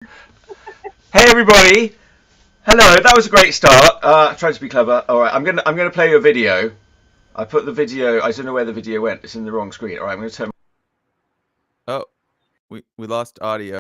Hey everybody! Hello, that was a great start. I tried to be clever. All right, I'm gonna play you a video. I put the video. I don't know where the video went. It's in the wrong screen. All right, I'm gonna turn. Oh, we lost audio.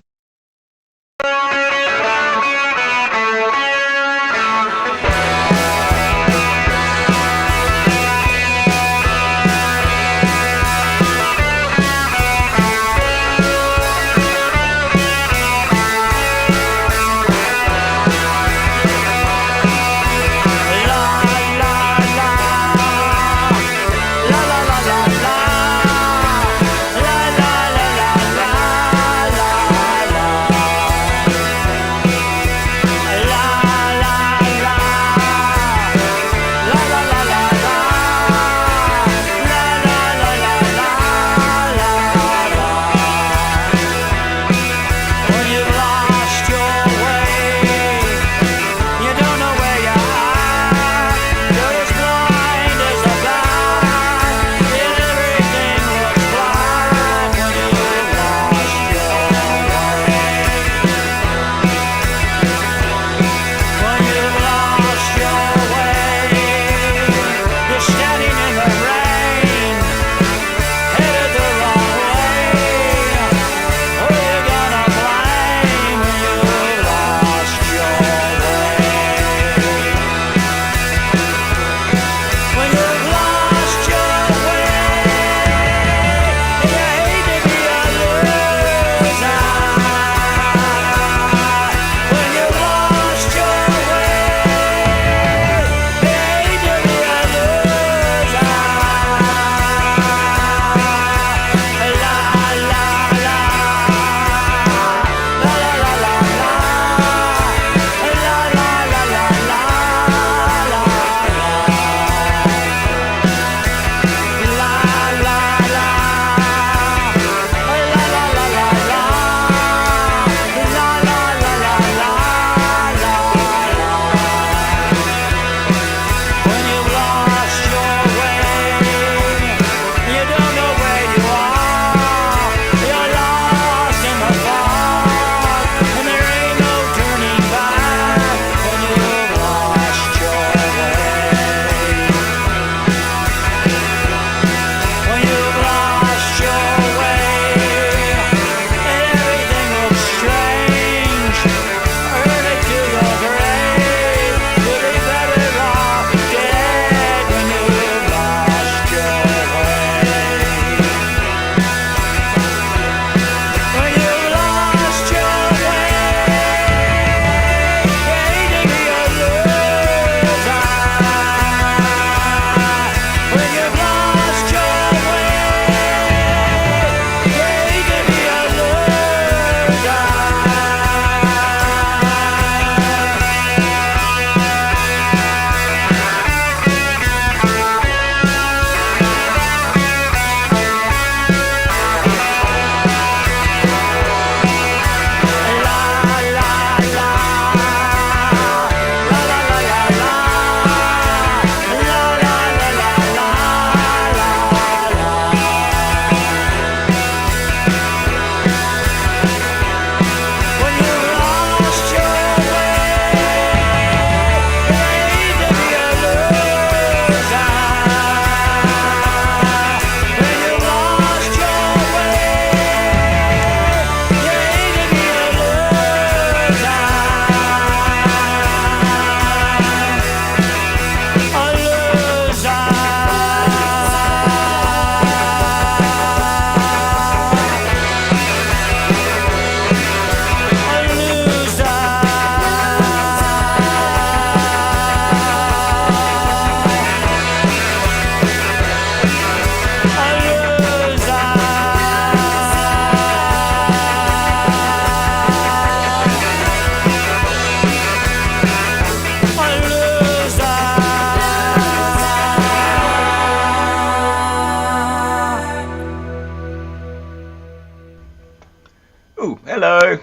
Ooh, hello.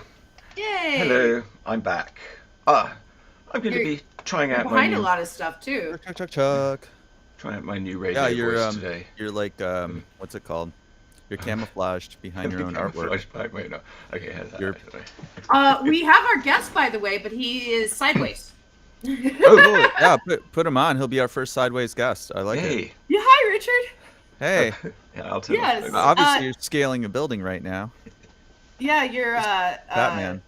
Yay! Hello. I'm back. I'm going to be trying You're out my behind a new lot of stuff too. Chuck. trying out my new radio Yeah, voice today. you're like what's it called? You're camouflaged behind your own artwork. Okay, here's that. You're- We have our guest, by the way, but he is sideways. Oh, cool. Yeah, put him on. He'll be our first sideways guest. I like it. Hey. Yeah, hi, Richard. Hey, Yeah, I'll tell Yes. you. obviously you're scaling a building right now. Yeah, your Batman.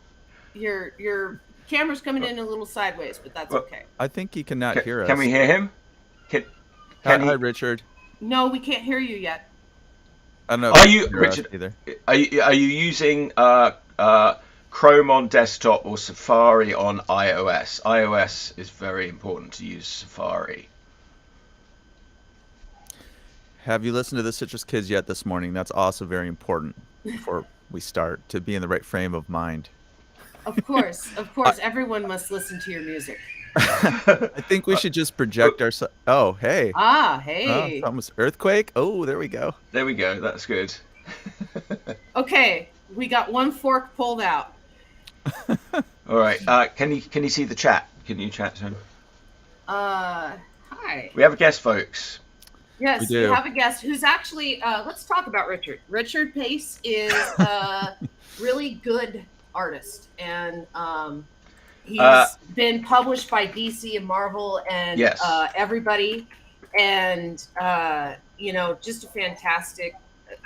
your camera's coming in a little sideways, but that's Well, okay. I think he cannot hear us. Can we hear him? Can Hi, he- Richard. No, we can't hear you yet. I don't know. Are if you can hear us Richard? either? Are you using Chrome on desktop or Safari on iOS? iOS is very important to use Safari. Have you listened to the Citrus Kids yet this morning? That's also very important before we start, to be in the right frame of mind. Of course, everyone must listen to your music. I think we should just project ourselves. Oh, hey. Hey. Almost earthquake. Oh, there we go. There we go. That's good. Okay, we got one fork pulled out. All right. Can you see the chat? Can you chat to him? Hi. We have a guest, folks. Yes, We we do. have a guest who's actually. Let's talk about Richard. Richard Pace is a really good artist, and he's been published by DC and Marvel and Yes. everybody, and just a fantastic.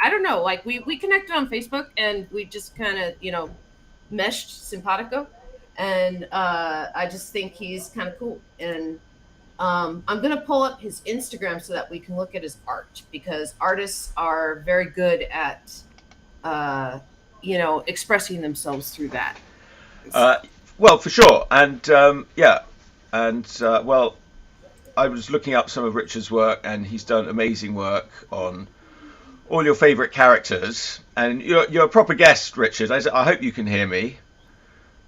I don't know, like we connected on Facebook and we just kind of meshed simpatico, and I just think he's kind of cool. And I'm going to pull up his Instagram so that we can look at his art, because artists are very good at, expressing themselves through that. Well, for sure. And well, I was looking up some of Richard's work, and he's done amazing work on all your favorite characters. And you're a proper guest, Richard. I hope you can hear me.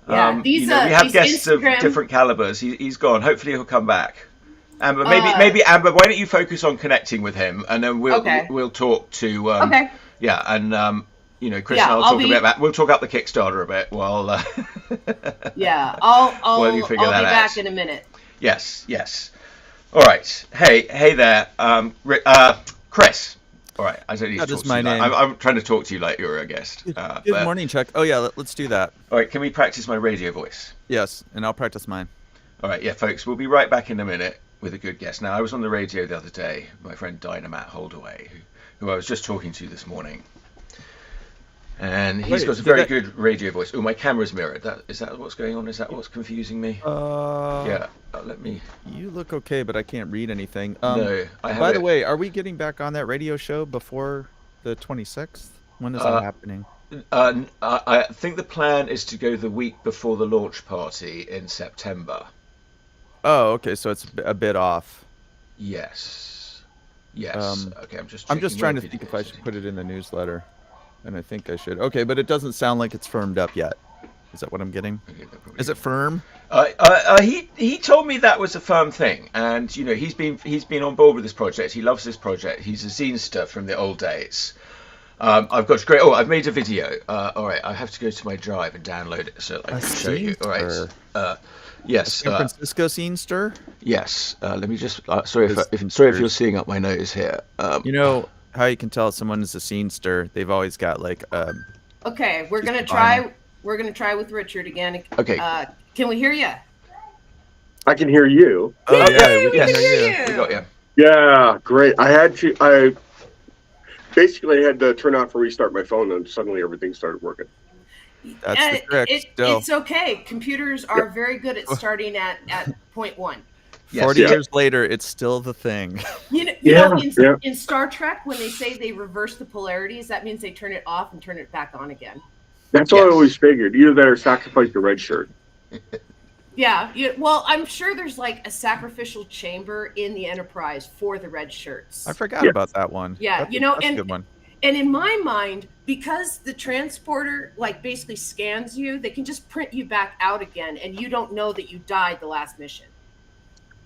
Yeah, we have these guests Instagram... of different calibers. He's gone. Hopefully he'll come back. Amber, maybe Amber, why don't you focus on connecting with him, and then we'll talk to okay. Yeah, and Chris and I'll talk a bit about. We'll talk up the Kickstarter a bit while. Yeah, I'll while you be figure that back out. in a minute. Yes. All right. Hey there, Chris. All right, I don't need to talk to my you. name. I'm trying to talk to you like you're a guest. Good morning, Chuck. Oh, yeah, let's do that. All right, can we practice my radio voice? Yes, and I'll practice mine. All right, yeah, folks, we'll be right back in a minute with a good guest. Now, I was on the radio the other day, my friend Dynamite Holdaway, who I was just talking to this morning. And he's got a very good radio voice. Oh, my camera's mirrored. Is that what's going on? Is that what's confusing me? Yeah, let me... You look okay, but I can't read anything. No, I have By the way, are we getting back on that radio show before the 26th? When is that happening? I think the plan is to go the week before the launch party in September. Oh, okay, so it's a bit off. Yes. Okay, I'm just trying to think if I should put it in the newsletter. And I think I should. Okay, but it doesn't sound like it's firmed up yet. Is that what I'm getting? Okay, is it firm? He told me that was a firm thing, and he's been on board with this project. He loves this project. He's a zinester from the old days. I've got great. Oh, I've made a video. All right, I have to go to my drive and download it so I can show you. All right. Yes. San Francisco zinester. Yes. Let me just. Sorry if you're seeing up my nose here. You know how you can tell someone is a zinester? They've always got like. Okay, we're gonna try. We're gonna try with Richard again. Okay. Can we hear you? I can hear you. Oh yeah, we can hear you. We got you. Yeah, great. I basically had to turn off and restart my phone, and suddenly everything started working. That's the trick. It's okay. Computers are very good at starting at point one. 40 years later, it's still the thing. In Star Trek, when they say they reverse the polarities, that means they turn it off and turn it back on again. That's what I always figured. Either that or sacrifice the red shirt. Yeah. Well, I'm sure there's like a sacrificial chamber in the Enterprise for the red shirts. I forgot about that one. Yeah, that's a good one. And in my mind, because the transporter like basically scans you, they can just print you back out again, and you don't know that you died the last mission.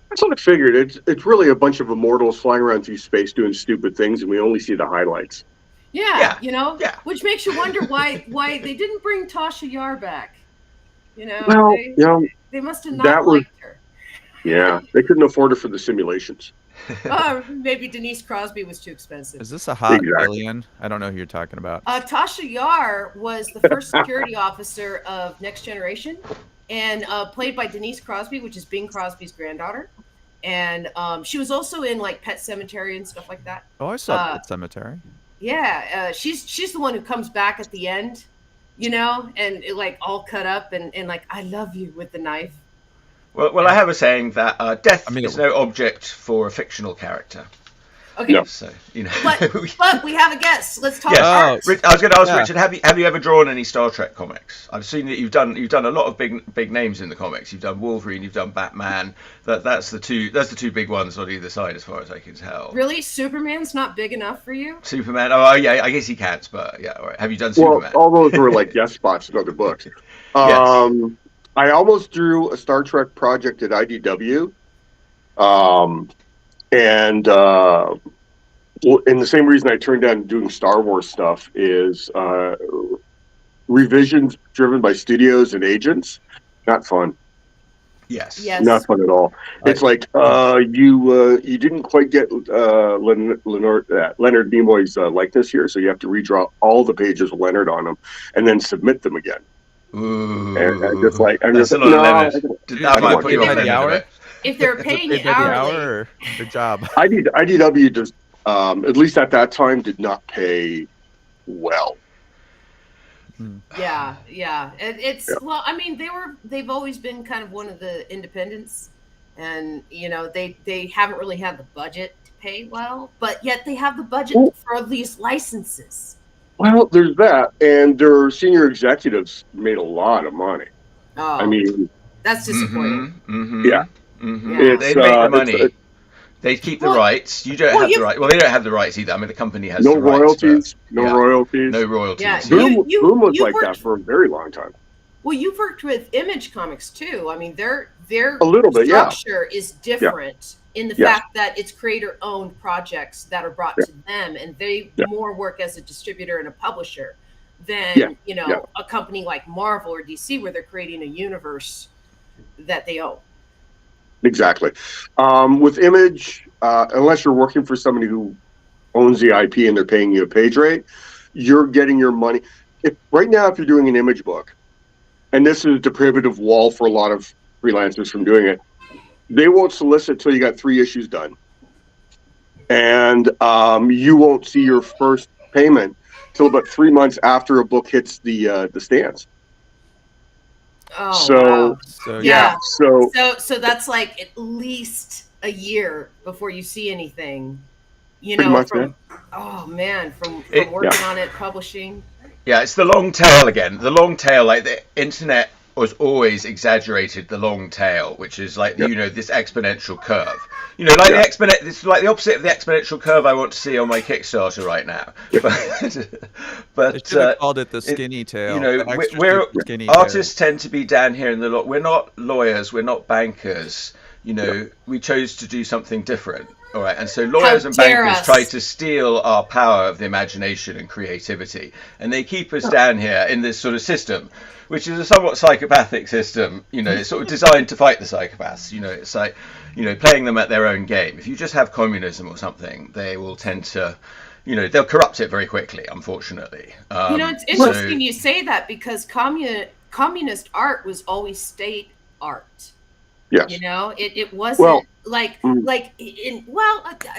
That's what I figured. It's really a bunch of immortals flying around through space doing stupid things, and we only see the highlights. Yeah. Which makes you wonder why they didn't bring Tasha Yar back. Well, they must have not liked her. Yeah, they couldn't afford her for the simulations. Maybe Denise Crosby was too expensive. Is this a hot Exactly. alien? I don't know who you're talking about. Tasha Yar was the first security officer of Next Generation, and played by Denise Crosby, which is Bing Crosby's granddaughter. And she was also in like Pet Cemetery and stuff like that. Oh, I saw Pet Cemetery. Yeah, she's the one who comes back at the end, and it, like all cut up and like I love you with the knife. Well, I have a saying that death mean, is no object for a fictional character. Okay, No. So but we have a guest. Let's talk Yes. art. I was going to ask Yeah. Richard, have you ever drawn any Star Trek comics? I've seen that you've done a lot of big names in the comics. You've done Wolverine, you've done Batman. That's the two big ones on either side, as far as I can tell. Really, Superman's not big enough for you? Superman. Oh yeah, I guess he can't. But yeah, all right. Have you done Superman? Well, all those were like guest spots in other books. I almost drew a Star Trek project at IDW, and the same reason I turned down doing Star Wars stuff is revisions driven by studios and agents. Not fun. Yes. Not fun at all. It's like you didn't quite get Leonard Nimoy's likeness here, so you have to redraw all the pages with Leonard on them and then submit them again. Ooh. And I'm just like, That's a lot of limit. That might put you on the hour. If they're paying you Paid by the hourly, hour or the job? IDW just, at least at that time, did not pay well. yeah. Well, I mean, they've always been kind of one of the independents, and they haven't really had the budget to pay well, but yet they have the budget for these licenses. Well, there's that, and their senior executives made a lot of money. Oh, I mean, that's disappointing. yeah. Yeah. They make the money. They keep the rights. You don't have the rights. Well, they don't have the rights either. I mean, the company has no the rights. royalties. No royalties. No royalties. Yeah. Boom was like worked, that for a very long time. Well, you've worked with Image Comics too. I mean, their a little bit, structure is different in the Yes. fact that it's creator-owned projects that are brought to them, and they more work as a distributor and a publisher than a company like Marvel or DC, where they're creating a universe that they own. Exactly. With Image, unless you're working for somebody who owns the IP and they're paying you a page rate, you're getting your money. Right now, if you're doing an Image book, and this is the prohibitive wall for a lot of freelancers from doing it, they won't solicit till you got 3 issues done. And you won't see your first payment till about 3 months after a book hits the stands. Oh, So, wow. So Yeah. So So that's like at least a year before you see anything. Pretty much, Oh man, from It- working on it, publishing. Yeah, it's the long tail again. The long tail, like the internet was always exaggerated the long tail, which is like this exponential curve. It's like the opposite of the exponential curve I want to see on my Kickstarter right now. But they should have called it the skinny tail. The extra we're super skinny artists tend to be down here in the we're not lawyers, we're not bankers. We chose to do something different. All right, and so lawyers and bankers try to steal our power of the imagination and creativity, and they keep us down here in this sort of system, which is a somewhat psychopathic system. It's sort of designed to fight the psychopaths. It's like, playing them at their own game. If you just have communism or something, they will tend to, they'll corrupt it very quickly, unfortunately. It's interesting you say that, because communist art was always state art. yes. It wasn't Well,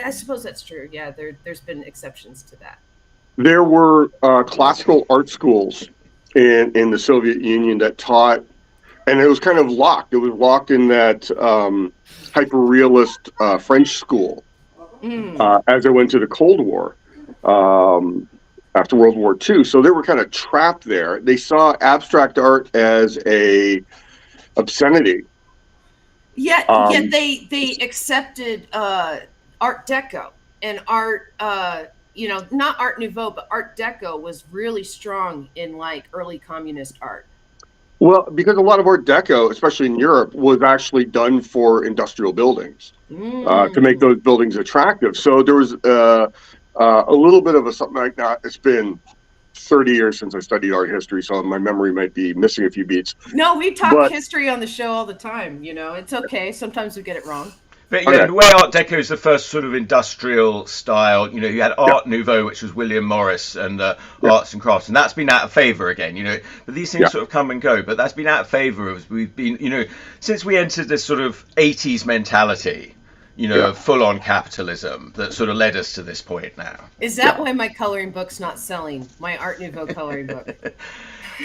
I suppose that's true. Yeah, there's been exceptions to that. There were classical art schools in the Soviet Union that taught, and it was kind of locked. It was locked in that hyper-realist French school as it went to the Cold War after World War II. So they were kind of trapped there. They saw abstract art as a obscenity. Yet they accepted Art Deco and art. Not Art Nouveau, but Art Deco was really strong in like early communist art. Well, because a lot of Art Deco, especially in Europe, was actually done for industrial buildings to make those buildings attractive. So there was a little bit of something like that. It's been 30 years since I studied art history, so my memory might be missing a few beats. No, we talk history on the show all the time. It's okay. Sometimes we get it wrong. But you know, the way Art Deco is the first sort of industrial style, you know, you had Art Nouveau, which was William Morris and arts and crafts, and that's been out of favor again, you know. But these things sort of come and go, but that's been out of favor as we've been, you know, since we entered this sort of 80s mentality, you know, of full-on capitalism that sort of led us to this point now. Is that why my coloring book's not selling? My Art Nouveau coloring book.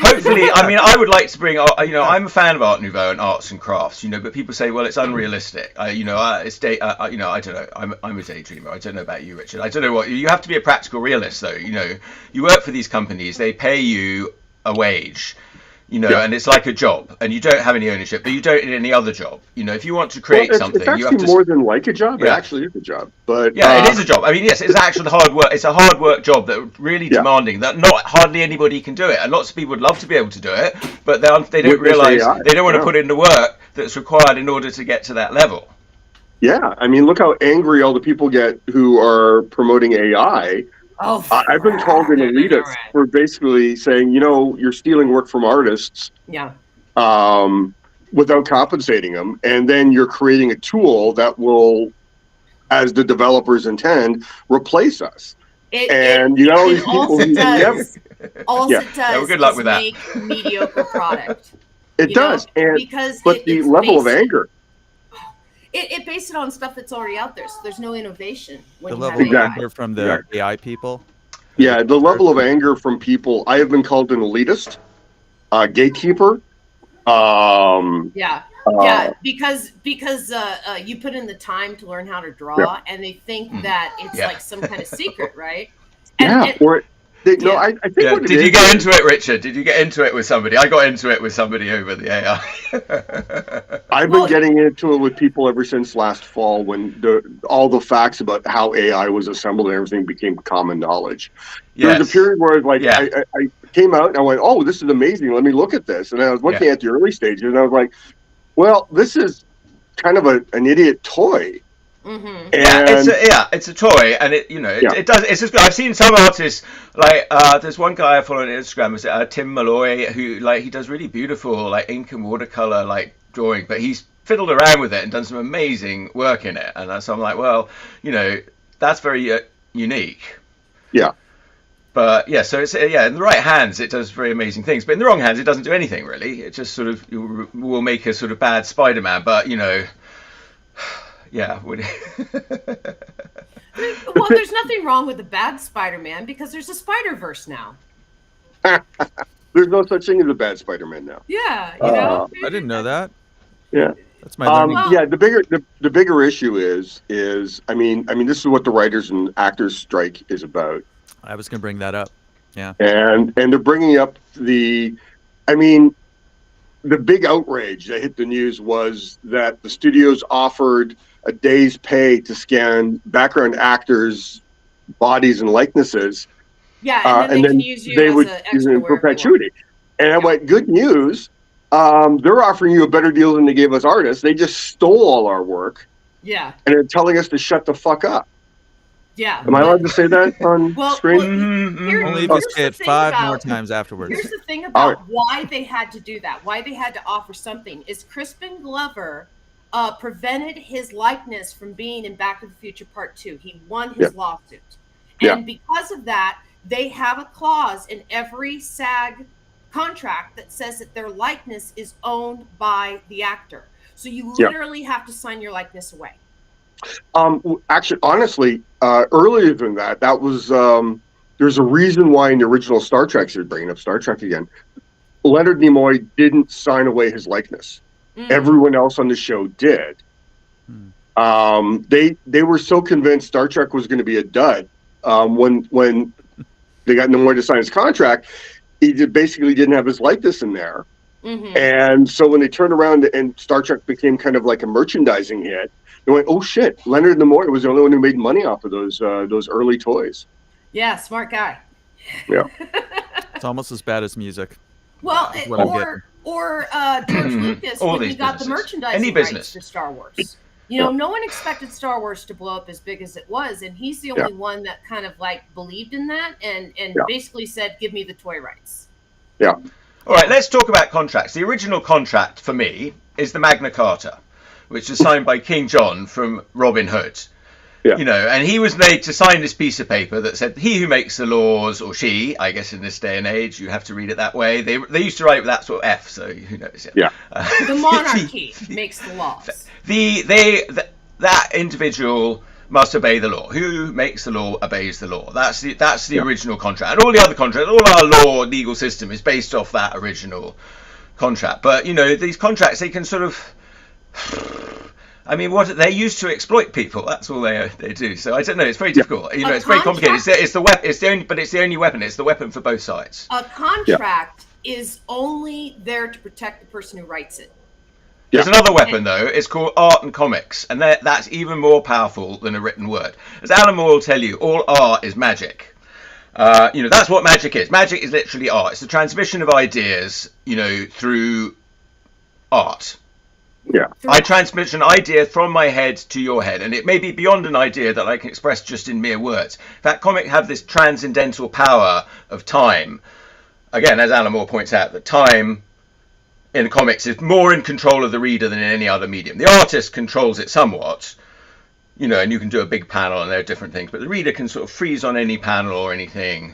Hopefully, I mean, I would like to bring, you know, I'm a fan of Art Nouveau and arts and crafts, you know, but people say, well, it's unrealistic. You know, you know, I don't know. I'm a daydreamer. I don't know about you, Richard. I don't know what you have to be a practical realist, though. You know, you work for these companies, they pay you a wage, you know, and it's like a job, and you don't have any ownership, but you don't in any other job. You know, if you want to create something, it's actually you have to. More than like a job. It actually is a job, but it is a job. I mean, yes, it's actual hard work. It's a hard work job that really demanding. That not hardly anybody can do it, and lots of people would love to be able to do it, but they don't realize they don't want to put in the work that's required in order to get to that level. Yeah, I mean, look how angry all the people get who are promoting AI. Oh, I've been called an elitist for basically saying, you know, you're stealing work from artists. Yeah. Without compensating them, and then you're creating a tool that will, as the developers intend, replace us. You got all these people who does. Good luck with that. Make mediocre product. It does, but the level of anger. It based it on stuff that's already out there, so there's no innovation. The level of anger from the AI people. Yeah, the level of anger from people. I have been called an elitist, gatekeeper. Because you put in the time to learn how to draw, and they think that it's like some kind of secret, right? I think. Did you get into it, Richard? Did you get into it with somebody? I got into it with somebody over the AI. I've been getting into it with people ever since last fall, when all the facts about how AI was assembled and everything became common knowledge. There was a period where I came out and I went, "Oh, this is amazing. Let me look at this." And I was looking at the early stages, and I was like, "Well, this is kind of an idiot toy." Mm-hmm. It's a toy, and it does. It's just, I've seen some artists like there's one guy I follow on Instagram, Tim Malloy, who he does really beautiful ink and watercolor drawing, but he's fiddled around with it and done some amazing work in it, and so I'm like, well, that's very unique. Yeah. But so it's in the right hands it does very amazing things, but in the wrong hands it doesn't do anything really. It just sort of will make a sort of bad Spider-Man, but yeah. Well, there's nothing wrong with the bad Spider-Man because there's a Spider-Verse now. There's no such thing as a bad Spider-Man now. Yeah, I didn't know that. Yeah, that's my the bigger issue is I mean this is what the writers and actors strike is about. I was going to bring that up. Yeah, and they're bringing up the big outrage that hit the news was that the studios offered a day's pay to scan background actors' bodies and likenesses. Yeah, and then they would use it in perpetuity. And I went, good news. They're offering you a better deal than they gave us artists. They just stole all our work. Yeah. And they're telling us to shut the fuck up. Yeah. Am I allowed to say that on screen? Only if you say it 5 more times afterwards. Here's the thing about why they had to do that, why they had to offer something, is Crispin Glover prevented his likeness from being in Back to the Future Part 2. He won his lawsuit. And because of that, they have a clause in every SAG contract that says that their likeness is owned by the actor. So you literally have to sign your likeness away. Actually, honestly, earlier than that was there's a reason why in the original Star Trek, so you're bringing up Star Trek again, Leonard Nimoy didn't sign away his likeness. Everyone else on the show did. They were so convinced Star Trek was going to be a dud when they got Nimoy to sign his contract. He basically didn't have his likeness in there. And so when they turned around and Star Trek became kind of like a merchandising hit, they went, "Oh shit! Leonard Nimoy was the only one who made money off of those early toys." Yeah, smart guy. Yeah, it's almost as bad as music. Well, or George Lucas when he got the merchandising rights to Star Wars. No one expected Star Wars to blow up as big as it was, and he's the only one that kind of believed in that and basically said, "Give me the toy rights." Yeah. All right, let's talk about contracts. The original contract for me is the Magna Carta. which is signed by King John from Robin Hood. Yeah. You know, and he was made to sign this piece of paper that said, "He who makes the laws," or she, I guess in this day and age, you have to read it that way. They used to write with that sort of F, so who knows? Yeah. The monarchy makes the laws. That individual must obey the law. Who makes the law obeys the law. That's the original contract, and all the other contracts, all our legal system is based off that original contract. But you know, these contracts, they can sort of, I mean, what they're used to exploit people. That's all they do. So I don't know. It's very difficult. You know, it's very complicated. It's the weapon. But it's the only weapon. It's the weapon for both sides. A contract is only there to protect the person who writes it. There's another weapon though. It's called art and comics, and that's even more powerful than a written word. As Alan Moore will tell you, all art is magic. You know, that's what magic is. Magic is literally art. It's the transmission of ideas, you know, through art. Yeah. I transmit an idea from my head to your head, and it may be beyond an idea that I can express just in mere words. In fact, comics have this transcendental power of time. Again, as Alan Moore points out, that time in comics is more in control of the reader than in any other medium. The artist controls it somewhat, you know, and you can do a big panel and there are different things, but the reader can sort of freeze on any panel or anything.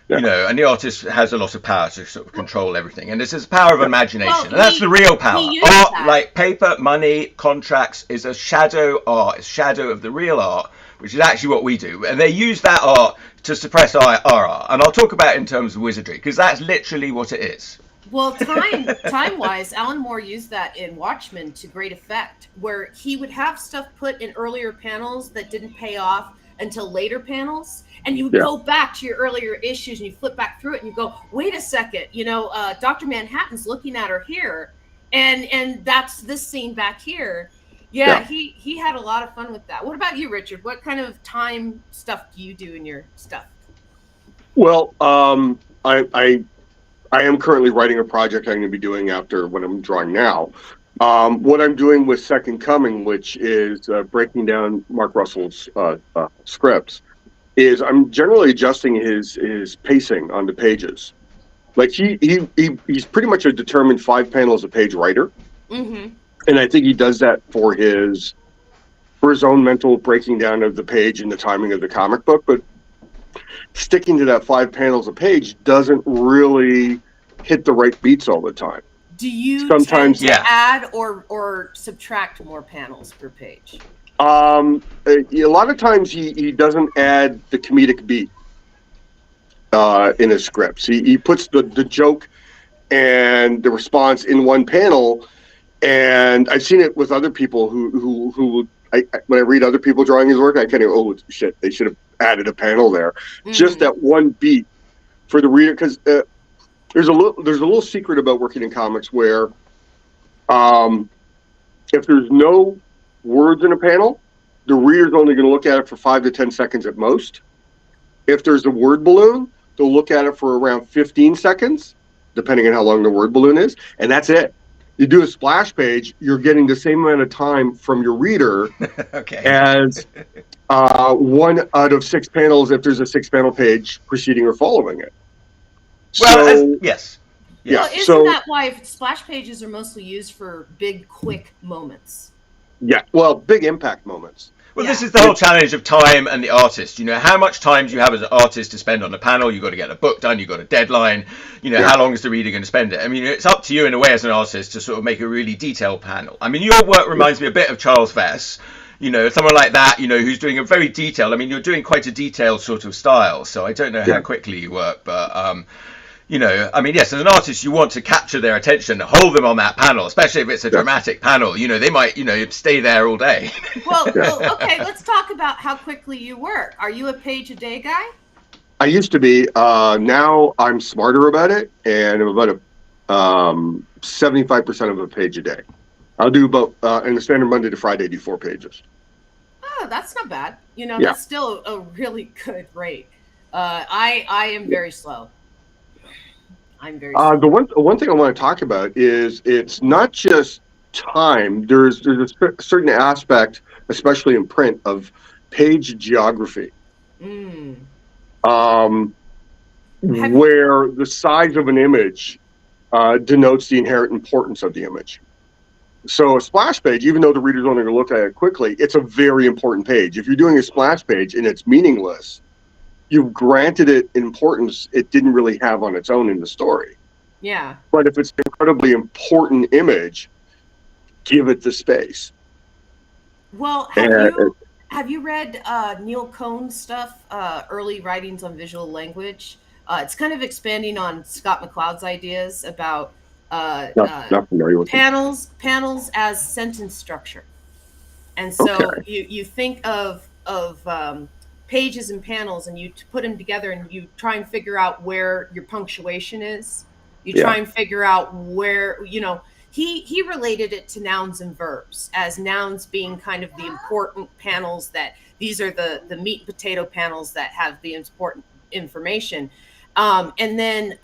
You know, and the artist has a lot of power to sort of control everything. And this is power of imagination. And that's the real power. Art, like paper, money, contracts, is a shadow art. It's a shadow of the real art, which is actually what we do. And they use that art to suppress our art. And I'll talk about it in terms of wizardry, because that's literally what it is. Well, time-wise, Alan Moore used that in Watchmen to great effect, where he would have stuff put in earlier panels that didn't pay off until later panels, and you would go back to your earlier issues and you flip back through it and you go, wait a second, you know, Dr. Manhattan's looking at her here, and that's this scene back here. He had a lot of fun with that. What about you, Richard? What kind of time stuff do you do in your stuff? Well, I am currently writing a project I'm going to be doing after what I'm drawing now. What I'm doing with Second Coming, which is breaking down Mark Russell's scripts, is I'm generally adjusting his pacing on the pages. Like he's pretty much a determined 5 panels a page writer, and I think he does that for his own mental breaking down of the page and the timing of the comic book. But sticking to that 5 panels a page doesn't really hit the right beats all the time. Do you sometimes tend to add or subtract more panels per page? A lot of times he doesn't add the comedic beat in his scripts. He puts the joke and the response in one panel, and I've seen it with other people who when I read other people drawing his work, I kind of, oh shit, they should have added a panel there. Just that one beat for the reader, because there's a little secret about working in comics where if there's no words in a panel, the reader's only going to look at it for 5 to 10 seconds at most. If there's a word balloon, they'll look at it for around 15 seconds, depending on how long the word balloon is, and that's it. You do a splash page, you're getting the same amount of time from your reader as 1 out of 6 panels if there's a 6-panel page preceding or following it. Well, yes. Well, isn't that why splash pages are mostly used for big, quick moments? Yeah, well, big impact moments. Well, this is the whole challenge of time and the artist. You know, how much time do you have as an artist to spend on a panel? You've got to get a book done. You've got a deadline. You know, how long is the reader going to spend it? I mean, it's up to you in a way as an artist to sort of make a really detailed panel. I mean, your work reminds me a bit of Charles Vess. You know, someone like that, you know, who's doing a very detailed, I mean, you're doing quite a detailed sort of style. So I don't know how quickly you work, but, you know, I mean, yes, as an artist, you want to capture their attention, hold them on that panel, especially if it's a dramatic panel. You know, they might, you know, stay there all day. Well, okay, let's talk about how quickly you work. Are you a page a day guy? I used to be. Now I'm smarter about it, and I'm about 75% of a page a day. I'll do about, in the standard Monday to Friday, do 4 pages. Oh, that's not bad. You know, that's still a really good rate. I am very slow. The one thing I want to talk about is it's not just time. There's a certain aspect, especially in print, of page geography, where the size of an image denotes the inherent importance of the image. So a splash page, even though the reader's only going to look at it quickly, it's a very important page. If you're doing a splash page and it's meaningless, you've granted it importance it didn't really have on its own in the story. Yeah. But if it's an incredibly important image, give it the space. Well, have you read Neil Cohn's stuff, early writings on visual language? It's kind of expanding on Scott McCloud's ideas about Not familiar with panels as sentence structure. And so Okay. you think of pages and panels, and you put them together, and you try and figure out where your punctuation is. You try and figure out where, he related it to nouns and verbs, as nouns being kind of the important panels, that these are the meat and potato panels that have the important information. And then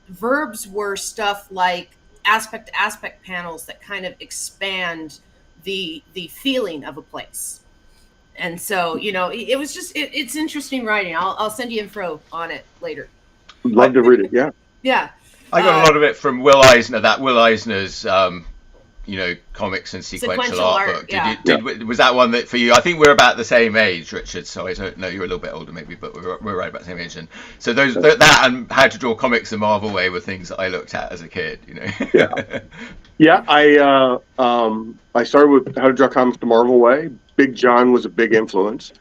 verbs were stuff like aspect to aspect panels that kind of expand the feeling of a place. And so, it was just, it's interesting writing. I'll send you info on it later. Love to read it. Yeah. Yeah. I got a lot of it from Will Eisner, Will Eisner's, comics and sequential art book. Was that one that for you? I think we're about the same age, Richard. So I don't know, you're a little bit older maybe, but we're right about the same age. And so that and How to Draw Comics the Marvel Way were things that I looked at as a kid. Yeah. I started with How to Draw Comics the Marvel Way. Big John was a big influence.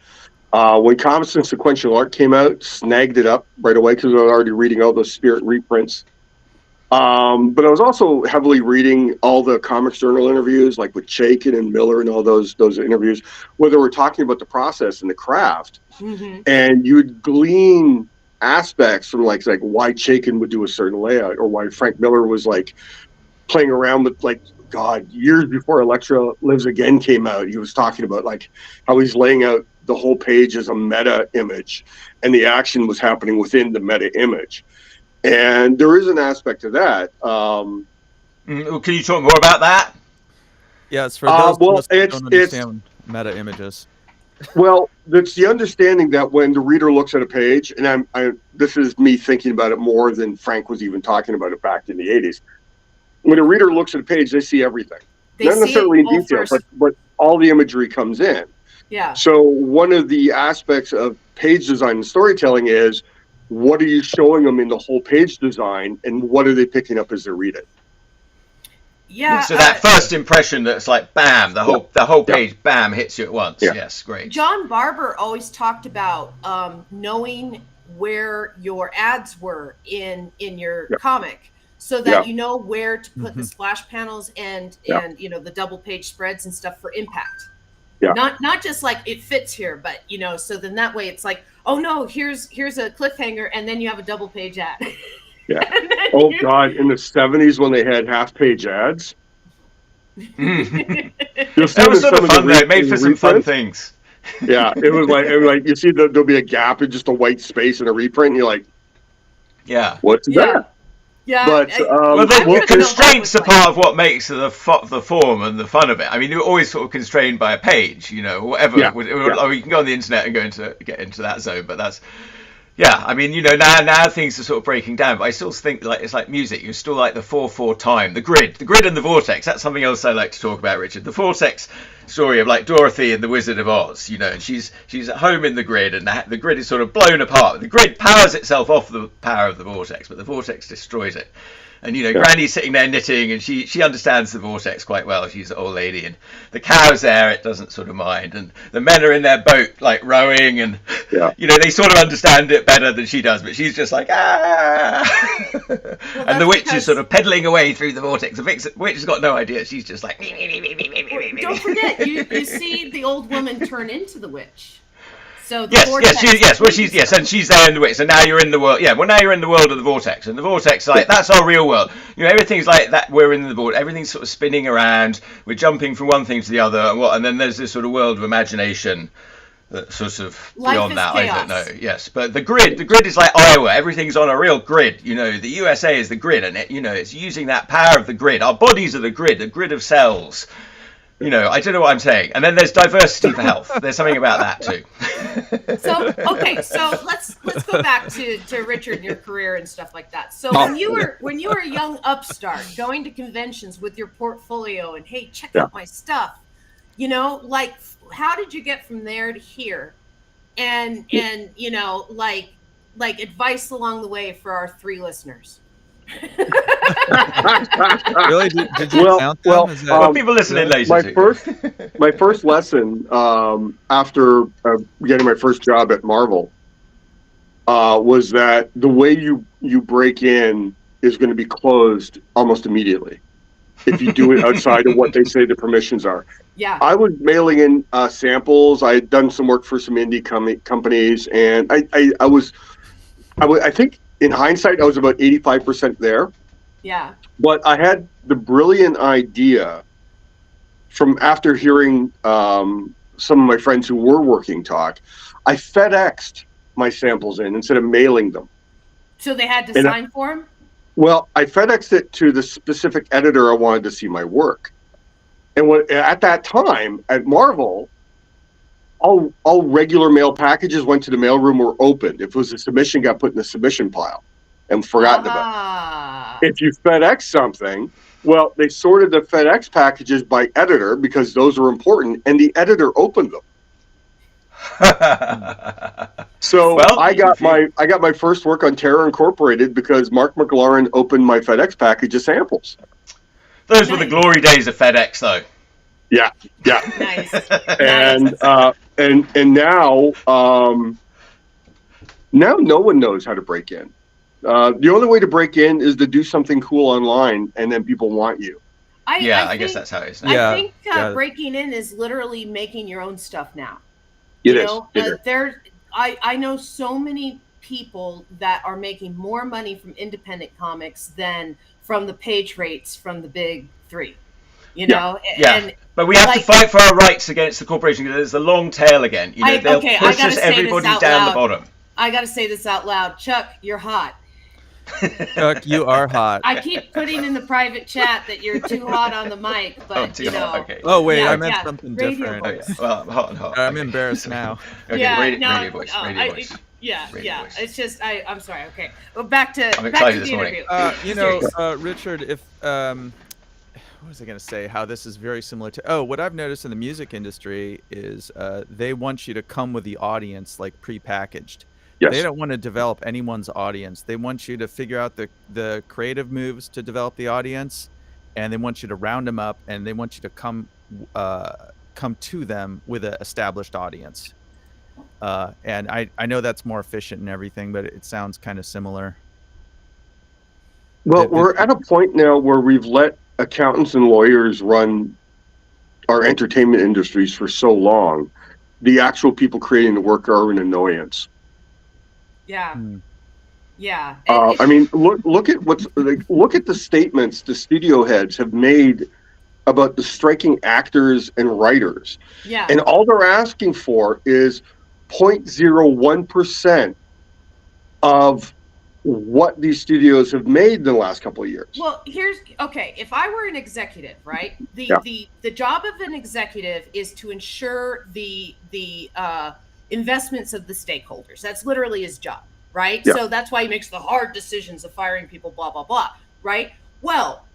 When comics and sequential art came out, snagged it up right away because I was already reading all those Spirit reprints. But I was also heavily reading all the Comics Journal interviews, like with Chaikin and Miller and all those interviews, where they were talking about the process and the craft. Mm-hmm. And you would glean aspects from like why Chaikin would do a certain layout, or why Frank Miller was like playing around with years before Elektra Lives Again came out, he was talking about like how he's laying out the whole page as a meta image, and the action was happening within the meta image. And there is an aspect to that. Can you talk more about that? Yeah, it's for those who don't understand meta images. Well, it's the understanding that when the reader looks at a page, and this is me thinking about it more than Frank was even talking about it back in the 80s. When a reader looks at a page, they see everything. Not necessarily in detail, but all the imagery comes in. Yeah. So one of the aspects of page design and storytelling is, what are you showing them in the whole page design, and what are they picking up as they read it? Yeah. So that first impression that's like bam, the whole page bam hits you at once. Yeah. Yes, great. John Barber always talked about knowing where your ads were in your comic, so that you know where to put the splash panels and the double page spreads and stuff for impact. Yeah. Not just like it fits here, but so then that way it's like, oh no, here's a cliffhanger, and then you have a double page ad. Yeah. Oh God, in the 70s when they had half page ads. That was sort of fun though. It made for some fun things. Yeah, it was like you see there'll be a gap in just a white space in a reprint, and you're like, yeah, what's that? Yeah, but the constraints are part of what makes the form and the fun of it. I mean, you're always sort of constrained by a page, whatever. Yeah. Or you can go on the internet and get into that zone, but that's. Yeah, I mean, now things are sort of breaking down, but I still think like it's like music. You still like the 4/4 time, the grid and the vortex. That's something else I like to talk about, Richard. The vortex story of like Dorothy and the Wizard of Oz, and she's at home in the grid, and the grid is sort of blown apart. The grid powers itself off the power of the vortex, but the vortex destroys it. And Granny's sitting there knitting, and she understands the vortex quite well. She's an old lady, and the cow's there. It doesn't sort of mind, and the men are in their boat like rowing, and they sort of understand it better than she does. But she's just like and the witch is sort of pedaling away through the vortex. The witch has got no idea. She's just like. Don't forget, you see the old woman turn into the witch. So and she's there in the witch. So now you're in the world. Yeah, well now you're in the world of the vortex, and the vortex, that's our real world. Everything's like that. We're in the vortex. Everything's sort of spinning around. We're jumping from one thing to the other, and then there's this sort of world of imagination that sort of beyond that. Chaos. I don't know. Yes, but the grid is like Iowa. Everything's on a real grid. The USA is the grid, and it's using that power of the grid. Our bodies are the grid of cells. You know, I don't know what I'm saying. And then there's diversity for health. There's something about that too. So let's go back to Richard and your career and stuff like that. So when you were a young upstart going to conventions with your portfolio and hey, check out my stuff, you know, like how did you get from there to here? And you know, like advice along the way for our 3 listeners. Really? Did you count them? Well, people listening later. My first lesson after getting my first job at Marvel was that the way you break in is going to be closed almost immediately if you do it outside of what they say the permissions are. Yeah. I was mailing in samples. I had done some work for some indie companies, and I think in hindsight I was about 85% there. Yeah. But I had the brilliant idea from after hearing some of my friends who were working talk. I FedExed my samples in instead of mailing them. So they had to sign for them? Well, I FedExed it to the specific editor I wanted to see my work. And at that time at Marvel, all regular mail packages went to the mailroom were opened. If it was a submission, got put in the submission pile and forgotten about. If you FedEx something, well, they sorted the FedEx packages by editor because those were important, and the editor opened them. So I got my first work on Terror Incorporated because Mark McLaurin opened my FedEx package of samples. Those were the glory days of FedEx, though. Yeah. Nice. And now no one knows how to break in. The only way to break in is to do something cool online, and then people want you. I guess that's how it is. I think breaking in is literally making your own stuff now. It is. I know so many people that are making more money from independent comics than from the page rates from the big 3. You know? Yeah. But we have to fight for our rights against the corporation because there's a long tail again. You know, they'll push everybody down the bottom. I got to say this out loud. Chuck, you're hot. Chuck, you are hot. I keep putting in the private chat that you're too hot on the mic, but Okay. Oh wait, I meant something different. Oh, yeah. Well, hot and hot. I'm embarrassed now. Okay, radio voice. Yeah. Voice. It's just I'm sorry. Okay, well, back to I'm the excited this interview. Richard, if what was I going to say? How this is very similar to what I've noticed in the music industry is they want you to come with the audience like prepackaged. Yes. They don't want to develop anyone's audience. They want you to figure out the creative moves to develop the audience, and they want you to round them up, and they want you to come to them with an established audience. And I know that's more efficient and everything, but it sounds kind of similar. Well, we're at a point now where we've let accountants and lawyers run our entertainment industries for so long. The actual people creating the work are an annoyance. Yeah. Yeah. I mean, look at look at the statements the studio heads have made about the striking actors and writers. Yeah. And all they're asking for is 0.01% of what these studios have made in the last couple of years. Well, if I were an executive, right? The job of an executive is to ensure the investments of the stakeholders. That's literally his job, right? Yeah. So that's why he makes the hard decisions of firing people, blah, blah, blah, right? Well,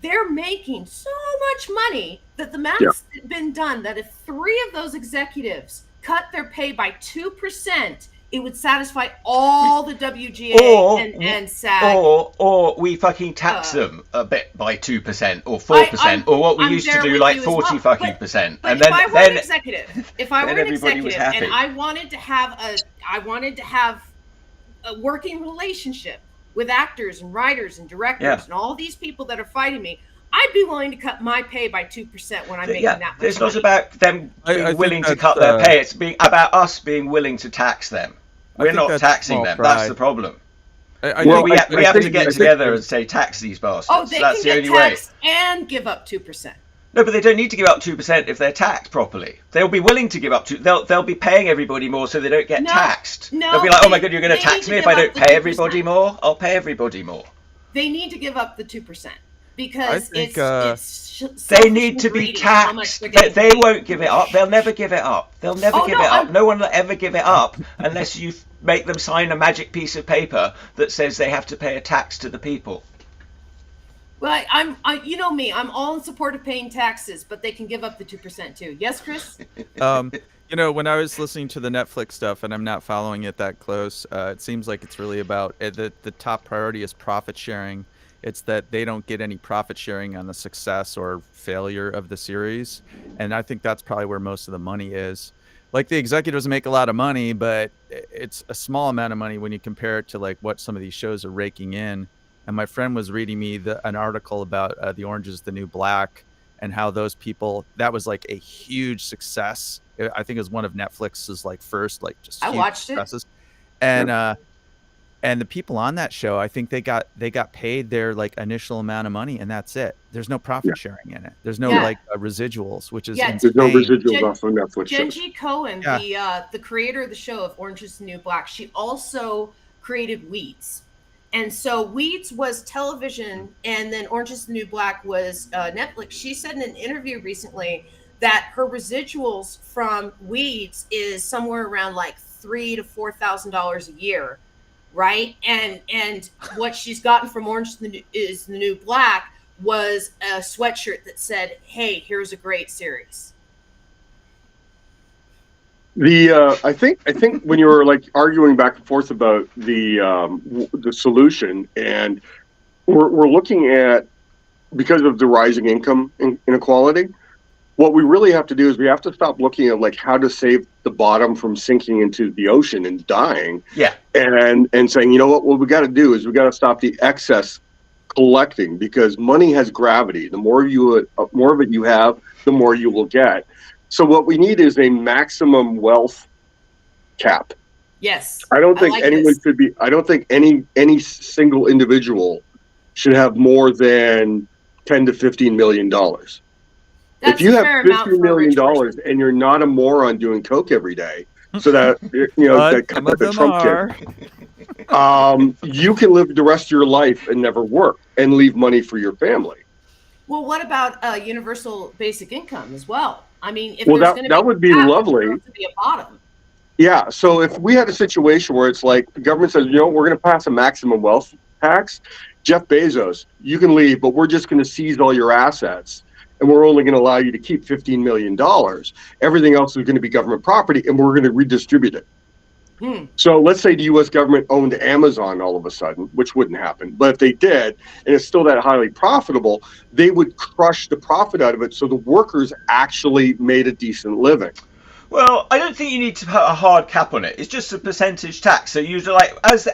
they're making so much money that the math's been done that if 3 of those executives cut their pay by 2%, it would satisfy all the WGA and SAG. Or we fucking tax them a bit by 2% or 4%, or what we used to do, like 40% fucking percent. But and if then I were an executive, and I wanted to have a working relationship with actors and writers and directors and all these people that are fighting me, I'd be willing to cut my pay by 2% when I'm making that much money. It's not about them being willing to cut their pay. It's about us being willing to tax them. We're not taxing them. That's the problem. We have to get together and say tax these bastards. Oh, they That's can the get only way. taxed and give up 2%. No, but they don't need to give up 2% if they're taxed properly. They'll be willing to give up they'll be paying everybody more so they don't get taxed. No, they'll be like, oh my god, you're going to tax me if I don't pay everybody more? I'll pay everybody more. They need to give up the 2%. because think, they need to be taxed. They won't give it up. They'll never give it up. They'll never give it up. No one will ever give it up unless you make them sign a magic piece of paper that says they have to pay a tax to the people. Well, you know me, I'm all in support of paying taxes, but they can give up the 2% too. Yes, Chris? You know, when I was listening to the Netflix stuff, and I'm not following it that close, it seems like it's really about the top priority is profit sharing. It's that they don't get any profit sharing on the success or failure of the series. And I think that's probably where most of the money is. Like, the executives make a lot of money, but it's a small amount of money when you compare it to like what some of these shows are raking in. And my friend was reading me an article about The Orange is the New Black and how those people, that was like a huge success. I think it was one of Netflix's like first, like just I huge watched successes. it. And the people on that show, I think they got paid their like initial amount of money, and that's it. There's no profit sharing in it. There's no like residuals, which is insane. There's no residuals off of Netflix. Jenji Cohen, the creator of the show of Orange is the New Black, she also created Weeds. And so Weeds was television, and then Orange is the New Black was Netflix. She said in an interview recently that her residuals from Weeds is somewhere around like $3,000 to $4,000 a year, right? And what she's gotten from Orange is the New Black was a sweatshirt that said, "Hey, here's a great series." I think when you were like arguing back and forth about the solution, and we're looking at, because of the rising income inequality, what we really have to do is we have to stop looking at like how to save the bottom from sinking into the ocean and dying. Yeah. And saying, you know what we got to do is we got to stop the excess collecting, because money has gravity. The more of it you have, the more you will get. So what we need is a maximum wealth cap. Yes. I don't think I don't think any single individual should have more than $10 to $15 million. That's if you have $50 million and you're not a moron doing coke every day, so that that Trump kid, you can live the rest of your life and never work and leave money for your family. Well, what about universal basic income as well? I mean, if that would be lovely. To be a bottom. Yeah. So if we had a situation where it's like the government says, we're going to pass a maximum wealth tax, Jeff Bezos, you can leave, but we're just going to seize all your assets, and we're only going to allow you to keep $15 million. Everything else is going to be government property, and we're going to redistribute it. So let's say the U.S. government owned Amazon all of a sudden, which wouldn't happen. But if they did, and it's still that highly profitable, they would crush the profit out of it so the workers actually made a decent living. Well, I don't think you need to put a hard cap on it. It's just a percentage tax. So usually, like because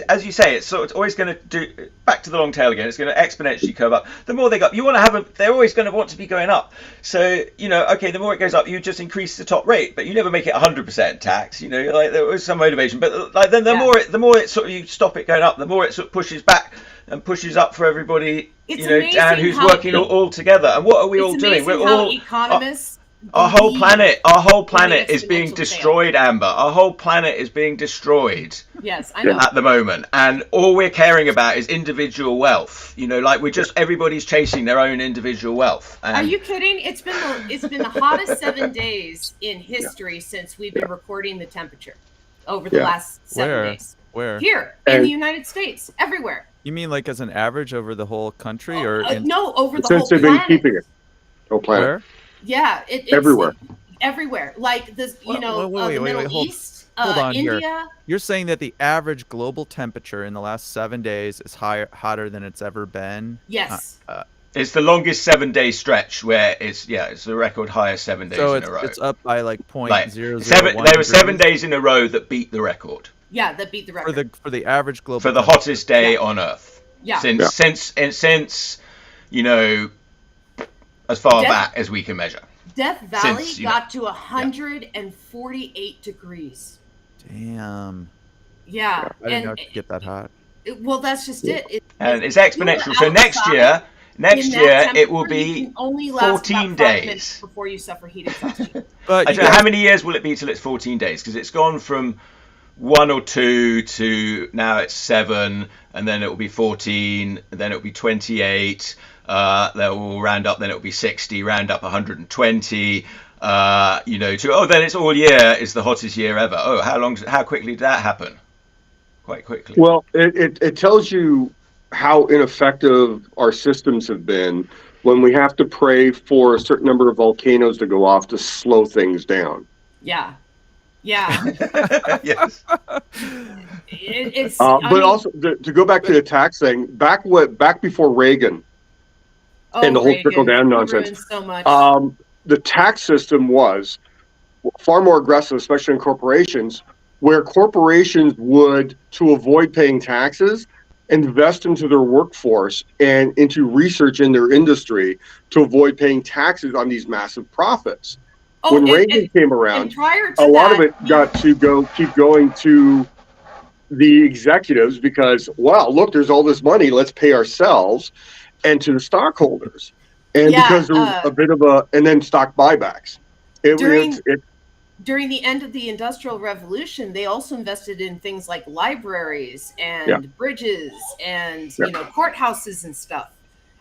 as you say, it's always going to do back to the long tail again. It's going to exponentially curve up. The more they go up, you want to have they're always going to want to be going up. So the more it goes up, you just increase the top rate, but you never make it 100% tax. Like there was some motivation, but like then the more it sort of you stop it going up, the more it sort of pushes back and pushes up for everybody. Dan, who's working all together. And what are we all doing? We're all economists. Our whole planet is being destroyed, Amber. Our whole planet is being destroyed. Yes, I know. At the moment, and all we're caring about is individual wealth. Everybody's chasing their own individual wealth. And are you kidding? It's been the hottest 7 days in history since we've been recording the temperature over the last 7 days. Where? Here in the United States, everywhere. You mean like as an average over the whole country, or no, over the since whole they've planet? been keeping it, whole planet. Where? Yeah, it's everywhere. Like this, wait, the Middle East, hold on India. Here. You're saying that the average global temperature in the last 7 days is hotter than it's ever been? Yes. It's the longest 7-day stretch where it's the record highest 7 days in a row. It's up by like 0.001. There were 7 days in a row that beat the record. Yeah, that beat the record for the average global for the hottest day on Earth. Yeah. Since as far back as we can measure. Death Valley got to 148 degrees. Damn. Yeah. I didn't know it could get that hot. Well, that's just it. And it's exponential. So next year it will be 14 days before you suffer heat exhaustion. But I don't know how many years will it be till it's 14 days, because it's gone from 1 or 2 to now it's 7, and then it will be 14, and then it will be 28, That will round up, then it'll be 60, round up 120. Then it's all year is the hottest year ever. Oh, how quickly did that happen? Quite quickly. Well, it tells you how ineffective our systems have been when we have to pray for a certain number of volcanoes to go off to slow things down. Yeah. Yeah. Yes. Also to go back to the tax thing, back before Reagan and the whole trickle down nonsense. So much. The tax system was far more aggressive, especially in corporations, where corporations would, to avoid paying taxes, invest into their workforce and into research in their industry to avoid paying taxes on these massive profits. When Reagan came around, a lot of it got to keep going to the executives because, wow, look, there's all this money, let's pay ourselves, and to the stockholders. And because there was a bit of and then stock buybacks. During the end of the Industrial Revolution, they also invested in things like libraries and bridges and courthouses and stuff.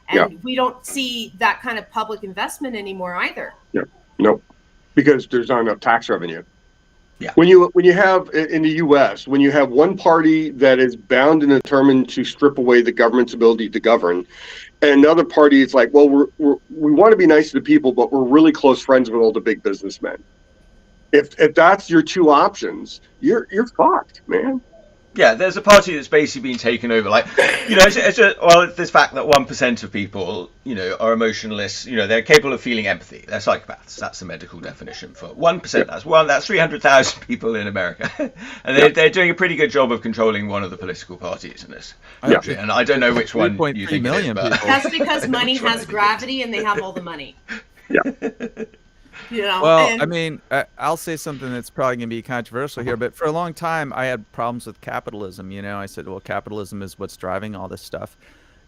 And we don't see that kind of public investment anymore either. Yeah, nope, because there's not enough tax revenue. Yeah. When you have in the U.S., when you have one party that is bound and determined to strip away the government's ability to govern, and another party is like, well, we want to be nice to the people, but we're really close friends with all the big businessmen. If that's your two options, you're fucked, man. Yeah, there's a party that's basically been taken over. Like, it's this fact that 1% of people, are emotionless. They're capable of feeling empathy. They're psychopaths. That's the medical definition for 1%. That's 300,000 people in America, and they're doing a pretty good job of controlling one of the political parties in this country. And I don't know which one you think it is, but that's because money has gravity, and they have all the money. Yeah. I mean, I'll say something that's probably going to be controversial here, but for a long time, I had problems with capitalism. I said, well, capitalism is what's driving all this stuff.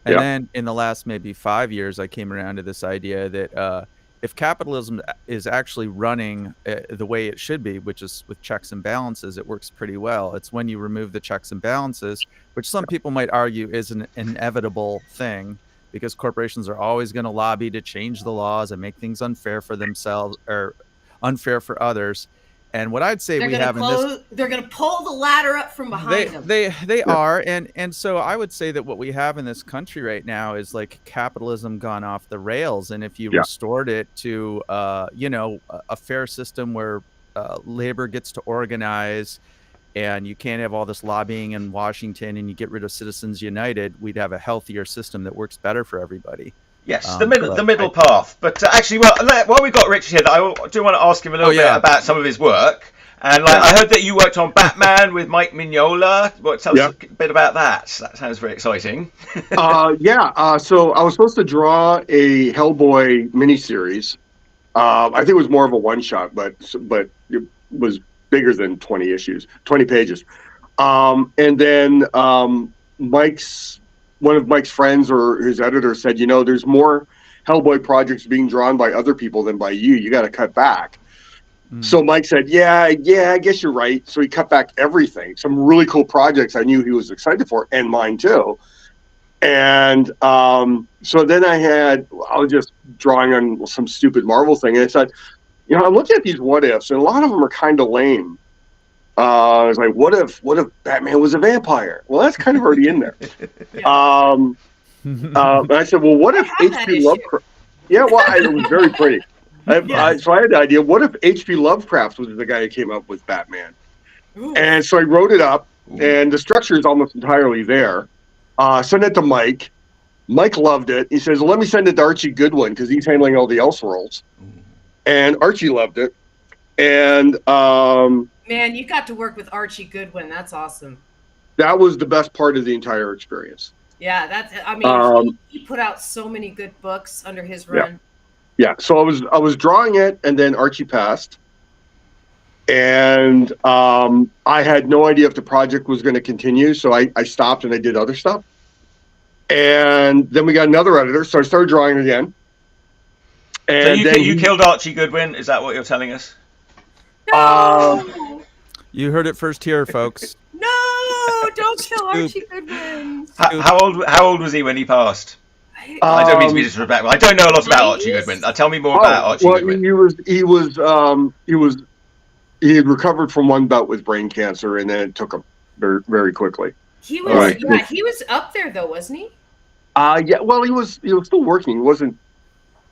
And then in the last maybe 5 years, I came around to this idea that if capitalism is actually running the way it should be, which is with checks and balances, it works pretty well. It's when you remove the checks and balances, which some people might argue is an inevitable thing, because corporations are always going to lobby to change the laws and make things unfair for themselves or unfair for others. And what I'd say they're going to pull the ladder up from behind them. They are. And so I would say that what we have in this country right now is like capitalism gone off the rails. And if you restored it to, a fair system where labor gets to organize, and you can't have all this lobbying in Washington, and you get rid of Citizens United, we'd have a healthier system that works better for everybody. Yes, the middle path. But actually, while we've got Richard here, I do want to ask him a little bit about some of his work. And I heard that you worked on Batman with Mike Mignola. Tell us a bit about that. That sounds very exciting. So I was supposed to draw a Hellboy miniseries. I think it was more of a one-shot, but it was bigger than 20 pages. And then one of Mike's friends or his editor said, there's more Hellboy projects being drawn by other people than by you. You got to cut back. So Mike said, yeah, I guess you're right. So he cut back everything. Some really cool projects I knew he was excited for, and mine too. And so then I was just drawing on some stupid Marvel thing, and I said, I'm looking at these what ifs, and a lot of them are kind of lame. I was like, what if Batman was a vampire? Well, that's kind of already in there. And I said, well, what if H.P. Lovecraft? Yeah, well, it was very pretty. So I had the idea, what if H.P. Lovecraft was the guy who came up with Batman? Ooh. And so I wrote it up, and the structure is almost entirely there. Sent it to Mike. Mike loved it. He says, well, let me send it to Archie Goodwin, because he's handling all the Elseworlds. And Archie loved it. And man, you got to work with Archie Goodwin. That's awesome. That was the best part of the entire experience. Yeah, he put out so many good books under his run. Yeah. So I was drawing it, and then Archie passed. And I had no idea if the project was going to continue, so I stopped and I did other stuff. And then we got another editor, so I started drawing again. And so you killed Archie Goodwin? Is that what you're telling us? No! You heard it first here, folks. No! Don't kill Archie Goodwin! How old was he when he passed? I don't mean to be disrespectful. I don't know a lot about Archie Goodwin. Tell me more about Archie Goodwin. He had recovered from one bout with brain cancer, and then it took him very, very quickly. He was, he was up there though, wasn't he? Yeah. Well, he was still working. He wasn't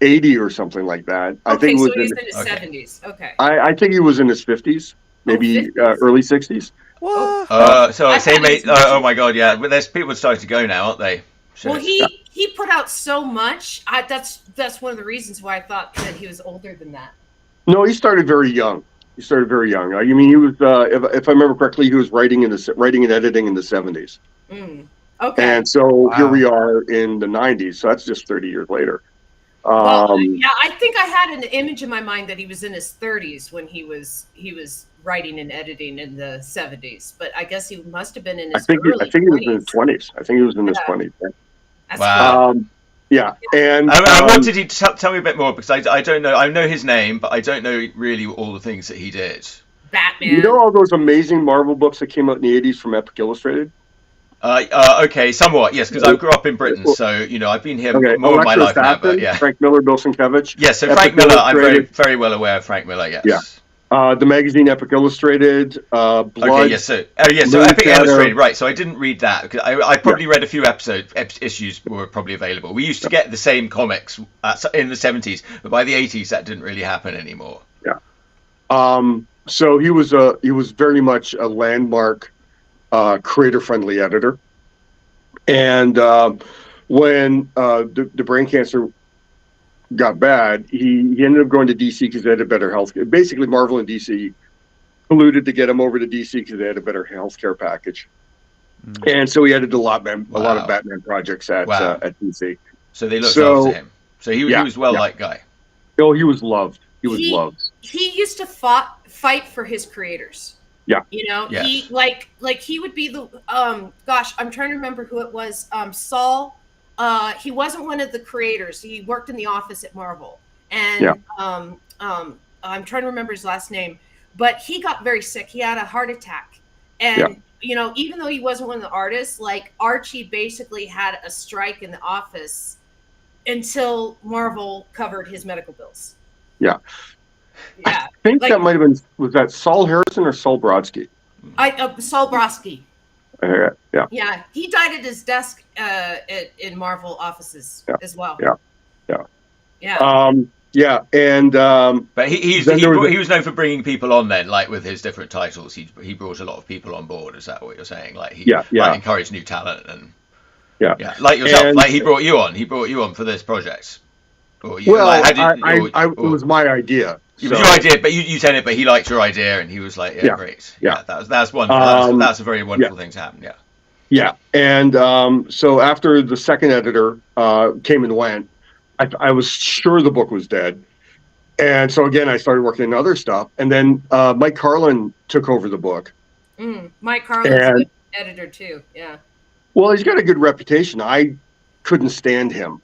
80 or something like that. I think he was in his 70s. Okay. I think he was in his 50s, maybe early 60s. What? So same age. Oh my God, yeah. But there's people starting to go now, aren't they? Well, he put out so much. That's one of the reasons why I thought that he was older than that. No, he started very young. I mean, he was, if I remember correctly, he was writing and editing in the 70s. Okay. And so here we are in the 90s. So that's just 30 years later. Yeah, I think I had an image in my mind that he was in his 30s when he was writing and editing in the 70s. But I guess he must have been in his early 20s. I think he was in his 20s. I think he was in his 20s. That's wow. Cool. Yeah, and what did he tell me a bit more, because I don't know. I know his name, but I don't know really all the things that he did. Batman. You know all those amazing Marvel books that came out in the 80s from Epic Illustrated? Okay, somewhat, yes, because I grew up in Britain, so I've been here more of my life now. But yeah, Frank Miller, Bill Sienkiewicz. Yes, so Frank Miller, I'm very, very well aware of Frank Miller. Yes. Yeah. The magazine Epic Illustrated, Blood. Okay, yes, so Epic Illustrated, right? So I didn't read that because I probably read a few issues were probably available. We used to get the same comics in the 70s, but by the 80s that didn't really happen anymore. Yeah. So he was very much a landmark, creator-friendly editor, and when the brain cancer got bad, he ended up going to DC because they had a better health. Basically, Marvel and DC colluded to get him over to DC because they had a better healthcare package, and so he edited a lot of Batman projects at DC. So they looked after him. So he was well-liked guy. Oh, he was loved. He was loved. He used to fight for his creators. Yeah. Yes. He like he would be the gosh, I'm trying to remember who it was. Saul. He wasn't one of the creators. He worked in the office at Marvel, and I'm trying to remember his last name. But he got very sick. He had a heart attack, and even though he wasn't one of the artists, like Archie basically had a strike in the office until Marvel covered his medical bills. Yeah. Yeah. I think that might have been, was that Saul Harrison or Saul Brodsky? Saul Brodsky. Yeah. Yeah, he died at his desk in Marvel offices as well. Yeah, and but he was known for bringing people on then, like with his different titles. He brought a lot of people on board. Is that what you're saying? Like he encouraged new talent and like yourself. And, like he brought you on. He brought you on for this project. It was my idea. It was your idea, but you said it. But he liked your idea, and he was like, great. Yeah, that's wonderful. That's a very wonderful thing to happen. Yeah. Yeah, and so after the second editor came and went, I was sure the book was dead, and so again I started working on other stuff, and then Mike Carlin took over the book. Mike Carlin's the editor too. Yeah. Well, he's got a good reputation. I couldn't stand him.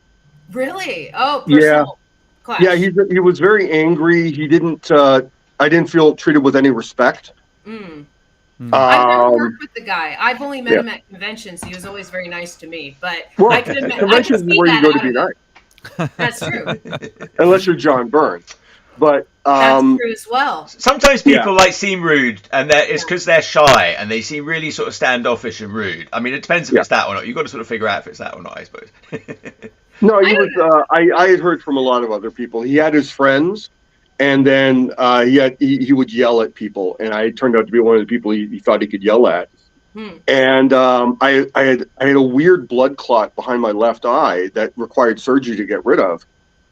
Really? Oh, personal clash. Yeah, he was very angry. He didn't. I didn't feel treated with any respect. I've never worked with the guy. I've only met him at conventions. He was always very nice to me. But I could admit, conventions is where you go to be nice. That's true. Unless you're John Byrne. But that's true as well. Sometimes people seem rude, and it's because they're shy and they seem really sort of standoffish and rude. I mean, it depends if it's that or not. You've got to sort of figure out if it's that or not, I suppose. No, he was. I had heard from a lot of other people. He had his friends, and then he would yell at people, and I turned out to be one of the people he thought he could yell at. And I had a weird blood clot behind my left eye that required surgery to get rid of.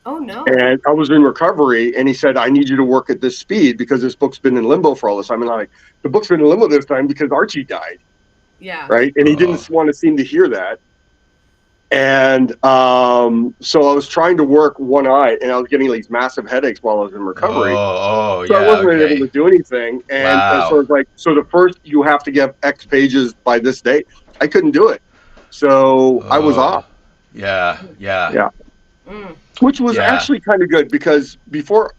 Oh no! And I was in recovery, and he said, "I need you to work at this speed because this book's been in limbo for all this time." And I'm like, the book's been in limbo this time because Archie died. Yeah. Right, and he didn't want to seem to hear that. And so I was trying to work one eye, and I was getting these massive headaches while I was in recovery. So I wasn't able to do anything. And so it's like, so the first, you have to get X pages by this date. I couldn't do it. So I was off. Yeah. Which was actually kind of good because before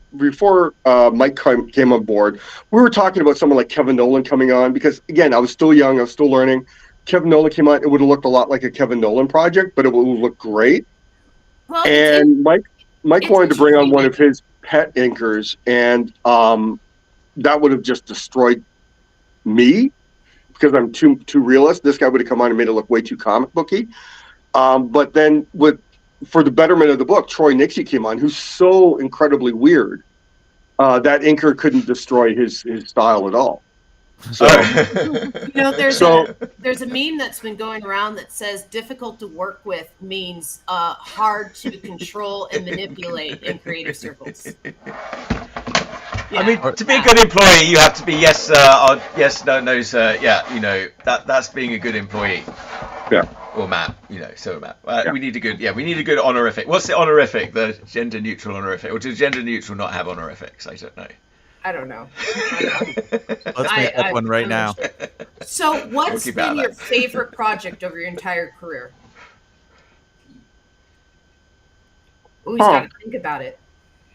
Mike came on board, we were talking about someone like Kevin Nolan coming on because, again, I was still young. I was still learning. Kevin Nolan came on, it would have looked a lot like a Kevin Nolan project, but it would look great. Well, and Mike it's wanted to bring on one of interesting. his pet inkers, and that would have just destroyed me because I'm too realist. This guy would have come on and made it look way too comic booky. But then for the betterment of the book, Troy Nixie came on, who's so incredibly weird. That inker couldn't destroy his style at all. So, there's a meme that's been going around that says difficult to work with means hard to control and manipulate in creative circles. Yeah. I mean, to be a good employee, you have to be yes, sir, yes, no, sir. Yeah, that's being a good employee. Yeah. Or Matt, so Matt. We need a good honorific. What's the honorific? The gender neutral honorific, or does gender neutral not have honorifics? I don't know. Let's make up one right now. Sure. So, what's been your favorite project over your entire career? Oh, he's got to think about it.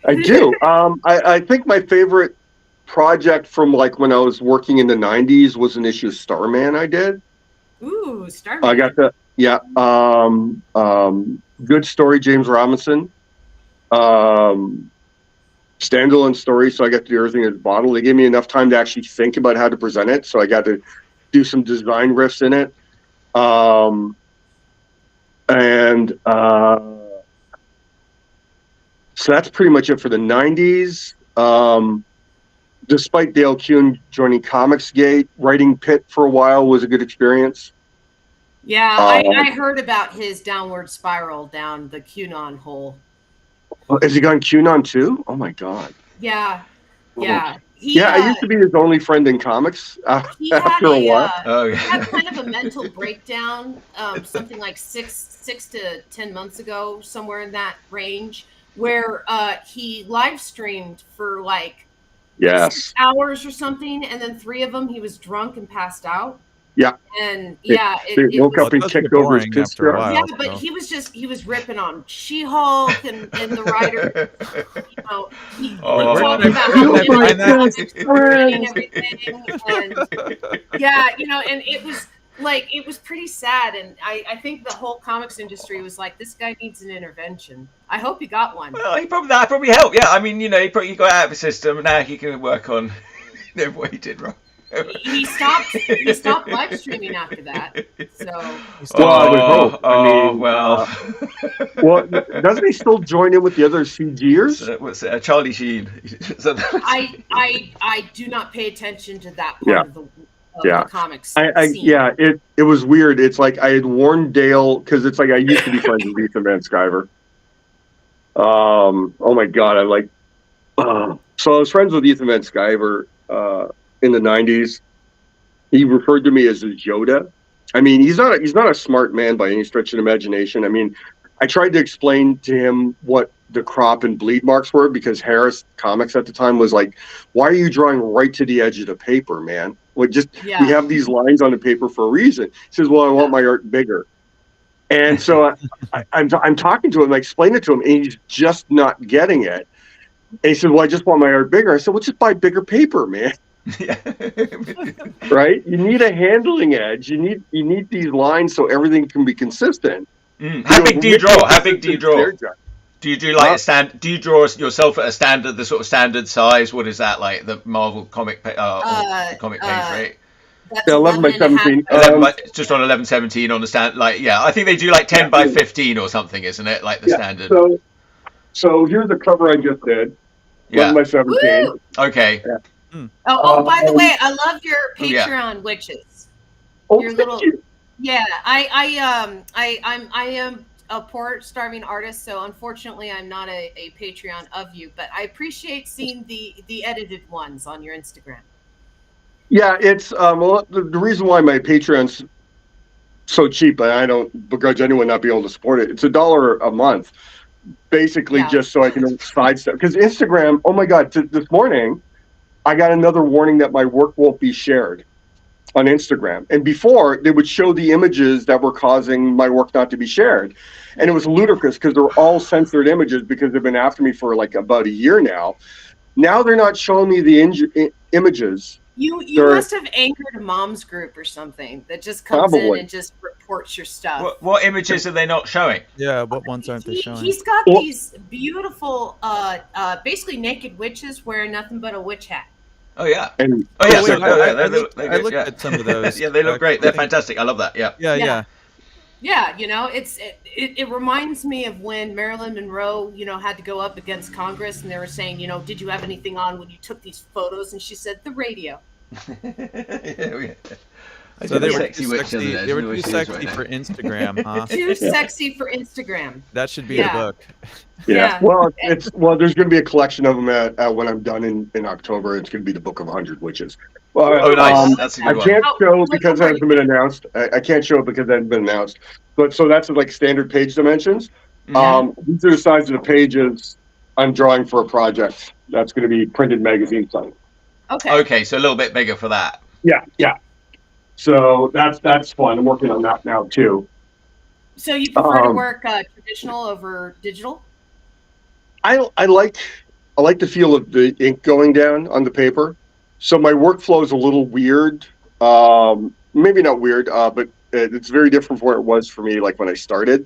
I do. I think my favorite project from like when I was working in the 90s was an issue of Starman I did. Ooh, Starman. I got that. Yeah. Good story, James Robinson. Standalone story, so I got to do everything in the bottle. They gave me enough time to actually think about how to present it, so I got to do some design riffs in it. So that's pretty much it for the 90s. Despite Dale Kuhn joining Comicsgate, writing Pit for a while was a good experience. Yeah, I heard about his downward spiral down the QAnon hole. Has he gone QAnon too? Oh my God. Yeah. I used to be his only friend in comics after a while. He had kind of a mental breakdown, something like six to 10 months ago, somewhere in that range, where he live streamed for like 6 hours or something, and then 3 of them he was drunk and passed out. Yeah. And it woke up and kicked over his piss while, yeah, but he was ripping on She-Hulk and the writer. He talked about how and everything. And and it was pretty sad. And I think the whole comics industry was like, this guy needs an intervention. I hope he got one. Well, that probably helped. Yeah, I mean, he got out of the system, and now he can work on what he did wrong. He stopped live streaming after that. So well, doesn't he still join in with the other CGers? What's it? Charlie Sheen. I do not pay attention to that part of the comics. It was weird. It's like I had warned Dale, because it's like I used to be friends with Ethan Van Sciver. Oh my God, so I was friends with Ethan Van Sciver in the 90s. He referred to me as his Yoda. I mean, he's not a smart man by any stretch of the imagination. I mean, I tried to explain to him what the crop and bleed marks were, because Harris Comics at the time was like, why are you drawing right to the edge of the paper, man? We have these lines on the paper for a reason. He says, well, I want my art bigger. And so I'm talking to him, I explained it to him, and he's just not getting it. And he said, well, I just want my art bigger. I said, well, just buy bigger paper, man. Right? You need a handling edge. You need these lines so everything can be consistent. How big do you draw? Do you do like do you draw yourself at the sort of standard size? What is that, like the Marvel comic comic page, right? 11 by 17. Just on 11/17 on the stand. I think they do like 10 by 15 or something, isn't it? Like the standard. So here's the cover I just did. 11 by 17. Woo! Okay. Yeah. By the way, I love your Patreon witches. Your little, I am a poor, starving artist, so unfortunately, I'm not a Patreon of you. But I appreciate seeing the edited ones on your Instagram. Yeah, it's the reason why my Patreon's so cheap, and I don't begrudge anyone not being able to support it. It's $1 a month, basically, just so I can sidestep. Because Instagram, oh my God, this morning, I got another warning that my work won't be shared on Instagram. And before, they would show the images that were causing my work not to be shared. And it was ludicrous because they're all censored images, because they've been after me for like about a year now. Now they're not showing me the images. You must have anchored a mom's group or something that just comes in and just supports your stuff. What images are they not showing? Yeah, what ones aren't they showing? He's got these beautiful, basically naked witches wearing nothing but a witch hat. Oh yeah. Oh yeah. I looked at some of those. Yeah, they look great. They're fantastic. I love that. Yeah. Yeah, you know, it reminds me of when Marilyn Monroe, you know, had to go up against Congress, and they were saying, you know, did you have anything on when you took these photos? And she said, the radio. So they were too sexy. They were too sexy for Instagram, huh? Too sexy for Instagram. That should be the book. Yeah. Well, there's going to be a collection of them at when I'm done in October. It's going to be the Book of 100 Witches. Oh, nice. That's a good one. I can't show because it hasn't been announced. I can't show it because it hasn't been announced. But so that's like standard page dimensions. Mm-hmm. These are the size of the pages I'm drawing for a project. That's going to be printed magazine size. Okay. So a little bit bigger for that. Yeah. So that's fun. I'm working on that now too. So you prefer to work traditional over digital? I like the feel of the ink going down on the paper. So my workflow is a little weird. Maybe not weird, but it's very different from what it was for me, like when I started.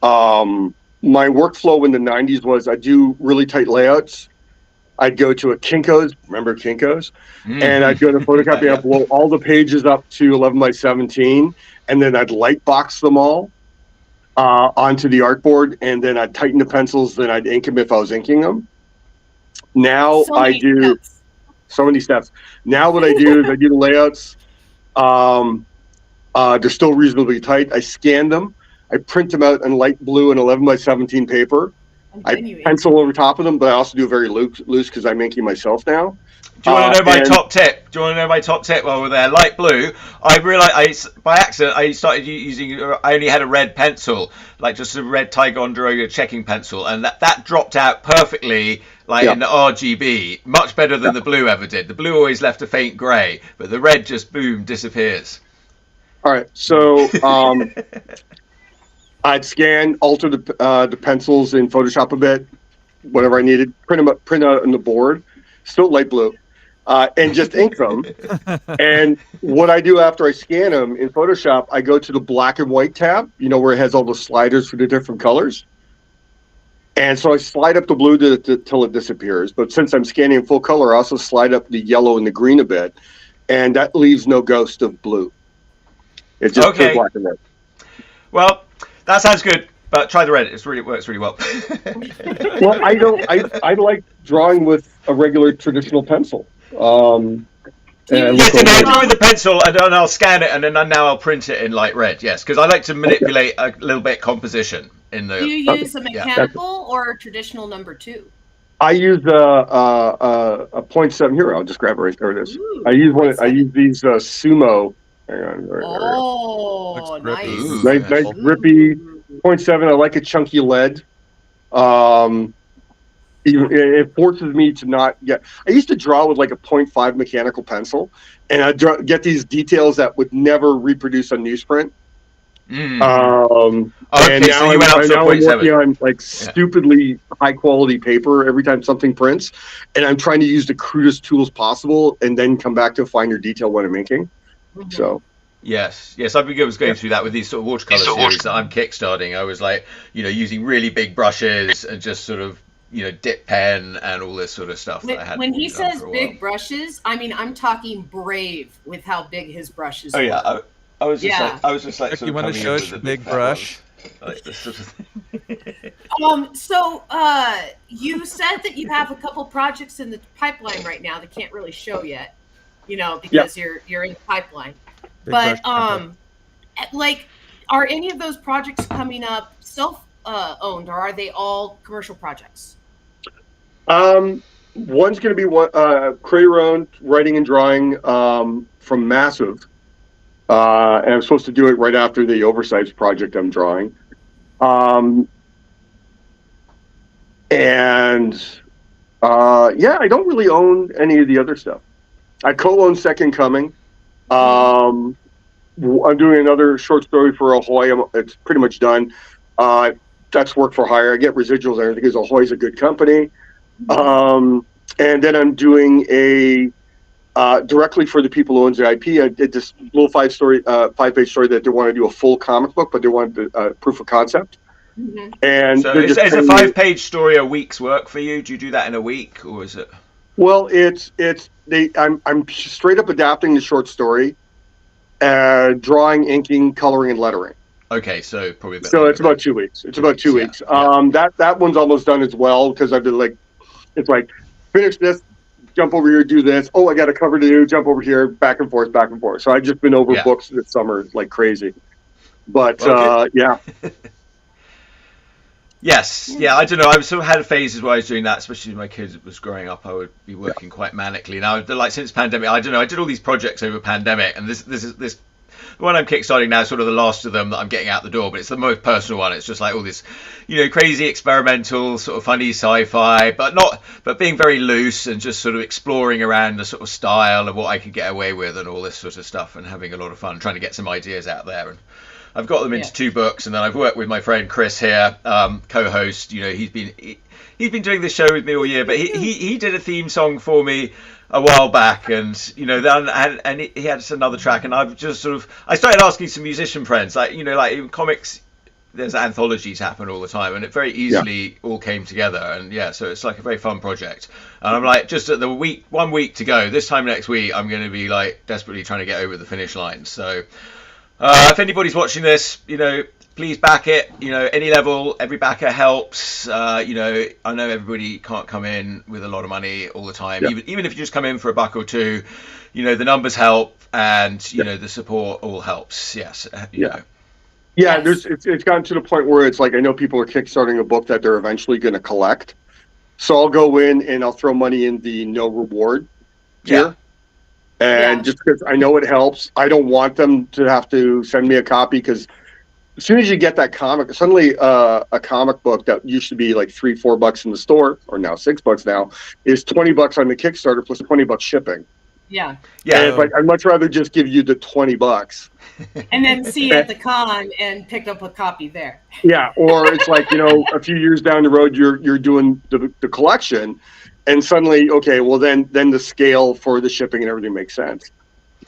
My workflow in the 90s was I do really tight layouts. I'd go to a Kinko's, remember Kinko's? And I'd go to photocopy, I'd blow all the pages up to 11 by 17, and then I'd light box them all onto the artboard, and then I'd tighten the pencils, then I'd ink them if I was inking them. Now I do so many steps. Now what I do is I do the layouts. They're still reasonably tight. I scan them. I print them out in light blue and 11 by 17 paper. I pencil over top of them, but I also do very loose because I'm inking myself now. Do you want to know my top tip? While we're there? Light blue. I realized by accident I started using. I only had a red pencil, like just a red Ticonderoga checking pencil, and that dropped out perfectly, in the RGB, much better than the blue ever did. The blue always left a faint grey, but the red just disappears. All right, so I'd scan, alter the pencils in Photoshop a bit, whatever I needed, print out on the board, still light blue, and just ink them. And what I do after I scan them in Photoshop, I go to the black and white tab, where it has all the sliders for the different colors. And so I slide up the blue till it disappears. But since I'm scanning in full color, I also slide up the yellow and the green a bit, and that leaves no ghost of blue. It's just black and white. Well, that sounds good, but try the red. It works really well. Well, I like drawing with a regular traditional pencil. Drawing the pencil, and then I'll scan it, and then I'll print it in light red. Yes, because I like to manipulate a little bit composition in the. Do you use a mechanical or a traditional number 2? I use a 0.7 here. I'll just grab it right there. It is. Ooh, I use these Sumo. Hang on. Oh, nice. Ooh, nice grippy 0.7. I like a chunky lead. It forces me to not get. I used to draw with like a 0.5 mechanical pencil, and I get these details that would never reproduce on newsprint. And now I'm working on like stupidly high quality paper every time something prints, and I'm trying to use the crudest tools possible, and then come back to finer detail when I'm inking. So yes, I was going through that with these sort of watercolor series that I'm kickstarting. I was like, using really big brushes and just sort of, dip pen and all this sort of stuff. When he says big brushes, I mean, I'm talking Brave with how big his brushes. Oh yeah, I was just like. You want to show us your big brush? Like this sort of thing. So you said that you have a couple projects in the pipeline right now that can't really show yet. Because you're in the pipeline. But are any of those projects coming up self-owned, or are they all commercial projects? One's going to be creator-owned, writing and drawing from Massive, and I'm supposed to do it right after the Urfspace project I'm drawing. I don't really own any of the other stuff. I co-own Second Coming. I'm doing another short story for Ahoy. It's pretty much done. That's work for hire. I get residuals and everything because Ahoy's a good company. And then I'm doing directly for the people who owns the IP. I did this little 5-page story that they want to do a full comic book, but they wanted proof of concept. Mm-hmm. And so is a 5-page story a week's work for you? Do you do that in a week, or is it? Well, I'm straight up adapting the short story, drawing, inking, coloring, and lettering. Okay, so probably. It's about 2 weeks. It's about 2 weeks. Yeah. That one's almost done as well, because I've been like, it's like, finish this, jump over here, do this. Oh, I got a cover to do. Jump over here, back and forth, back and forth. So I've just been over books this summer like crazy. But yeah. Yes, yeah, I don't know. I sort of had phases where I was doing that, especially when my kid was growing up. I would be working quite manically. Now, like since pandemic, I don't know. I did all these projects over pandemic, and this the one I'm kickstarting now is sort of the last of them that I'm getting out the door. But it's the most personal one. It's just like all this, crazy experimental, sort of funny sci-fi, but being very loose and just sort of exploring around the sort of style of what I could get away with and all this sort of stuff, and having a lot of fun trying to get some ideas out there. And I've got them into 2 books, and then I've worked with my friend Chris here, co-host. He's been doing this show with me all year, but he did a theme song for me a while back, and then he had another track, and I've just I started asking some musician friends, like in comics, there's anthologies happen all the time, and it very easily all came together, and so it's like a very fun project. And I'm like, just at the 1 week to go, this time next week, I'm going to be like desperately trying to get over the finish line. So. If anybody's watching this, please back it. Any level, every backer helps. I know everybody can't come in with a lot of money all the time. Even if you just come in for $1 or $2, the numbers help, and the support all helps. Yes. Yeah. It's gotten to the point where it's like, I know people are kickstarting a book that they're eventually going to collect, so I'll go in and I'll throw money in the no reward tier. And just because I know it helps, I don't want them to have to send me a copy, because as soon as you get that comic, suddenly a comic book that used to be like $3-4 in the store, or now $6 now, is $20 on the Kickstarter plus $20 shipping. Yeah. And but I'd much rather just give you the $20. And then see you at the con and pick up a copy there. Yeah, or it's like, a few years down the road, you're doing the collection. And suddenly, okay, well then the scale for the shipping and everything makes sense.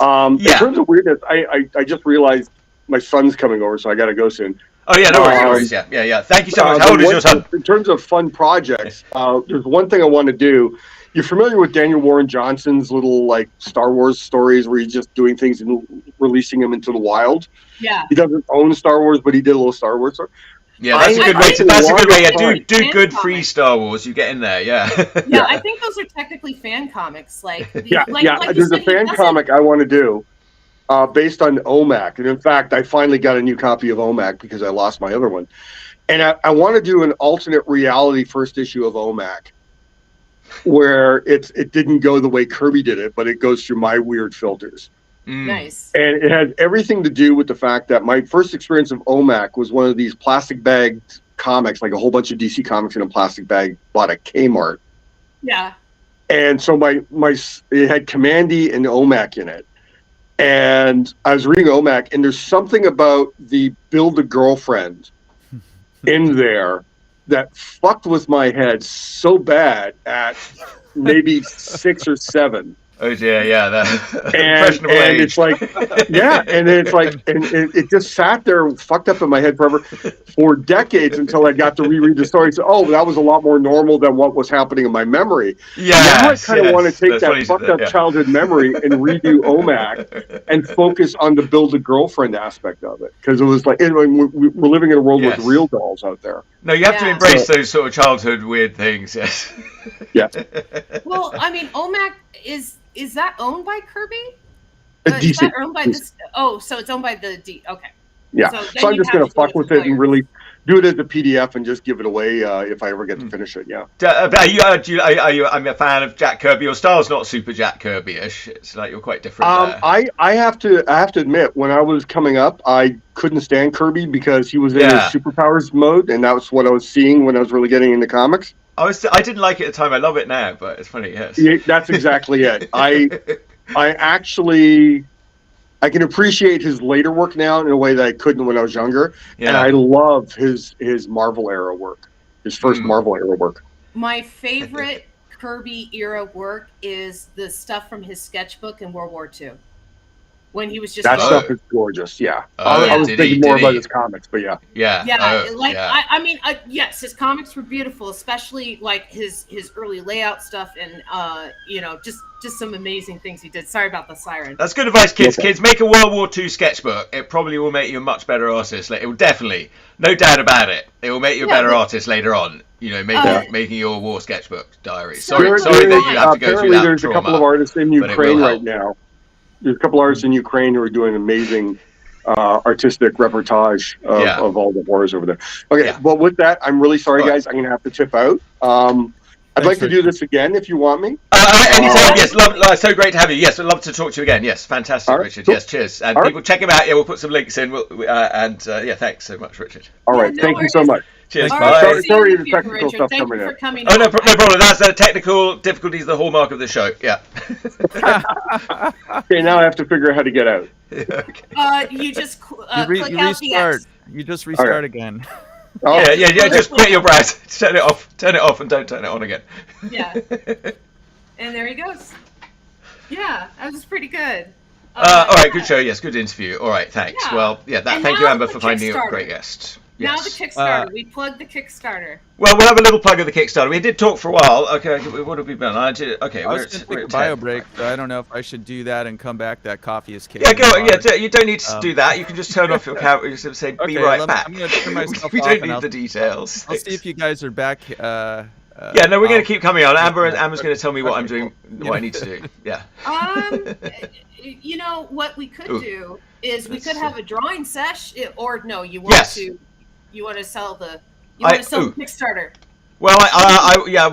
In terms of weirdness, I just realized my son's coming over, so I got to go soon. Oh yeah, no worries. Yeah. Thank you so much. How old is your son? In terms of fun projects, there's one thing I want to do. You're familiar with Daniel Warren Johnson's little like Star Wars stories where he's just doing things and releasing them into the wild? Yeah. He doesn't own Star Wars, but he did a little Star Wars story. Yeah, that's a good way. That's a good way. Yeah, do good free Star Wars. You get in there. Yeah. Yeah, I think those are technically fan comics. Like there's a fan comic I want to do based on OMAC, and in fact, I finally got a new copy of OMAC because I lost my other one, and I want to do an alternate reality first issue of OMAC, where it didn't go the way Kirby did it, but it goes through my weird filters. Nice. And it had everything to do with the fact that my first experience of OMAC was one of these plastic bagged comics, like a whole bunch of DC comics in a plastic bag, bought at Kmart. Yeah. And so it had Commandy and OMAC in it. And I was reading OMAC, and there's something about the Build a Girlfriend in there that fucked with my head so bad at maybe 6 or 7. Oh dear, yeah, and it's like, and it's like, and it just sat there, fucked up in my head forever, for decades until I got to reread the story. So, that was a lot more normal than what was happening in my memory. Yeah, now I kind of want to take that fucked up childhood memory and redo OMAC and focus on the Build a Girlfriend aspect of it, because it was like, we're living in a world with real dolls out there. No, you have to embrace those sort of childhood weird things. Yes. Yeah. Well, I mean, OMAC is that owned by Kirby? DC. Is that owned by this? Oh, so it's owned by the D. Okay. Yeah. So I'm just gonna fuck with it and really do it as a PDF and just give it away if I ever get to finish it. Yeah. I'm a fan of Jack Kirby. Your style's not super Jack Kirby-ish. It's like you're quite different. I have to admit, when I was coming up, I couldn't stand Kirby because he was in his superpowers mode, and that was what I was seeing when I was really getting into comics. I didn't like it at the time. I love it now, but it's funny. Yes. Yeah, that's exactly it. I can appreciate his later work now in a way that I couldn't when I was younger, and I love his Marvel era work, his first Marvel era work. My favorite Kirby era work is the stuff from his sketchbook in World War II. When he was just that stuff is gorgeous. Yeah, I was thinking more about his comics, but yeah. I mean, yes, his comics were beautiful, especially like his early layout stuff, and just some amazing things he did. Sorry about the siren. That's good advice, kids. Kids, make a World War II sketchbook. It probably will make you a much better artist. It will definitely, no doubt about it. It will make you a better artist later on. Making your war sketchbook diary. Sorry that you have to go through that. There's a couple of artists in Ukraine right now. There's a couple artists in Ukraine who are doing amazing artistic reportage of all the wars over there. Okay, well, with that, I'm really sorry, guys. I'm going to have to tip out. I'd like to do this again if you want me. Anytime, yes. So great to have you. Yes, I'd love to talk to you again. Yes, fantastic, Richard. Cool. Yes, cheers. And people check him out. Yeah, we'll put some links in. Thanks so much, Richard. All right, thank you so much. Cheers. Bye. Sorry the technical stuff coming in. No problem. That's the technical difficulties, the hallmark of the show. Yeah. Okay, now I have to figure out how to get out. Okay. You just click out the X. You just restart again. Oh. Yeah. Just get your browser, turn it off, and don't turn it on again. Yeah. And there he goes. Yeah, that was pretty good. All right, good show. Yes, good interview. All right, thanks. Yeah. Well, thank you, Amber, for finding a great guest. Yes. Now the Kickstarter. We plugged the Kickstarter. Well, we'll have a little plug of the Kickstarter. We did talk for a while. Okay, what have we done? I was going to take a bio break, but I don't know if I should do that and come back. That coffee is kicking. Yeah, go on. Yeah, you don't need to do that. You can just turn off your camera and just say, be right back. I'm going to turn myself we don't need the details. I'll see if you guys are back. We're going to keep coming on. Amber's going to tell me what I'm doing, what I need to do. Yeah. What we could do is we could have a drawing sesh, or no, you want to sell the Kickstarter. Well,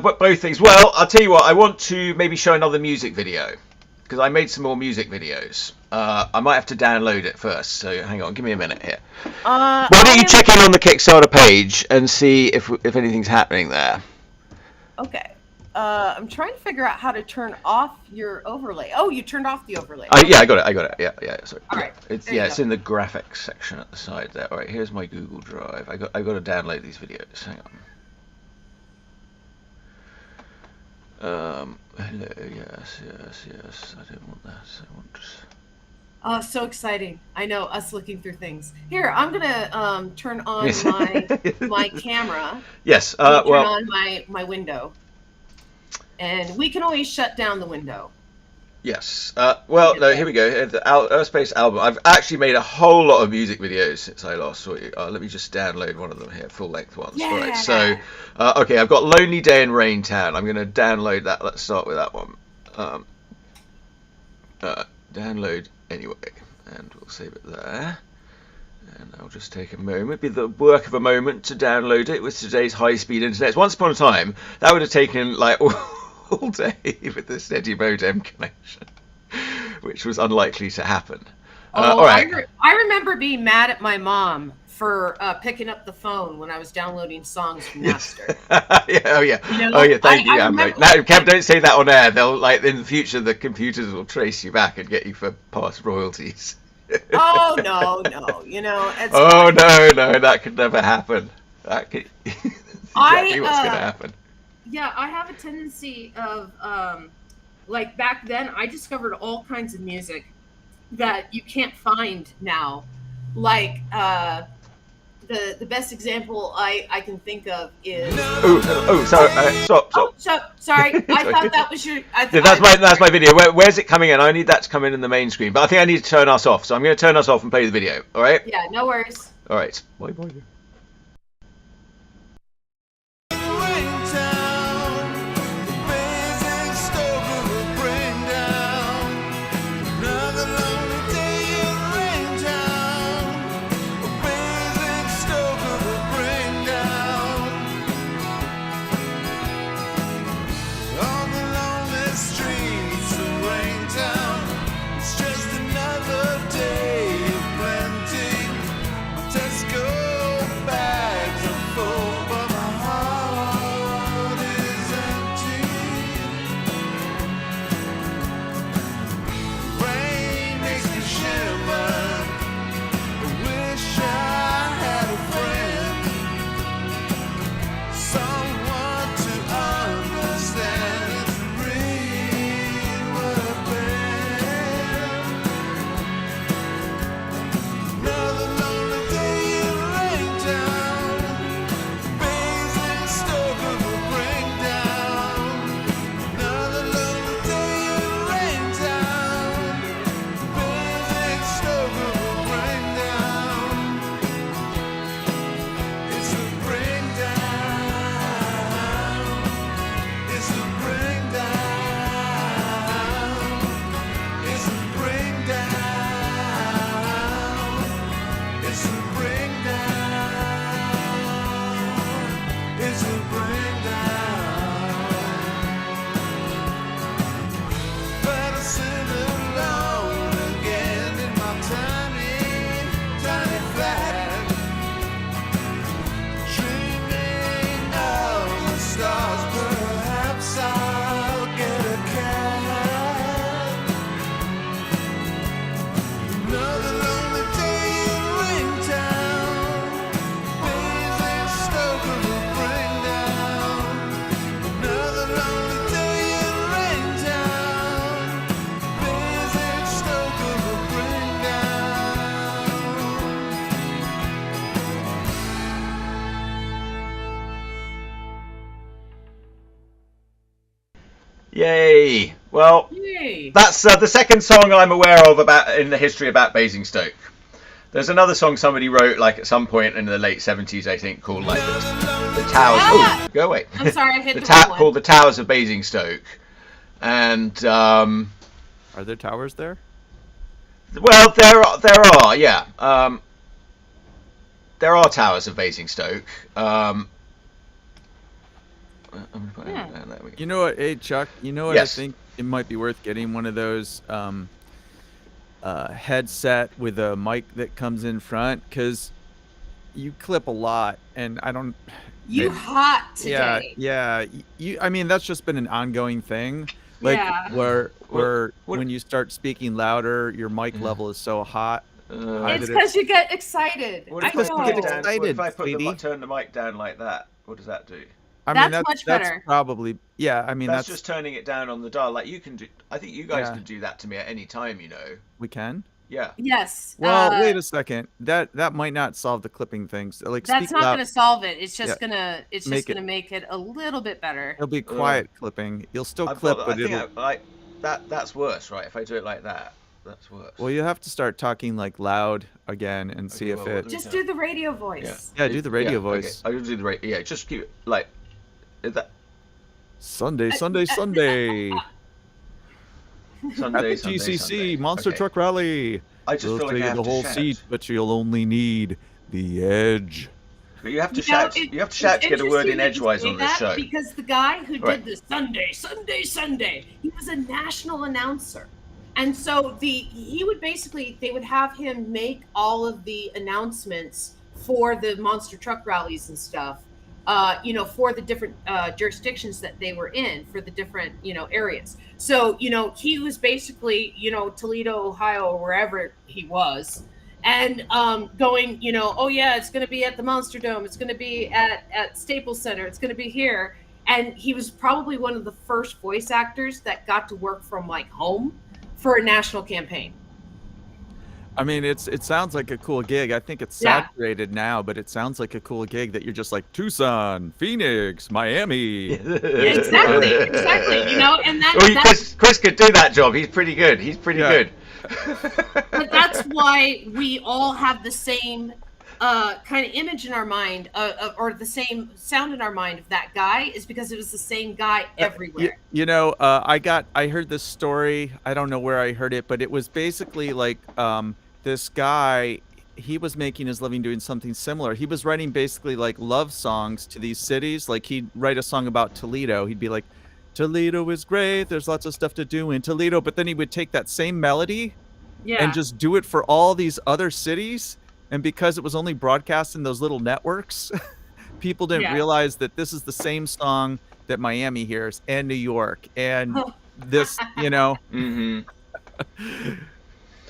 both things. Well, I'll tell you what. I want to maybe show another music video because I made some more music videos. I might have to download it first. So hang on, give me a minute here. Why don't you check in on the Kickstarter page and see if anything's happening there? Okay. I'm trying to figure out how to turn off your overlay. Oh, you turned off the overlay. Yeah, I got it. Yeah. Sorry. All right. It's in the graphics section at the side there. All right, here's my Google Drive. I got to download these videos. Hang on. Hello. Yes. I don't want that. I want. Oh, so exciting! I know, us looking through things. Here, I'm gonna turn on my camera. Yes. Turn on my window. And we can always shut down the window. Yes. Here we go. The Urfspace album. I've actually made a whole lot of music videos since I last saw you. Let me just download one of them here, full-length ones. Yeah. All right. So, I've got Lonely Day in Raintown. I'm going to download that. Let's start with that one. Download anyway, and we'll save it there. And I'll just take a moment. Be the work of a moment to download it with today's high-speed internet. Once upon a time, that would have taken like all day with the steady modem connection, which was unlikely to happen. All right. I remember being mad at my mom for picking up the phone when I was downloading songs from Napster. Yeah. Thank you, Amber. Now, Kev, don't say that on air. They'll in the future the computers will trace you back and get you for past royalties. Oh no! It's no! That could never happen. That could exactly what's going to happen. Yeah, I have a tendency of like back then. I discovered all kinds of music that you can't find now. Like the best example I can think of is. Sorry. Stop. Oh, sorry. I thought that was your. That's my video. Where's it coming in? I need that to come in the main screen, but I think I need to turn us off. So I'm going to turn us off and play the video. All right? Yeah. No worries. All right. Bye. Yay! Well, Yay. that's the second song I'm aware of about in the history about Basingstoke. There's another song somebody wrote like at some point in the late 70s, I think, called like the Towers. Ah! Oh, go away. I'm sorry, I hit the wrong one. Called the Towers of Basingstoke, and Are there towers there? well, there are, yeah. There are towers of Basingstoke. You know what, hey Chuck? You know what? Yes. I think it might be worth getting one of those headset with a mic that comes in front, because you clip a lot, and I don't. You hot today. Yeah. I mean, that's just been an ongoing thing. Like Yeah. where when you start speaking louder, your mic level is so hot. It's because you get excited. What I if I know. put it down, excited, if I sweetie. turn the mic down like that? What does that do? I mean, That's much better. That's probably, yeah. I mean, That's that's just turning it down on the dial. Like you can do. I think you guys Yeah. can do that to me at any time. You know. we can. Yeah. Yes. Well, wait a second. That might not solve the clipping things. Like, That's speak not loud. going to solve it. It's just Yeah. gonna make it a little bit better. It'll be quiet clipping. You'll still I've clip, got, but I think it'll. like that's worse, right? If I do it like that, that's worse. Well, you have to start talking like loud again and see Okay, if well, it. Just do the radio voice. Yeah, do the radio Yeah, voice. Okay. I'll do the radio. Yeah, just keep it like is that Sunday, Sunday, Sunday. At Sunday, the Sunday, GCC Sunday. Monster Okay. Truck Rally. I just We'll feel like take I have the to whole shout. seat, but you'll only need the edge. But you have to You know, shout. You have to shout to get a word in interesting that you edgewise say on this that, show. because the guy who Right. did the Sunday, he was a national announcer, and so they would have him make all of the announcements for the monster truck rallies and stuff, for the different jurisdictions that they were in, for the different areas. So he was basically Toledo, Ohio, or wherever he was. And going, oh yeah, it's going to be at the Monster Dome. It's going to be at Staples Center. It's going to be here. And he was probably one of the first voice actors that got to work from like home for a national campaign. I mean, it sounds like a cool gig. I think it's Yeah. saturated now, but it sounds like a cool gig that you're just like Tucson, Phoenix, Miami. Exactly. And Chris could do that job. He's pretty good. He's pretty Yeah. good. but that's why we all have the same kind of image in our mind, or the same sound in our mind of that guy, is because it was the same guy everywhere. I heard this story. I don't know where I heard it, but it was basically like this guy, he was making his living doing something similar. He was writing basically like love songs to these cities. Like he'd write a song about Toledo. He'd be like, Toledo is great. There's lots of stuff to do in Toledo. But then he would take that same melody and just do it for all these other cities. And because it was only broadcast in those little networks, people didn't realize that this is the same song that Miami hears and New York and this, Mm-hmm.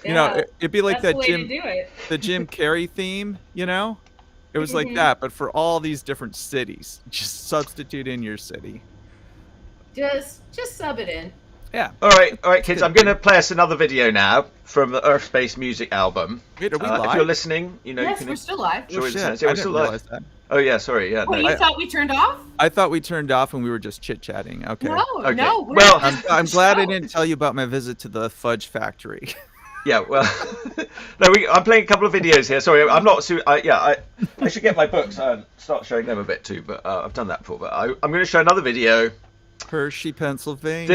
it'd be like that's that the way to do it. the Jim Carrey theme, It was like that, but for all these different cities. Just substitute in your city. Just sub it in. Yeah. All right, kids. I'm going to play us another video now from the Urfspace music album. Wait, are we If live? you're listening, Yes, you can. we're still live. Sure, Oh, it's shit. nice. I Yeah, we're didn't still live. realize that. Oh yeah, sorry. Yeah. Oh, you thought we turned off? I thought we turned off and we were just chit-chatting. Okay. No, Okay. no. we're Well, just I'm glad I show. didn't tell you about my visit to the fudge factory. Yeah, well, no, I'm playing a couple of videos here. Sorry, I'm not. I should get my books and start showing them a bit too. But I've done that before. But I'm going to show another video. Hershey, Pennsylvania.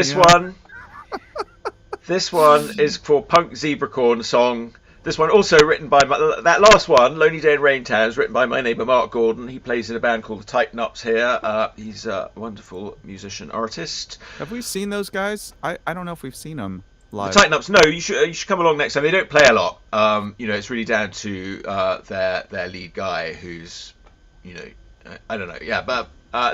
This one is for Punk Zebracorn song. This one also written by that last one, Lonely Day in Raintown, is written by my neighbour Mark Gordon. He plays in a band called the Tighten Ups here. He's a wonderful musician artist. Have we seen those guys? I don't know if we've seen them live. The Tighten Ups, no, you should come along next time. They don't play a lot. It's really down to their lead guy, who's, I don't know. Yeah, but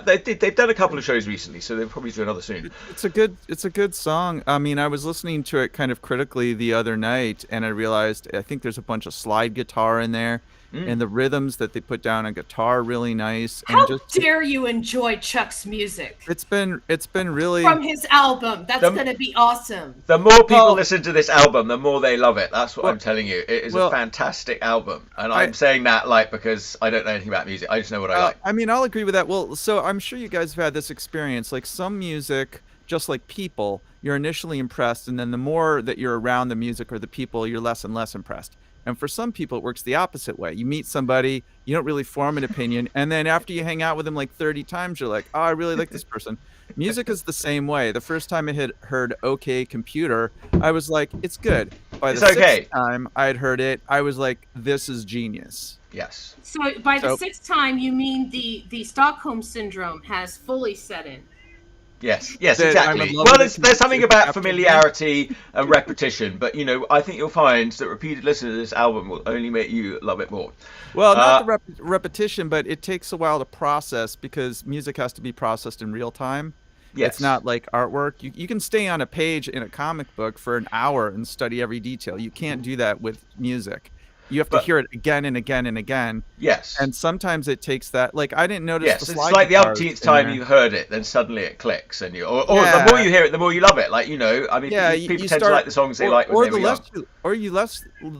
they've done a couple of shows recently, so they'll probably do another soon. It's a good song. I mean, I was listening to it kind of critically the other night, and I realized I think there's a bunch of slide guitar in there, and the rhythms that they put down on guitar are really nice. How And dare you enjoy Chuck's music it's been really from his album? That's going to be awesome. The more people listen to this album, the more they love it. That's what I'm telling you. It is a fantastic album, and I'm saying that because I don't know anything about music. I just know what I like. I mean, I'll agree with that. Well, so I'm sure you guys have had this experience. Like some music, just like people, you're initially impressed, and then the more that you're around the music or the people, you're less and less impressed. And for some people, it works the opposite way. You meet somebody, you don't really form an opinion, and then after you hang out with them like 30 times, you're like, oh, I really like this person. Music is the same way. The first time I had heard OK Computer, I was like, it's good. By the sixth time I had heard it, I was like, this is genius. Yes. So by the sixth time, you mean the Stockholm syndrome has fully set in. Yes, exactly. Well, there's something about familiarity and repetition, but I think you'll find that repeated listening to this album will only make you love it more. Well, not the repetition, but it takes a while to process because music has to be processed in real time. Yes. It's not like artwork. You can stay on a page in a comic book for an hour and study every detail. You can't do that with music. You have to hear it again and again and again. Yes. And sometimes it takes that. Like, I didn't notice the slide. It's like the umpteenth time you've heard it, then suddenly it clicks, and the more you hear it, the more you love it. Like, I mean, people tend to like the songs they like when they were young.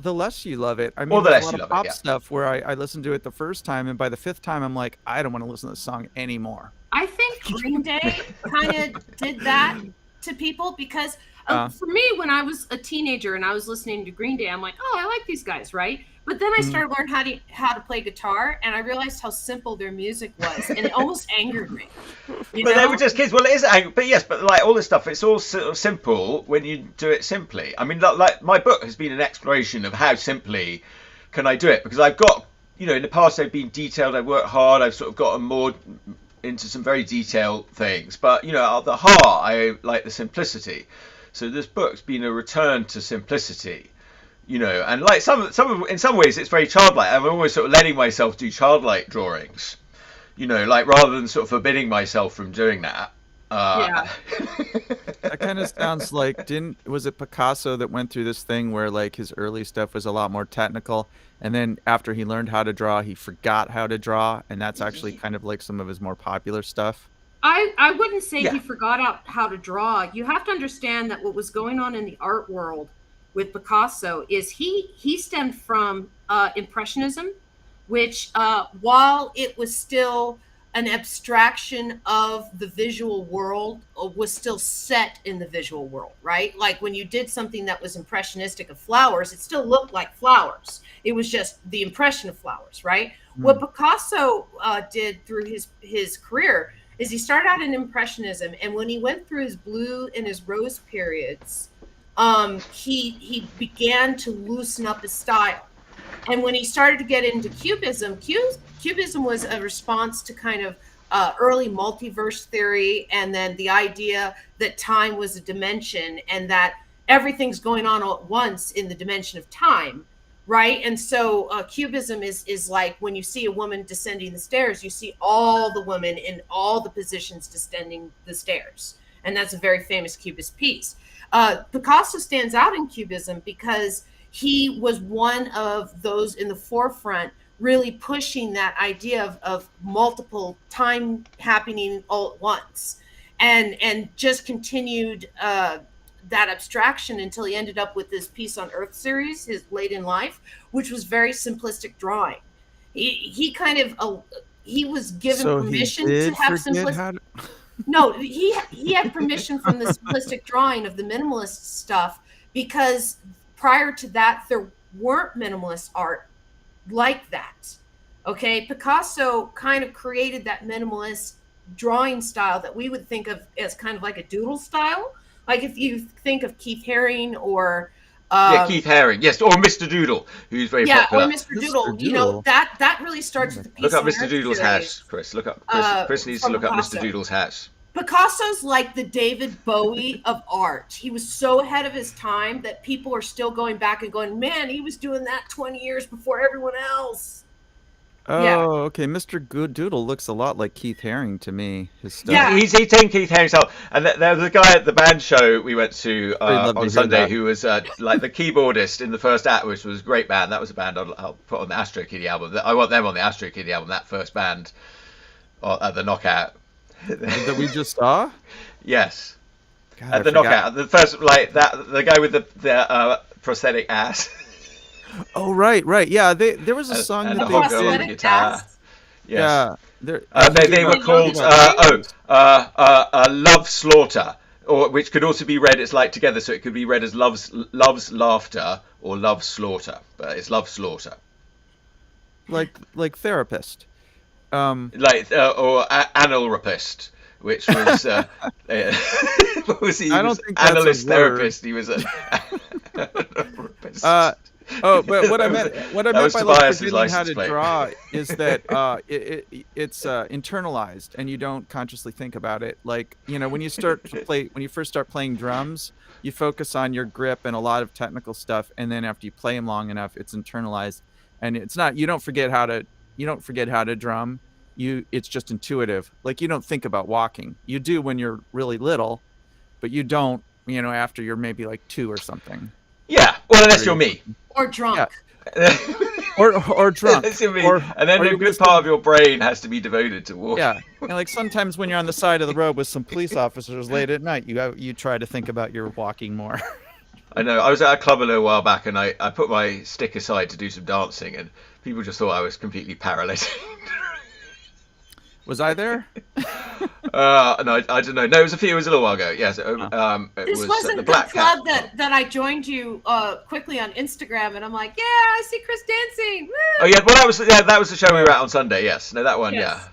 The less you love it. I mean, or the there's less a lot you of love pop stuff where I listened to it the first time, and by the fifth time, I'm like, I don't want to listen to this song anymore. I think Green Day kind of did that to people because for me, when I was a teenager and I was listening to Green Day, I'm like, oh, I like these guys, right? But then I started learning how to play guitar, and I realized how simple their music was, and it almost angered me. But they were just kids. Well, it is angry, but yes, but like all this stuff, it's all sort of simple when you do it simply. I mean, like my book has been an exploration of how simply can I do it, because I've got, in the past I've been detailed, I've worked hard, I've sort of gotten more into some very detailed things, but at the heart I like the simplicity. So this book's been a return to simplicity. And like in some ways it's very childlike. I'm always sort of letting myself do childlike drawings, like rather than sort of forbidding myself from doing that. Yeah. That kind of sounds like, was it Picasso that went through this thing where like his early stuff was a lot more technical, and then after he learned how to draw, he forgot how to draw, and that's actually kind of like some of his more popular stuff? I wouldn't say he forgot how to draw. You have to understand that what was going on in the art world with Picasso is he stemmed from Impressionism, which while it was still an abstraction of the visual world, was still set in the visual world, right? Like when you did something that was impressionistic of flowers, it still looked like flowers. It was just the impression of flowers, right? What Picasso did through his career is he started out in Impressionism, and when he went through his blue and his rose periods, he began to loosen up his style. And when he started to get into Cubism, Cubism was a response to kind of early multiverse theory, and then the idea that time was a dimension and that everything's going on all at once in the dimension of time, right? And so Cubism is like when you see a woman descending the stairs, you see all the women in all the positions descending the stairs. And that's a very famous Cubist piece. Picasso stands out in Cubism because he was one of those in the forefront really pushing that idea of multiple time happening all at once, and just continued that abstraction until he ended up with this Piece on Earth series, his late in life, which was very simplistic drawing. He kind of he was given permission to have simplistic. No, he had permission from the simplistic drawing of the minimalist stuff, because prior to that there weren't minimalist art like that. Okay, Picasso kind of created that minimalist drawing style that we would think of as kind of like a doodle style. Like if you think of Keith Haring or Keith Haring, yes, or Mr. Doodle, who's very popular. Or Mr. Doodle. That really starts with the Piece. Look up Mr. Doodle's house, Chris. Look up. Chris needs to look up Mr. Doodle's house. Picasso's like the David Bowie of art. He was so ahead of his time that people are still going back and going, man, he was doing that 20 years before everyone else. Oh, okay. Mr. Good Doodle looks a lot like Keith Haring to me. His stuff. Yeah, he's taking Keith Haring's help. And there was a guy at the band show we went to on Sunday who was like the keyboardist in the first act, which was a great band. That was a band I'll put on the Astro Kitty album. I want them on the Astro Kitty album, that first band at the Knockout. That we just saw? Yes. God, at the Knockout. The first, like, the guy with the prosthetic ass. Oh, right. Yeah, there was a song that they did. The guitar. Yes. Yeah. They were called Love Slaughter. or which could also be read, it's like together, so it could be read as love's laughter or love's slaughter, but it's love slaughter. Like therapist. Or anal rapist, which was what was he? I don't think that's analyst a word. therapist. He was a rapist. But what I meant by was like Tobias's forgetting how license to plate. draw is that it's internalized and you don't consciously think about it. Like, you know, when you first start playing drums, you focus on your grip and a lot of technical stuff, and then after you play them long enough, it's internalized, and it's not. You don't forget how to drum. It's just intuitive. Like, you don't think about walking. You do when you're really little, but you don't, you know, after you're maybe like 2 or something. Yeah, well, unless you're me. Or drunk. Yeah. or drunk. And then a good part of your brain has to be devoted to walking. Yeah, and like sometimes when you're on the side of the road with some police officers late at night, you try to think about your walking more. I know. I was at a club a little while back, and I put my stick aside to do some dancing, and people just thought I was completely paralytic. Was I there? No, I don't know. No, it was a little while ago. Yes, it This was wasn't the the Black club Cat. that I joined you quickly on Instagram, and I'm like, yeah, I see Chris dancing. Woo! Oh yeah, well that was the show we were at on Sunday. Yes, no, that one. Yes. Yeah.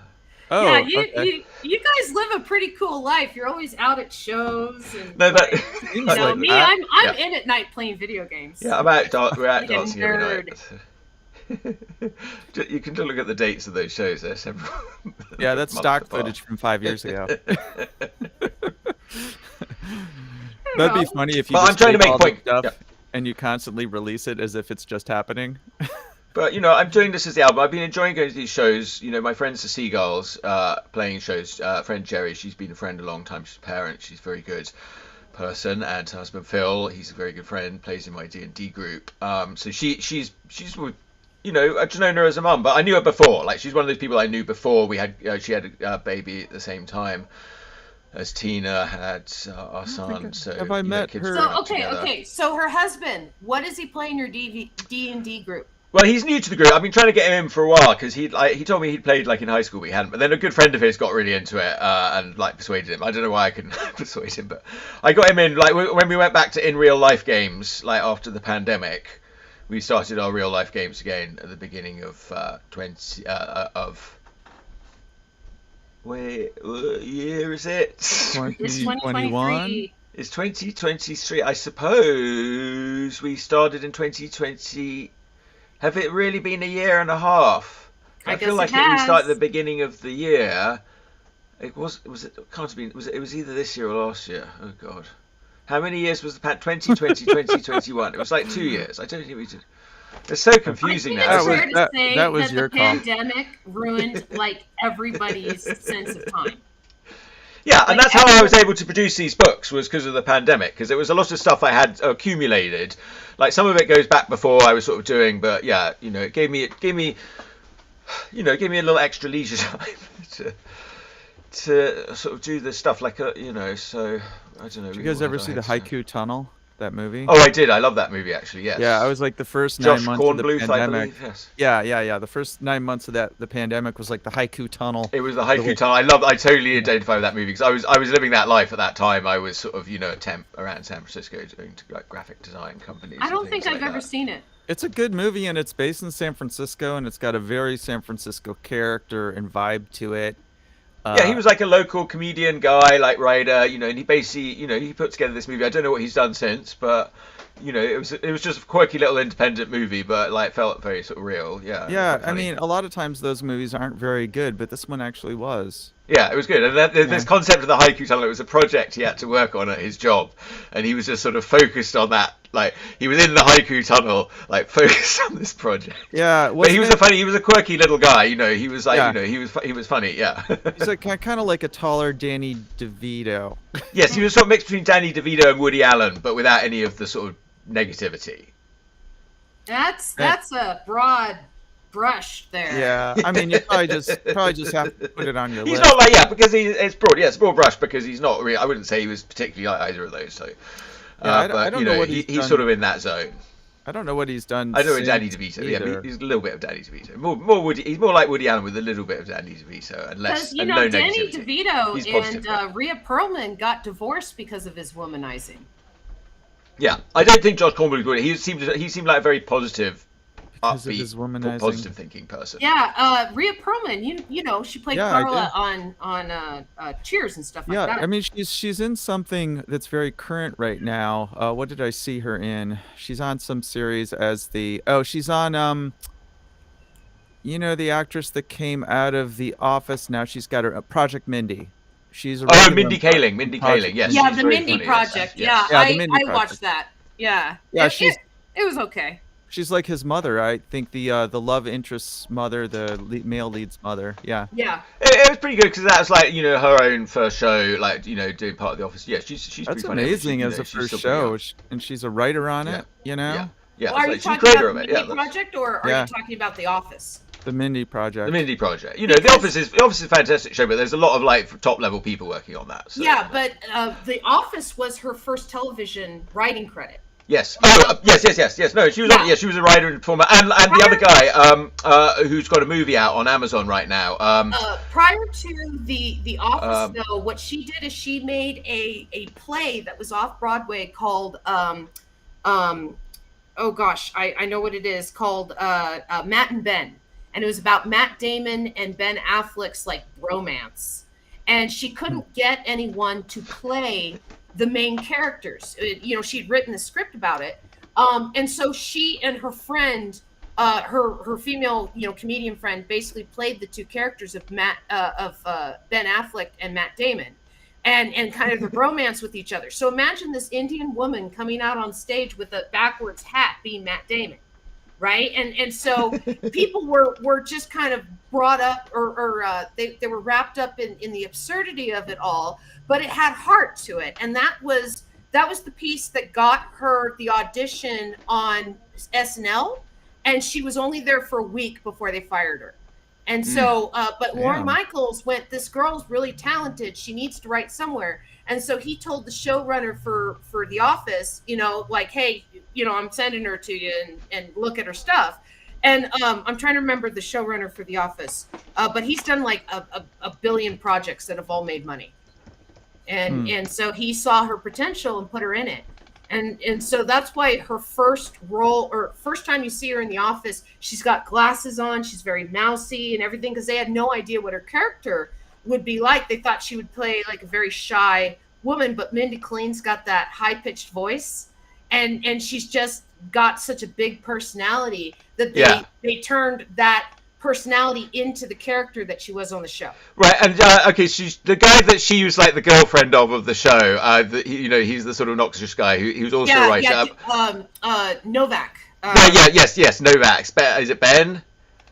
Oh, yeah, okay. you guys live a pretty cool life. You're always out at shows, and No, that. you know, like me, that. I'm in at night playing video games. Yeah, we're out Like a dancing every nerd. night. You can look at the dates of those shows. There's several. Yeah, that's months stock apart. footage from 5 years ago. That'd be funny if you But just I'm trying to take make all a the point. stuff Yeah. and you constantly release it as if it's just happening. But you know, I'm doing this as the album. I've been enjoying going to these shows. You know, my friends the Seagulls playing shows. Friend Jerry, she's been a friend a long time. She's a parent. She's a very good person. And her husband Phil, he's a very good friend. Plays in my D&D group. So she's with, you know, I've just known her as a mum, but I knew her before. Like, she's one of those people I knew before we had. She had a baby at the same time as Tina had our son. So have I you know, met kids her? grew So up okay. together. So her husband, what does he play in your D&D group? Well, he's new to the group. I've been trying to get him in for a while because he told me he'd played like in high school, but he hadn't. But then a good friend of his got really into it and like persuaded him. I don't know why I couldn't persuade him, but I got him in. Like when we went back to in real life games, like after the pandemic, we started our real life games again at the beginning of what year is it? It's 2021. 2023. It's 2023. I suppose we started in 2020. Have it really been a year and a half? I feel guess like it we has. started at the beginning of the year. It was either this year or last year. Oh god. How many years was the 2020, 2021? It was like 2 years. I don't think we did. It's so confusing I now. think it's fair to say that was that your the call. pandemic ruined like everybody's sense of time. Yeah, and Like, that's how I was able to produce these books, was because of the pandemic, because there was a lot of stuff I had accumulated. Like some of it goes back before I was sort of doing, but yeah, you know, it gave me a little extra leisure time to sort of do this stuff, like you know. So I don't know. Did you guys ever see the Haiku Tunnel? That movie? Oh, I did. I love that movie actually. Yes. Yeah, I was like the first Josh 9 months of the Kornbluth, I pandemic. believe. Yes. Yeah. The first 9 months of the pandemic was like the Haiku Tunnel. It was the Haiku Tunnel. I totally identify with that movie because I was living that life at that time. I was sort of, you know, a temp around San Francisco doing like graphic design companies. I and don't think things I've like ever that. seen it. It's a good movie, and it's based in San Francisco, and it's got a very San Francisco character and vibe to it. Yeah, he was like a local comedian guy, like writer, you know, and he basically, you know, he put together this movie. I don't know what he's done since, but you know, it was just a quirky little independent movie, but like felt very sort of real. Yeah. Yeah, quite I funny. mean, a lot of times those movies aren't very good, but this one actually was. Yeah, it was good. And this concept of the Haiku Tunnel, it was a project he had to work on at his job, and he was just sort of focused on that. Like he was in the Haiku Tunnel, like focused on this project. Yeah, But he was a quirky little guy. You know, he was like, Yeah. you know, he was funny. Yeah. He's like kind of like a taller Danny DeVito. Yes, he was sort of mixed between Danny DeVito and Woody Allen, but without any of the sort of negativity. That's a broad brush there. Yeah, I mean, you probably just have to put it on your He's list. not like, yeah, because it's broad. Yeah, it's broad brush because he's not really. I wouldn't say he was particularly like either of those. So, Yeah, I but don't you know know, what he's he's done. sort of in that zone. I don't know what he's done. I know it's Danny DeVito. Either. Yeah, he's a little bit of Danny DeVito. More Woody. He's more like Woody Allen with a little bit of Danny DeVito and less. Because and no Danny negativity. DeVito and Rhea Perlman got divorced because of his womanizing. Yeah, I don't think Josh Cornwell would. He seemed like a very positive, upbeat, positive thinking person. Yeah, Rhea Perlman, you know, she played Carla on Cheers and stuff like that. Yeah, I mean, she's in something that's very current right now. What did I see her in? She's on some series as she's on you know, the actress that came out of The Office. Now she's got her Project Mindy. She's Mindy Kaling. Mindy Kaling. Yes. Yeah, the Mindy Project. Yes. Yeah, the Mindy I watched that. Yeah. Yeah, it was okay. She's like his mother. I think the love interest's mother, the male lead's mother. Yeah. Yeah. It was pretty good because that was like, you know, her own first show, like, you know, doing part of The Office. Yeah, she's That's pretty funny. amazing as a first show, and she's a writer on it. You know. Yeah. Well, are you talking about the Mindy Project, or are you talking about The Office? The Mindy Project. The Mindy Project. You know, The Office is a fantastic show, but there's a lot of like top level people working on that. So. Yeah, but The Office was her first television writing credit. Yes. Oh, yes. No, she was on. Yeah, she was a writer and performer, and the other guy, who's got a movie out on Amazon right now. Prior to the Office, though, what she did is she made a play that was off Broadway called oh gosh, I know what it is, called Matt and Ben. And it was about Matt Damon and Ben Affleck's like romance. And she couldn't get anyone to play the main characters. You know, she'd written the script about it. And so she and her friend, her female, you know, comedian friend, basically played the two characters of Ben Affleck and Matt Damon, and kind of the romance with each other. So imagine this Indian woman coming out on stage with a backwards hat being Matt Damon. Right. And so people were just kind of brought up or they were wrapped up in the absurdity of it all, but it had heart to it. And that was the piece that got her the audition on SNL. And she was only there for a week before they fired her. And so but Lorne Michaels went, this girl's really talented. She needs to write somewhere. And so he told the showrunner for The Office, you know, like, hey, you know, I'm sending her to you and look at her stuff. And I'm trying to remember the showrunner for The Office, but he's done like a billion projects that have all made money. And so he saw her potential and put her in it. And so that's why her first role, or first time you see her in The Office, she's got glasses on, she's very mousy and everything, because they had no idea what her character would be like. They thought she would play like a very shy woman, but Mindy Kaling's got that high-pitched voice, and she's just got such a big personality that they turned that personality into the character that she was on the show. Right, and okay, she's the guy that she was like the girlfriend of the show. You know, he's the sort of noxious guy he was also a writer. Novak. Yes, Novak. Is it Ben?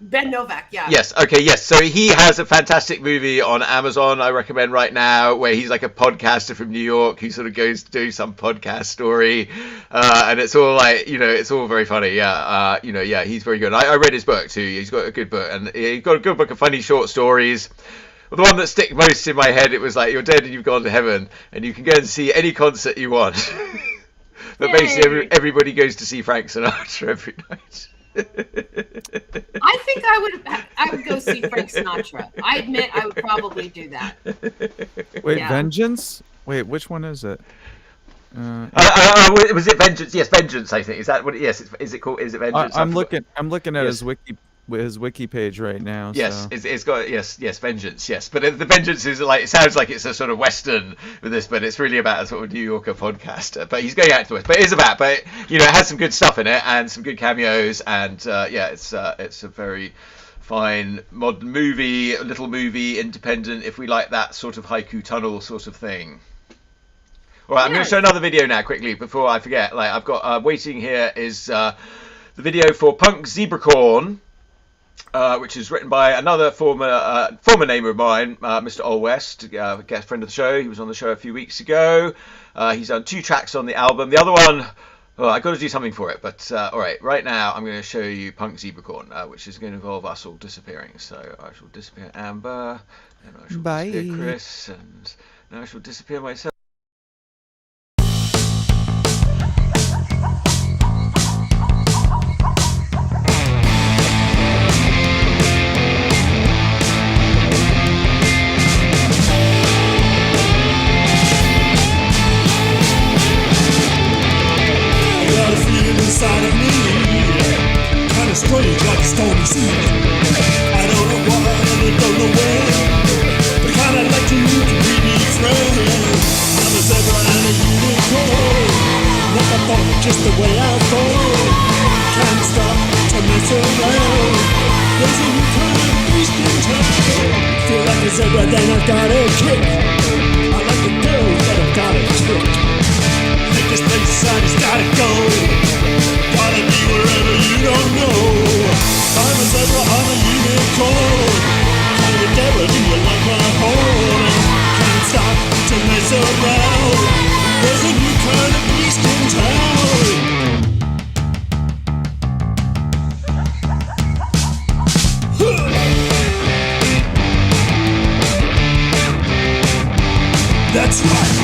Ben Novak, yeah. Yes, okay, yes. So he has a fantastic movie on Amazon I recommend right now, where he's like a podcaster from New York who sort of goes to do some podcast story. And it's all like, you know, it's all very funny. Yeah, you know, yeah, he's very good. I read his book too. He's got a good book, and he's got a good book of funny short stories. Well, the one that stick most in my head, it was like, you're dead and you've gone to heaven, and you can go and see any concert you want. But basically, everybody goes to see Frank Sinatra every night. I think I would go see Frank Sinatra. I admit I would probably do that. Wait, Vengeance? Wait, which one is it? Was it Vengeance? Yes, Vengeance. I think is that what? Yes, is it called? Is it Vengeance? I'm looking at his wiki page right now. Yes, so. it's got yes, Vengeance. Yes, but the Vengeance is like, it sounds like it's a sort of Western with this, but it's really about a sort of New Yorker podcaster. But he's going out to the West. But it is about, but you know, it has some good stuff in it and some good cameos, and it's a very fine modern movie, a little movie, independent. If we like that sort of haiku tunnel sort of thing. All right, I'm going to show another video now quickly before I forget. Like I've got waiting here is the video for Punk Zebracorn. Which is written by another former neighbour of mine, Mr. Ol West, a guest friend of the show. He was on the show a few weeks ago. He's done 2 tracks on the album. The other one, I got to do something for it. But all right now I'm going to show you Punk Zebracorn, which is going to involve us all disappearing. So I shall disappear Amber, and I shall disappear Chris, and now I shall disappear myself. inside of me, kinda strange like a stormy sea. I don't know why and I don't know when, but kinda like to be friends. I'm a zebra and a unicorn, like I thought, just the way I thought. Can't stop to mess around. There's a new kind of beast in town. Feel like a zebra, then I've got a kick. I like the girls that I've got a trick. Take this place, I just gotta go. Gotta be wherever you don't know. I'm a zebra, I'm a unicorn. Kind of devil, do you like my horn? Can't stop to mess around. There's a new kind of beast in town. That's right.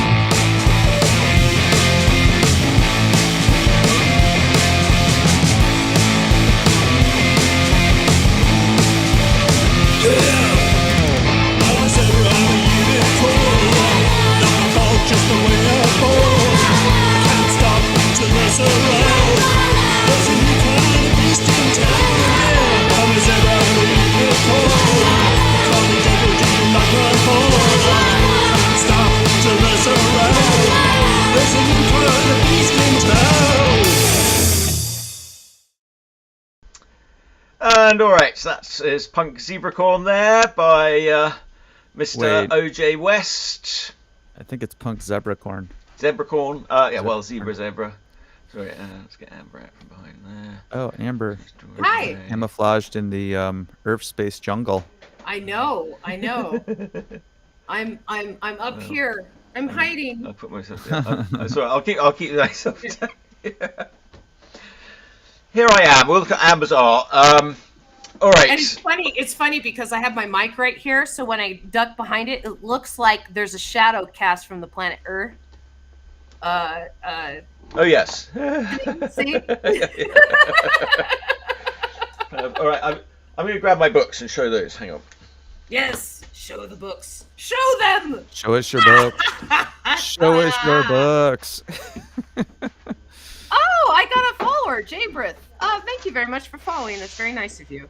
Just the way I fall, can't stop to mess around. There's a new kind of beast in town. I'm a zebra, I'm a unicorn. Call me devil, do you like my horn? Can't stop to mess around. There's a new kind of beast in town. And alright, so that is Punk Zebracorn there by Mr. OJ West. I think it's Punk Zebracorn. Zebracorn? Yeah, well, Zebra. Sorry, let's get Amber out from behind there. Oh, Amber. Hi. Camouflaged in the Urfspace jungle. I know. I'm up here. I'm hiding. I'll put myself down. Sorry, I'll keep myself down. Here I am. We'll look at Amber's art. All right. And it's funny because I have my mic right here, so when I duck behind it, it looks like there's a shadow cast from the planet Earth. Oh yes. See? All right. I'm going to grab my books and show those. Hang on. Yes. Show the books. Show them. Show us your books. Show us your books. Oh, I got a follower, Jabrith. Thank you very much for following. That's very nice of you.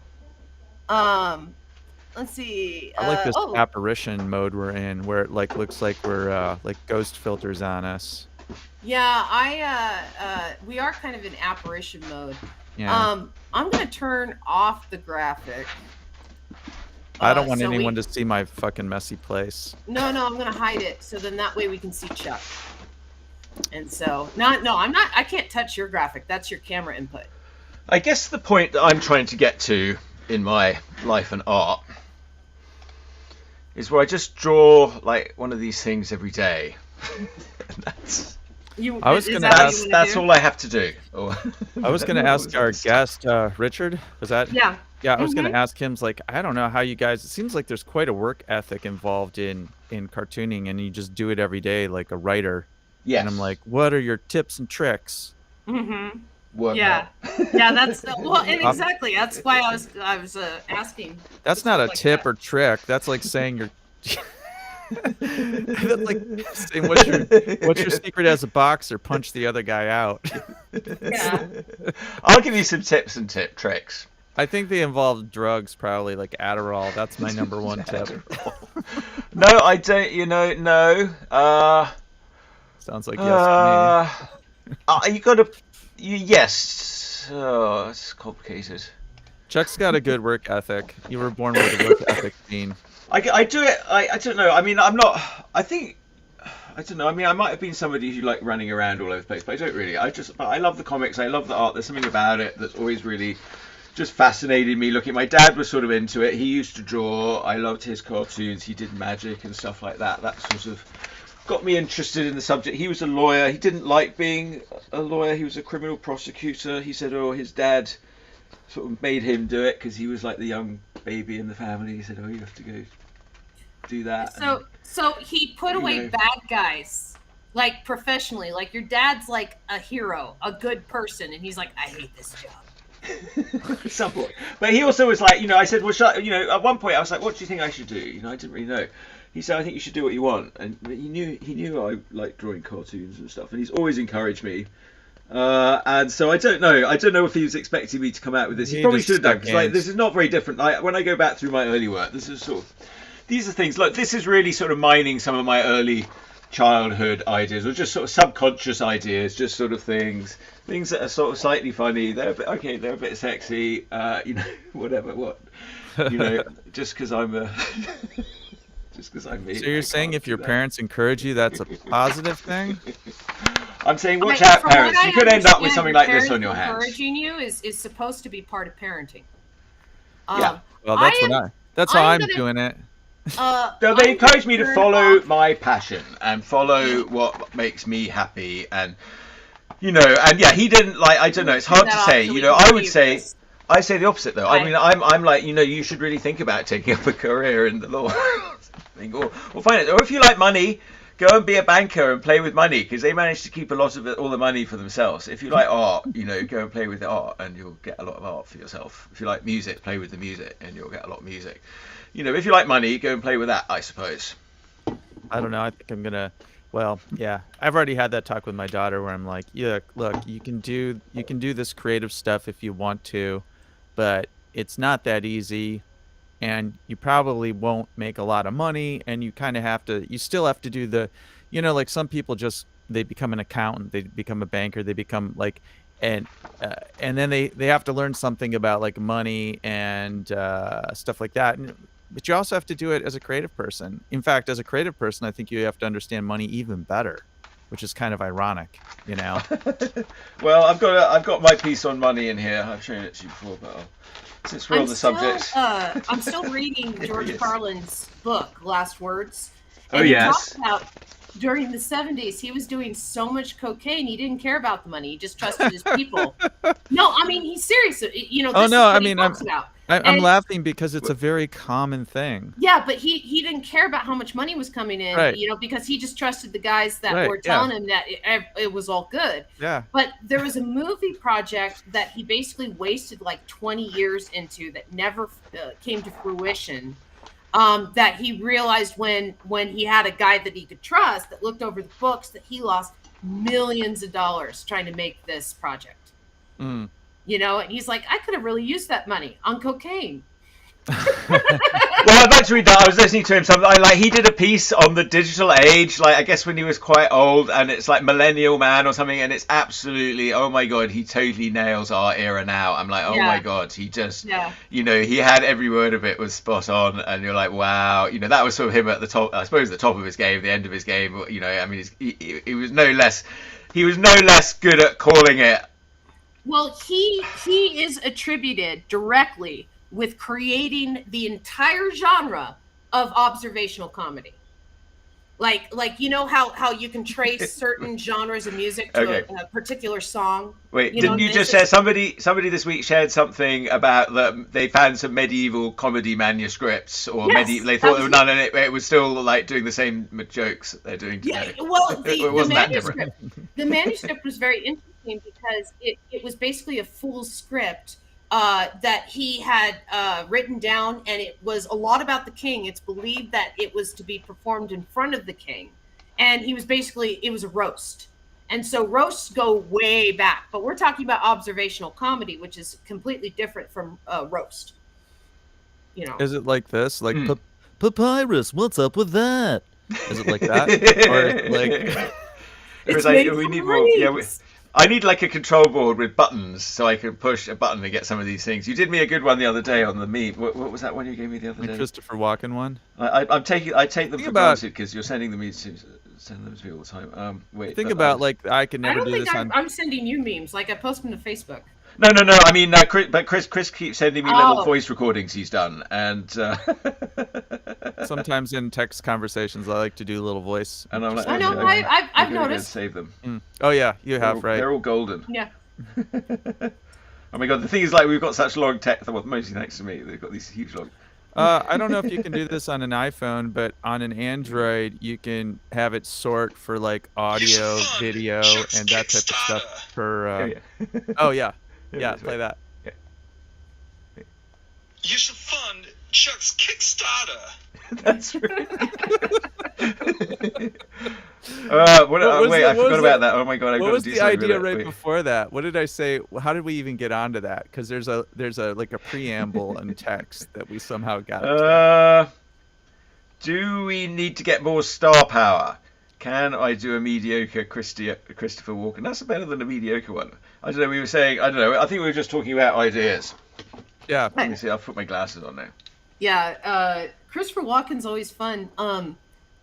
Let's see. I like this apparition mode we're in, where it looks like we're like ghost filters on us. Yeah, we are kind of in apparition mode. Yeah. I'm gonna turn off the graphic. I don't want anyone to see my fucking messy place. No, I'm gonna hide it, so then that way we can see Chuck. And so, I can't touch your graphic. That's your camera input. I guess the point that I'm trying to get to in my life and art is where I just draw like one of these things every day. That's all I have to do. I was going to ask our guest, Richard. Was that? Yeah. Yeah, I was going to ask him, like, I don't know how you guys. It seems like there's quite a work ethic involved in cartooning, and you just do it every day like a writer. Yes. And I'm like, what are your tips and tricks? Mm-hmm. Yeah. That's and exactly. That's why I was asking. That's not a tip or trick. That's like saying you're. That's like saying what's your secret as a boxer? Punch the other guy out. Yeah. I'll give you some tips and tricks. I think they involve drugs, probably like Adderall. That's my number one tip. No, I don't. No. Sounds like yes for me. You gotta. Yes. Oh, it's complicated. Chuck's got a good work ethic. You were born with a work ethic gene. I do it. I don't know. I mean, I'm not. I don't know. I mean, I might have been somebody who like running around all over the place, but I don't really. But I love the comics. I love the art. There's something about it that's always really just fascinated me. Looking, my dad was sort of into it. He used to draw. I loved his cartoons. He did magic and stuff like that. That sort of got me interested in the subject. He was a lawyer. He didn't like being a lawyer. He was a criminal prosecutor. He said, his dad sort of made him do it because he was like the young baby in the family. He said, you have to go do that. So he put away bad guys, like professionally. Like your dad's like a hero, a good person, and he's like, I hate this job. Some point. But he also was like, I said, well, at one point I was like, what do you think I should do? I didn't really know. He said, I think you should do what you want. And he knew I like drawing cartoons and stuff. And he's always encouraged me And so I don't know if he was expecting me to come out with this. He probably should have done, because like, this is not very different. Like, when I go back through my early work, this is sort of, these are things like, this is really sort of mining some of my early childhood ideas, or just sort of subconscious ideas, just sort of things that are sort of slightly funny. They're a bit, okay, they're a bit sexy, you know, whatever, what, you know, just because I'm a. Just because I'm me. So you're saying if your parents encourage you, that's a positive thing? I'm saying, watch out, parents. You could end up with something like this on your hands. Encouraging you is supposed to be part of parenting. Yeah. Well, that's how I'm doing it. So they encourage me to follow my passion and follow what makes me happy, and you know, and yeah, he didn't like. I don't know. It's hard to say. You know, I say the opposite though. I mean, I'm like, you know, you should really think about taking up a career in the law. Or finance. Or if you like money, go and be a banker and play with money, because they manage to keep a lot of all the money for themselves. If you like art, you know, go and play with the art and you'll get a lot of art for yourself. If you like music, play with the music and you'll get a lot of music. You know, if you like money, go and play with that, I suppose. I don't know. I think I'm gonna. Well, yeah, I've already had that talk with my daughter where I'm like, yeah, look, you can do this creative stuff if you want to, but it's not that easy. And you probably won't make a lot of money, and you kind of you still have to do the, you know, like some people they become an accountant, they become a banker, they become like, and then they have to learn something about like money and stuff like that. But you also have to do it as a creative person. In fact, as a creative person, I think you have to understand money even better, which is kind of ironic, you know. Well, I've got my piece on money in here. I've shown it to you before, but since we're on the subject. I'm still reading George Carlin's book, Last Words. And he talks about during the 70s, he was doing so much cocaine, he didn't care about the money. He just trusted his people. No, I mean, he's serious. You know, this is what he talks about. I'm laughing because it's a very common thing. Yeah, but he didn't care about how much money was coming in, right. You know, because he just trusted the guys that were telling him that it was all good. Yeah. But there was a movie project that he basically wasted like 20 years into that never came to fruition. That he realized when he had a guy that he could trust that looked over the books that he lost millions of dollars trying to make this project. Mm. You know, and he's like, I could have really used that money on cocaine. Well, I'd like to read that. I was listening to him. He did a piece on the digital age, like I guess when he was quite old, and it's like Millennial Man or something, and it's absolutely, oh my god, he totally nails our era now. I'm like, oh my god, he just, you know, he had every word of it was spot on, and you're like, wow, you know, that was sort of him at the top, I suppose, the top of his game, the end of his game. You know, I mean, he was no less good at calling it. Well, he is attributed directly with creating the entire genre of observational comedy. Like you know how you can trace certain genres of music to a particular song. Wait, didn't you just say somebody this week shared something about that they found some medieval comedy manuscripts or medieval? They thought they were none, and it was still like doing the same jokes that they're doing today. Yeah, well, the manuscript was very interesting because it was basically a full script that he had written down, and it was a lot about the king. It's believed that it was to be performed in front of the king, and it was a roast. And so roasts go way back, but we're talking about observational comedy, which is completely different from roast. You know, is it like this? Like Papyrus, what's up with that? Is it like that? Or like we need more? Yeah. I need like a control board with buttons so I can push a button to get some of these things. You did me a good one the other day on the meme. What was that one you gave me the other day? Christopher Walken one. I take them for granted because you're sending them to me all the time. Wait. Think about like I could never do this. I'm sending you memes. Like I post them to Facebook. No. I mean, Chris keeps sending me little voice recordings he's done, and sometimes in text conversations I like to do a little voice. And I'm like, I know, I've noticed. Save them. Mm. Oh yeah, you have, right? They're all golden. Yeah. Oh my god, the thing is, like, we've got such long text. Well, mostly next to me, they've got these huge long. I don't know if you can do this on an iPhone, but on an Android, you can have it sort for like audio, video, and that type of stuff. Oh yeah, play that. Use of fun Chuck's Kickstarter. That's right. Wait, I forgot about that. Oh my god, I've what got was to do the something with idea it. right Wait. before that? What did I say? How did we even get onto that? Because there's a like a preamble in text that we somehow got to. Do we need to get more star power? Can I do a mediocre Christopher Walken? That's better than a mediocre one. I don't know. We were saying, I don't know. I think we were just talking about ideas. Yeah. Let me see. I'll put my glasses on now. Yeah, Christopher Walken's always fun.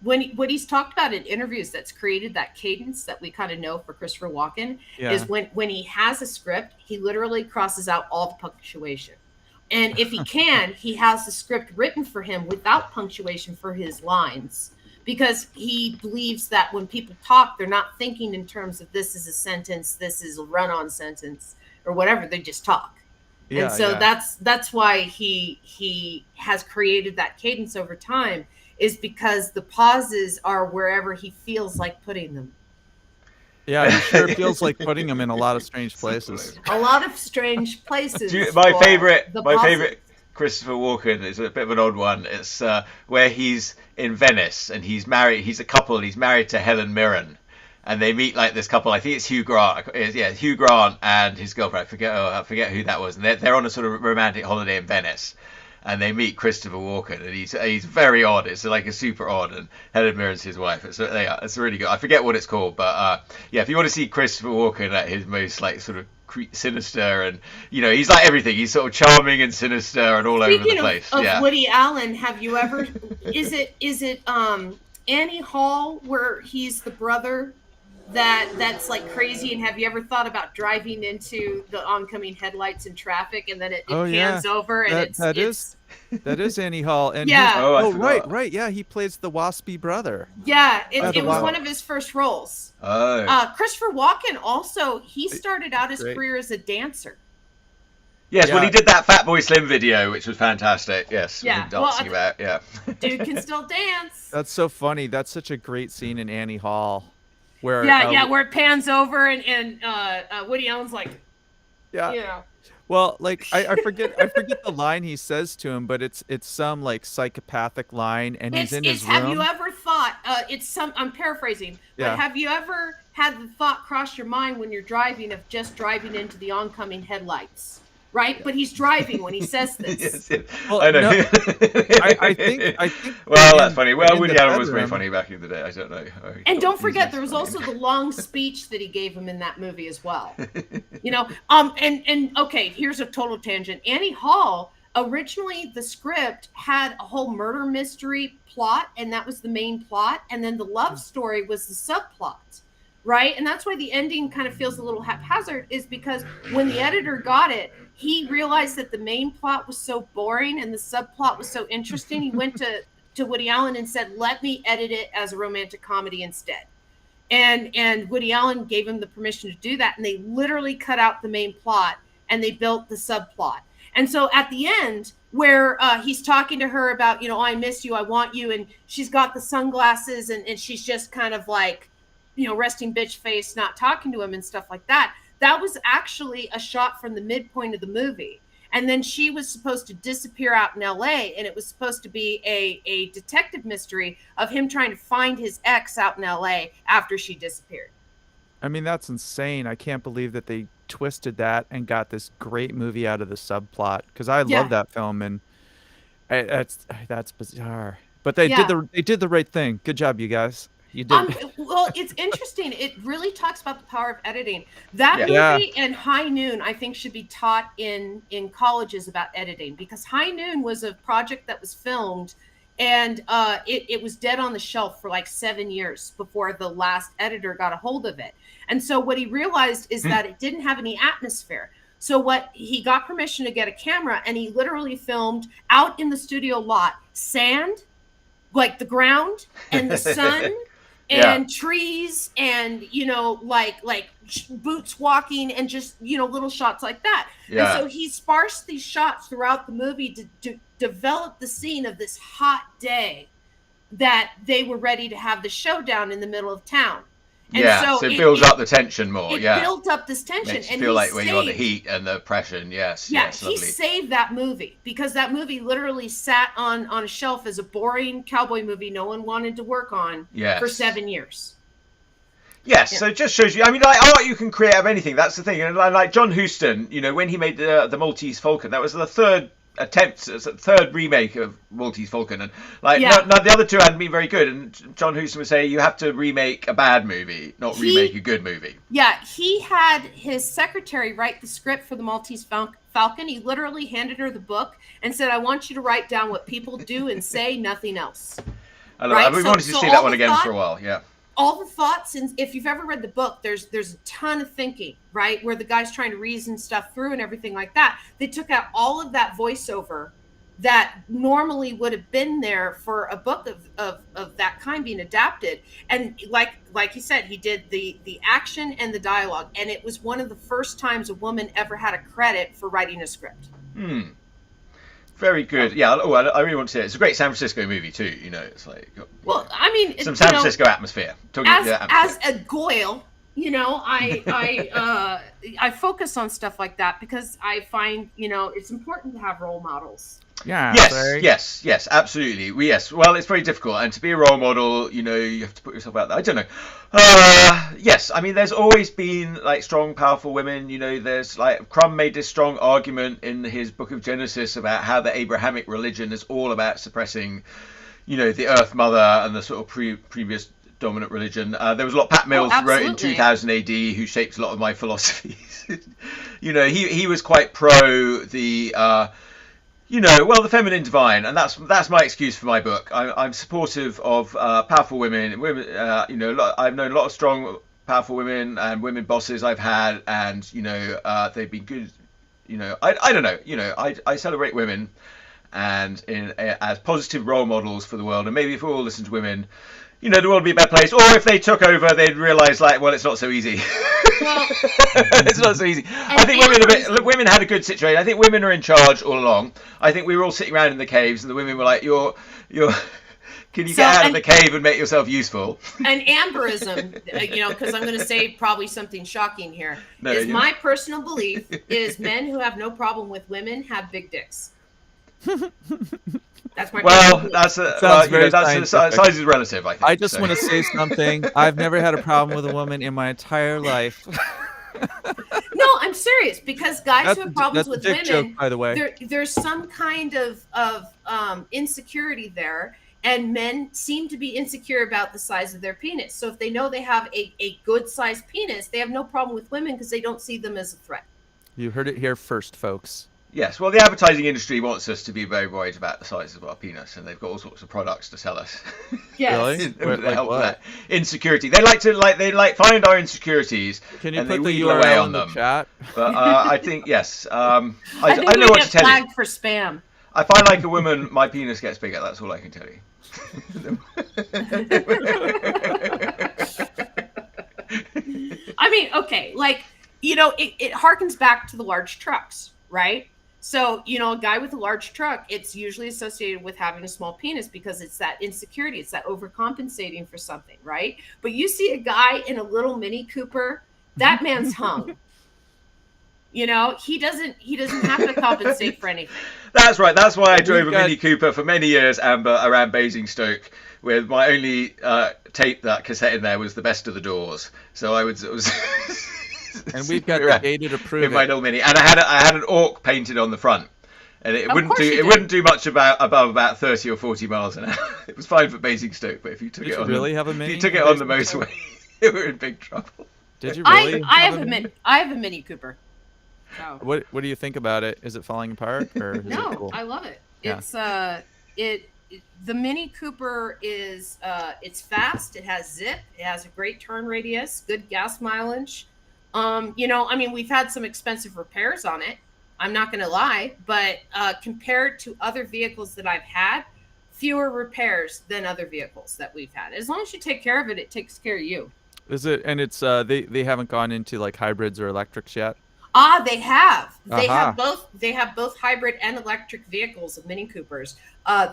What he's talked about in interviews that's created that cadence that we kind of know for Christopher Walken is when he has a script, he literally crosses out all the punctuation. And if he can, he has the script written for him without punctuation for his lines, because he believes that when people talk, they're not thinking in terms of this is a sentence, this is a run-on sentence, or whatever. They just talk. Yeah, and so that's why he has created that cadence over time, is because the pauses are wherever he feels like putting them. Yeah, he sure feels like putting them in a lot of strange places. A lot of strange places. My favorite Christopher Walken is a bit of an odd one. It's where he's in Venice and he's married. He's a couple. He's married to Helen Mirren, and they meet like this couple. I think it's Hugh Grant. Yeah, Hugh Grant and his girlfriend. I forget who that was. And they're on a sort of romantic holiday in Venice. And they meet Christopher Walken, and he's very odd. It's like a super odd, and Helen Mirren's his wife. It's really good. I forget what it's called, but yeah, if you want to see Christopher Walken at his most like sort of sinister, and he's like everything. He's sort of charming and sinister and all over the place. Of Woody Allen, have you ever? is it Annie Hall where he's the brother that's like crazy? And have you ever thought about driving into the oncoming headlights in traffic, and then it pans over and that is Annie Hall. And yeah. Right. Yeah, he plays the waspy brother. Yeah, it was one of his first roles. Oh. Christopher Walken also, he started out his career as a dancer. Yes, when he did that Fat Boy Slim video, which was fantastic. Yes, yeah, dancing about. Yeah, dude can still dance. That's so funny. That's such a great scene in Annie Hall. Where, where it pans over and Woody Allen's like, Well, like I forget the line he says to him, but it's some like psychopathic line, and he's in his room. Have you ever thought? I'm paraphrasing, but have you ever had the thought cross your mind when you're driving of just driving into the oncoming headlights? Right, but he's driving when he says this. Yes. Well, I know. No, I think. Well, that's funny. Well, Woody Allen was very funny back in the day. I don't know. And don't forget, there was also the long speech that he gave him in that movie as well. And okay, here's a total tangent. Annie Hall, originally the script had a whole murder mystery plot, and that was the main plot, and then the love story was the subplot. Right. And that's why the ending kind of feels a little haphazard, is because when the editor got it, he realized that the main plot was so boring and the subplot was so interesting. He went to Woody Allen and said, let me edit it as a romantic comedy instead. And Woody Allen gave him the permission to do that. And they literally cut out the main plot and they built the subplot. And so at the end, where he's talking to her about, I miss you, I want you. And she's got the sunglasses and she's just kind of like, resting bitch face, not talking to him and stuff like that. That was actually a shot from the midpoint of the movie. And then she was supposed to disappear out in LA, and it was supposed to be a detective mystery of him trying to find his ex out in LA after she disappeared. I mean, that's insane. I can't believe that they twisted that and got this great movie out of the subplot, because I love that film, and that's bizarre. But they did the right thing. Good job, you guys. You did. Well, it's interesting. It really talks about the power of editing. That movie and High Noon, I think, should be taught in colleges about editing, because High Noon was a project that was filmed, and it was dead on the shelf for like 7 years before the last editor got a hold of it. And so what he realized is that it didn't have any atmosphere. So he got permission to get a camera, and he literally filmed out in the studio lot, sand, like the ground and the sun. And trees and, like boots walking and just, little shots like that. Yeah. And so he sparsed these shots throughout the movie to develop the scene of this hot day that they were ready to have the showdown in the middle of town. And so it builds up the tension more. It Yeah, built up this tension, makes you and feel like when you're on the heat and the pressure. And yes, he lovely. saved that movie because that movie literally sat on a shelf as a boring cowboy movie no one wanted to work on for 7 years. Yes, so it just shows you. I mean, like art, you can create out of anything. That's the thing. And like John Huston, you know, when he made the Maltese Falcon, that was the third remake of Maltese Falcon, and like the other two hadn't been very good. And John Huston would say you have to remake a bad movie, not remake a good movie. Yeah, he had his secretary write the script for the Maltese Falcon. He literally handed her the book and said, "I want you to write down what people do and say, nothing else." I love that. We wanted to see that one again for a while. Yeah. All the thoughts, and if you've ever read the book, there's a ton of thinking, right, where the guy's trying to reason stuff through and everything like that. They took out all of that voiceover that normally would have been there for a book of that kind being adapted, and like he said, he did the action and the dialogue, and it was one of the first times a woman ever had a credit for writing a script. Very good. Yeah. Oh, I really want to see it. It's a great San Francisco movie too. You know, it's like. Well, I mean, some San Francisco atmosphere. As a Goyle, you know, I focus on stuff like that because I find, you know, it's important to have role models. Yeah. Yes, absolutely. Well, it's very difficult, and to be a role model, you know, you have to put yourself out there. I don't know. Yes, I mean, there's always been like strong, powerful women. You know, there's like Crumb made this strong argument in his book of Genesis about how the Abrahamic religion is all about suppressing, you know, the Earth Mother and the sort of previous dominant religion. There was a lot. Pat Mills wrote in 2000 AD, who shaped a lot of my philosophies. You know, he was quite pro the. The feminine divine, and that's my excuse for my book. I'm supportive of powerful women. I've known a lot of strong, powerful women and women bosses I've had, and they've been good. I don't know. I celebrate women, and as positive role models for the world. And maybe if we all listen to women, the world would be a better place. Or if they took over, they'd realise it's not so easy. Well, it's not so easy. I think women had a good situation. I think women are in charge all along. I think we were all sitting around in the caves, and the women were like, "You're can you get out of the cave and make yourself useful?" And amberism, because I'm going to say probably something shocking here. My personal belief is men who have no problem with women have big dicks. That's my size is relative, I think. I just want to say something. I've never had a problem with a woman in my entire life. No, I'm serious, because guys who have problems with women, joke, by the way. There's some kind of insecurity there, and men seem to be insecure about the size of their penis. So if they know they have a good sized penis, they have no problem with women because they don't see them as a threat. You heard it here first, folks. Yes, well, the advertising industry wants us to be very worried about the size of our penis, and they've got all sorts of products to sell us. Yes. Really? Help that insecurity. They like find our insecurities. Can you and put they the wheedle away URL on in the them. chat? But I think yes. I think know what to tell you. Flagged for spam. If I like a woman, my penis gets bigger. That's all I can tell you. I mean, okay, it harkens back to the large trucks, right? So, a guy with a large truck, it's usually associated with having a small penis because it's that insecurity. It's that overcompensating for something, right? But you see a guy in a little Mini Cooper, that man's hung. He doesn't have to compensate for anything. That's right. That's why I drove a Mini Cooper for many years, Amber, around Basingstoke, with my only tape that cassette in there was The Best of the Doors. So it was. And we've got the data to prove in my little Mini, and I had an orc painted on the front, and it wouldn't do much above about 30 or 40 miles an hour. It was fine for Basingstoke, but if you took it on the motorway, we were in big trouble. Did you really? I have a Mini Cooper. So. What do you think about it? Is it falling apart, or is no? It cool? I love it. Yeah. It's the Mini Cooper is it's fast. It has zip. It has a great turn radius, good gas mileage. We've had some expensive repairs on it. I'm not going to lie, but compared to other vehicles that I've had, fewer repairs than other vehicles that we've had. As long as you take care of it, it takes care of you. Is it? And it's they haven't gone into like hybrids or electrics yet? They have. They have both. They have both hybrid and electric vehicles of Mini Coopers.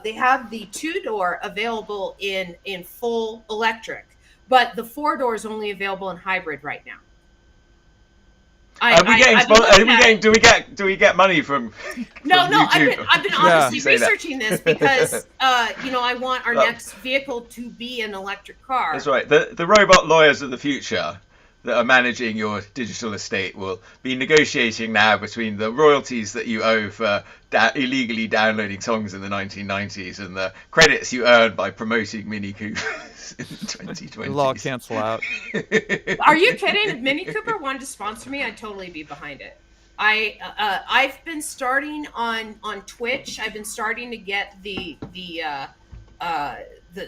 They have the 2-door available in full electric. but the 4-door is only available in hybrid right now. Do we get money from? No, from no. YouTube? I've been honestly researching this because I want our next vehicle to be an electric car. That's right. The robot lawyers of the future that are managing your digital estate will be negotiating now between the royalties that you owe for illegally downloading songs in the 1990s and the credits you earned by promoting Mini Coopers in the 2020s. It'll all cancel out. Are you kidding? If Mini Cooper wanted to sponsor me, I'd totally be behind it. I've been starting on Twitch. I've been starting to get the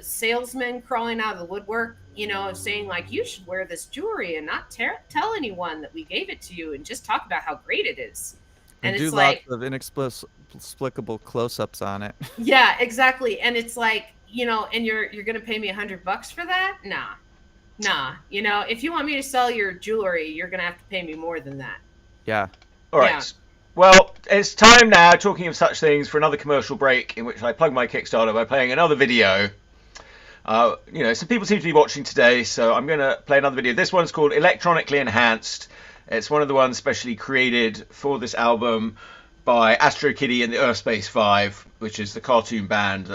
salesman crawling out of the woodwork, saying like, you should wear this jewelry and not tell anyone that we gave it to you and just talk about how great it is. And it's do like lots of inexplicable close-ups on it. Yeah, exactly. And it's like, and you're going to pay me $100 for that? Nah. If you want me to sell your jewelry, you're going to have to pay me more than that. Yeah. All right. Yeah. Well, it's time now, talking of such things, for another commercial break in which I plug my Kickstarter by playing another video. Some people seem to be watching today, so I'm going to play another video. This one's called Electronically Enhanced. It's one of the ones specially created for this album by Astro Kitty and the Urfspace 5, which is the cartoon band.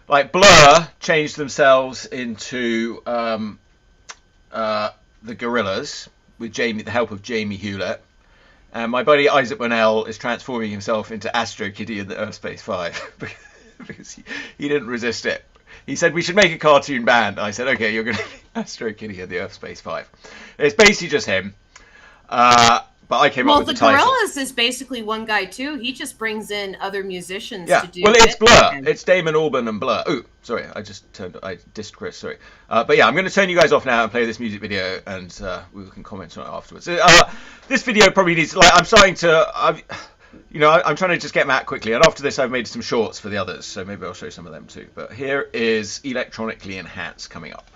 Like Blur changed themselves into the Gorillaz with the help of Jamie Hewlett. And my buddy Isaac Bonnell is transforming himself into Astro Kitty and the Urfspace 5 because he didn't resist it. He said we should make a cartoon band. I said, okay, you're going to be Astro Kitty and the Urfspace 5. It's basically just him. But I came up with the title. Well, the Gorillaz is basically one guy too. He just brings in other musicians to do. Well, it's Blur. It's Damon Albarn and Blur. Oh, sorry, I dissed Chris. Sorry. But yeah, I'm going to turn you guys off now and play this music video, and we can comment on it afterwards. This video probably needs. I'm trying to just get Matt quickly, and after this, I've made some shorts for the others, so maybe I'll show some of them too. But here is Electronically Enhanced coming up.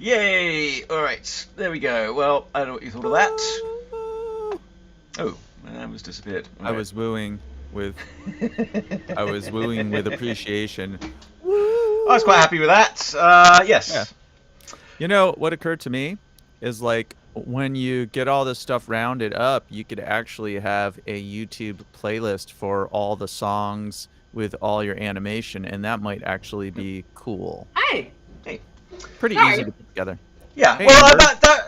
Yay! Alright, there we go. Well, I don't know what you thought of that. Oh, that was disappeared. Right. I was wooing with appreciation. I was quite happy with that. Yes. Yeah. You know, what occurred to me is like when you get all this stuff rounded up, you could actually have a YouTube playlist for all the songs with all your animation, and that might actually be cool. Hey. Pretty All easy right. to put together. Yeah. Hey, Well, Amber.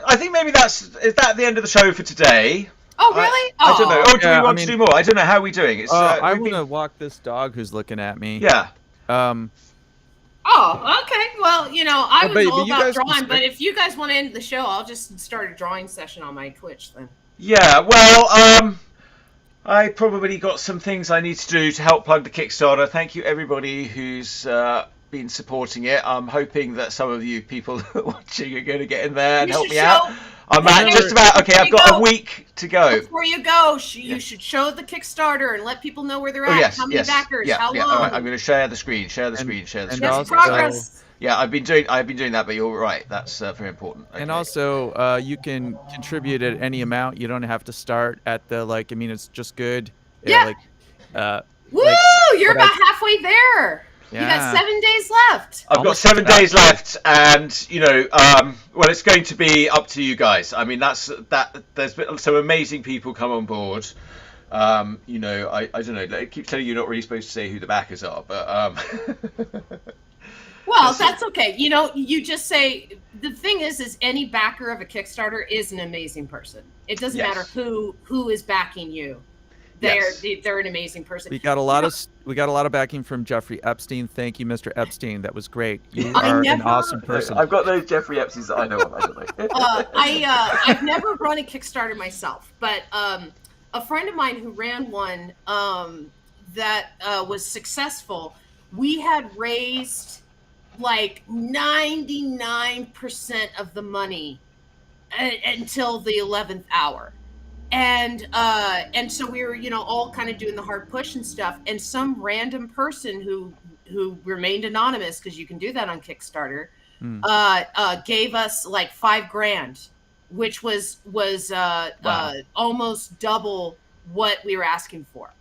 I think maybe is that the end of the show for today? Oh, really? I don't know. Oh, do Yeah, we want to do more? I don't know how we're doing. It's I we've want to been... walk this dog who's looking at me. Yeah. Oh, okay. Well, I was but all you about guys can drawing, but start- if you guys want to end the show, I'll just start a drawing session on my Twitch then. Yeah. Well, I probably got some things I need to do to help plug the Kickstarter. Thank you everybody who's been supporting it. I'm hoping that some of you people watching are going to get in there and You help should me out. I'm Hey, just about okay. I've got a week to go. Before you go, you should show the Kickstarter and let people know where they're at. Oh yes, how many yes, backers? yeah, How yeah. long? All right, I'm going to share the screen. Share the screen. Share the and screen. Yes, also- progress. Yeah, I've been doing that, but you're right. That's very important. Okay. And also, you can contribute at any amount. You don't have to start at the it's just good. Yeah. Woo! You're what I- about halfway there. You got Yeah. 7 days left. I've got Almost 7 about- days left, and well, it's going to be up to you guys. I mean, there's been some amazing people come on board. I don't know. I keep telling you, you're not really supposed to say who the backers are, but Well, that's okay. You just say the thing is any backer of a Kickstarter is an amazing person. It doesn't Yes. matter who is backing you. They're an amazing person. We got a lot of backing from Jeffrey Epstein. Thank you, Mr.Epstein. That was great. You I are an never- awesome person. I've got those Jeffrey Epsteins that I know of. I don't know. I've never run a Kickstarter myself, but a friend of mine who ran one that was successful, we had raised like 99% of the money until the 11th hour. And so we were, all kind of doing the hard push and stuff. And some random person who remained anonymous, because you can do that on Kickstarter, gave us like $5,000, which was Wow. almost double what we were asking for,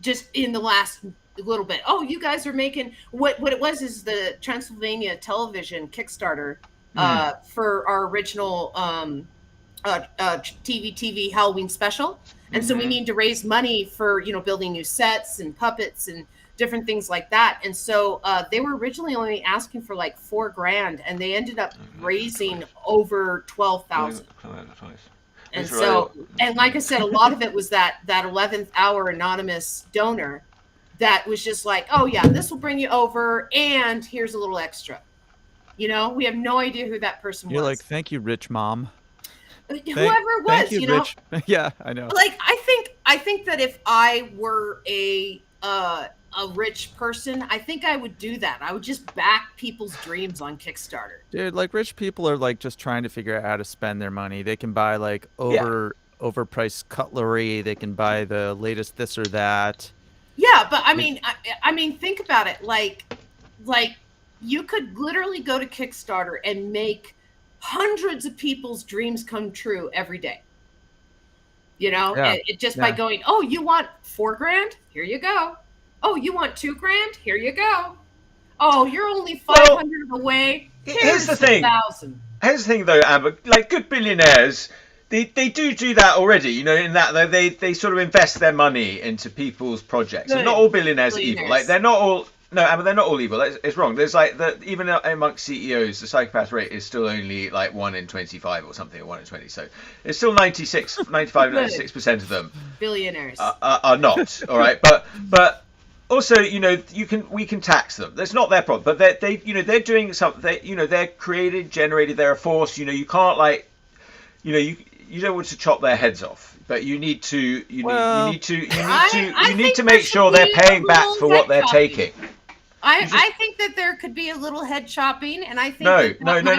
just in the last little bit. Oh, you guys are making what it was is the Transylvania Television Kickstarter for our original TV Halloween special, and so we need to raise money for building new sets and puppets and different things like that. And so they were originally only asking for like $4,000, and they ended up raising over 12,000. And so, and like I said, a lot of it was that 11th hour anonymous donor that was just like, oh yeah, this will bring you over, and here's a little extra. We have no idea who that person You're was. like, thank you, rich mom. Whoever it was, Thank you, Rich. Yeah, I know. Like I think that if I were a rich person, I think I would do that. I would just back people's dreams on Kickstarter. Dude, like rich people are like just trying to figure out how to spend their money. They can buy like overpriced cutlery. They can buy the latest this or that. Yeah, but I mean, think about it. Like you could literally go to Kickstarter and make hundreds of people's dreams come true every day. Yeah. By going, oh, you want $4,000? Here you go. Oh, you want $2,000? Here you go. Oh, you're only 500 away. Here's the thing. 1,000. Here's the thing, though, Amber. Like good billionaires, they do that already. In that they sort of invest their money into people's projects. And not all billionaires are evil. Like they're not all. No, Amber, they're not all evil. It's wrong. There's like even amongst CEOs, the psychopath rate is still only like 1 in 25 or something, or 1 in 20. So it's still 95, 96% of them Billionaires are not. All right, but also we can tax them. That's not their problem. But they're doing something. They're generated. They're a force. You can't you don't want to chop their heads off. But you need to make sure they're paying back for what they're taking. I think that there could be a little head chopping, and I think no.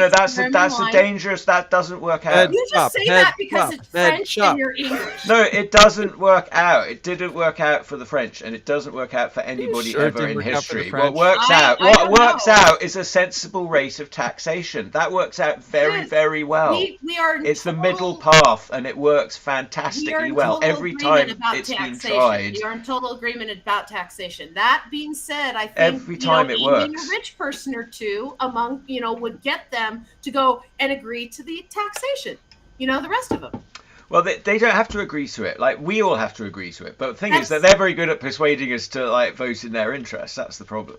That's a dangerous. That doesn't work out. You just say that because it's French and you're English. No, it doesn't work out. It didn't work out for the French, and it doesn't work out for anybody ever in history. What works out is a sensible rate of taxation. That works out very, very well. It's the middle path, and it works fantastically well every time it's been tried. We are in total agreement about taxation. That being said, I think every time it works. A rich person or two among would get them to go and agree to the taxation. the rest of them. Well, they don't have to agree to it. Like, we all have to agree to it. But the thing is that they're very good at persuading us to, like, vote in their interest. That's the problem.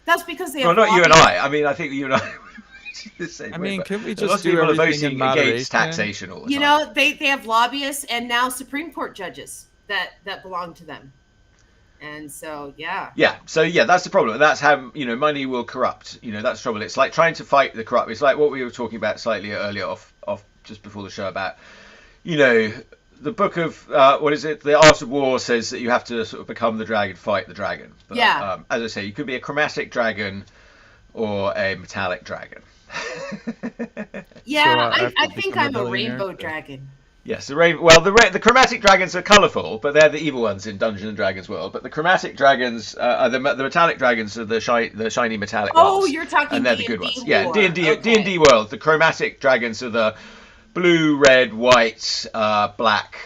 That's because they well, have not you and I. I mean, I think you and I... the same I way, mean, but could we lots just of people do are everything voting in moderation? against taxation all the time. They have lobbyists and now Supreme Court judges that belong to them. And so, yeah. Yeah. So, yeah, that's the problem. That's how, money will corrupt. That's the trouble. It's like trying to fight the corrupt. It's like what we were talking about slightly earlier off just before the show about, the book of, The Art of War says that you have to sort of become the dragon, fight the dragon. But, yeah. As I say, you could be a chromatic dragon or a metallic dragon. Yeah, so, I think I'm a rainbow dragon. Yes, the chromatic dragons are colourful, but they're the evil ones in Dungeons and Dragons world. But the chromatic dragons are the metallic dragons are the shiny metallic ones. Oh, you're talking and they're D&D the good ones. War. Yeah, D&D world. The chromatic dragons are the blue, red, white, black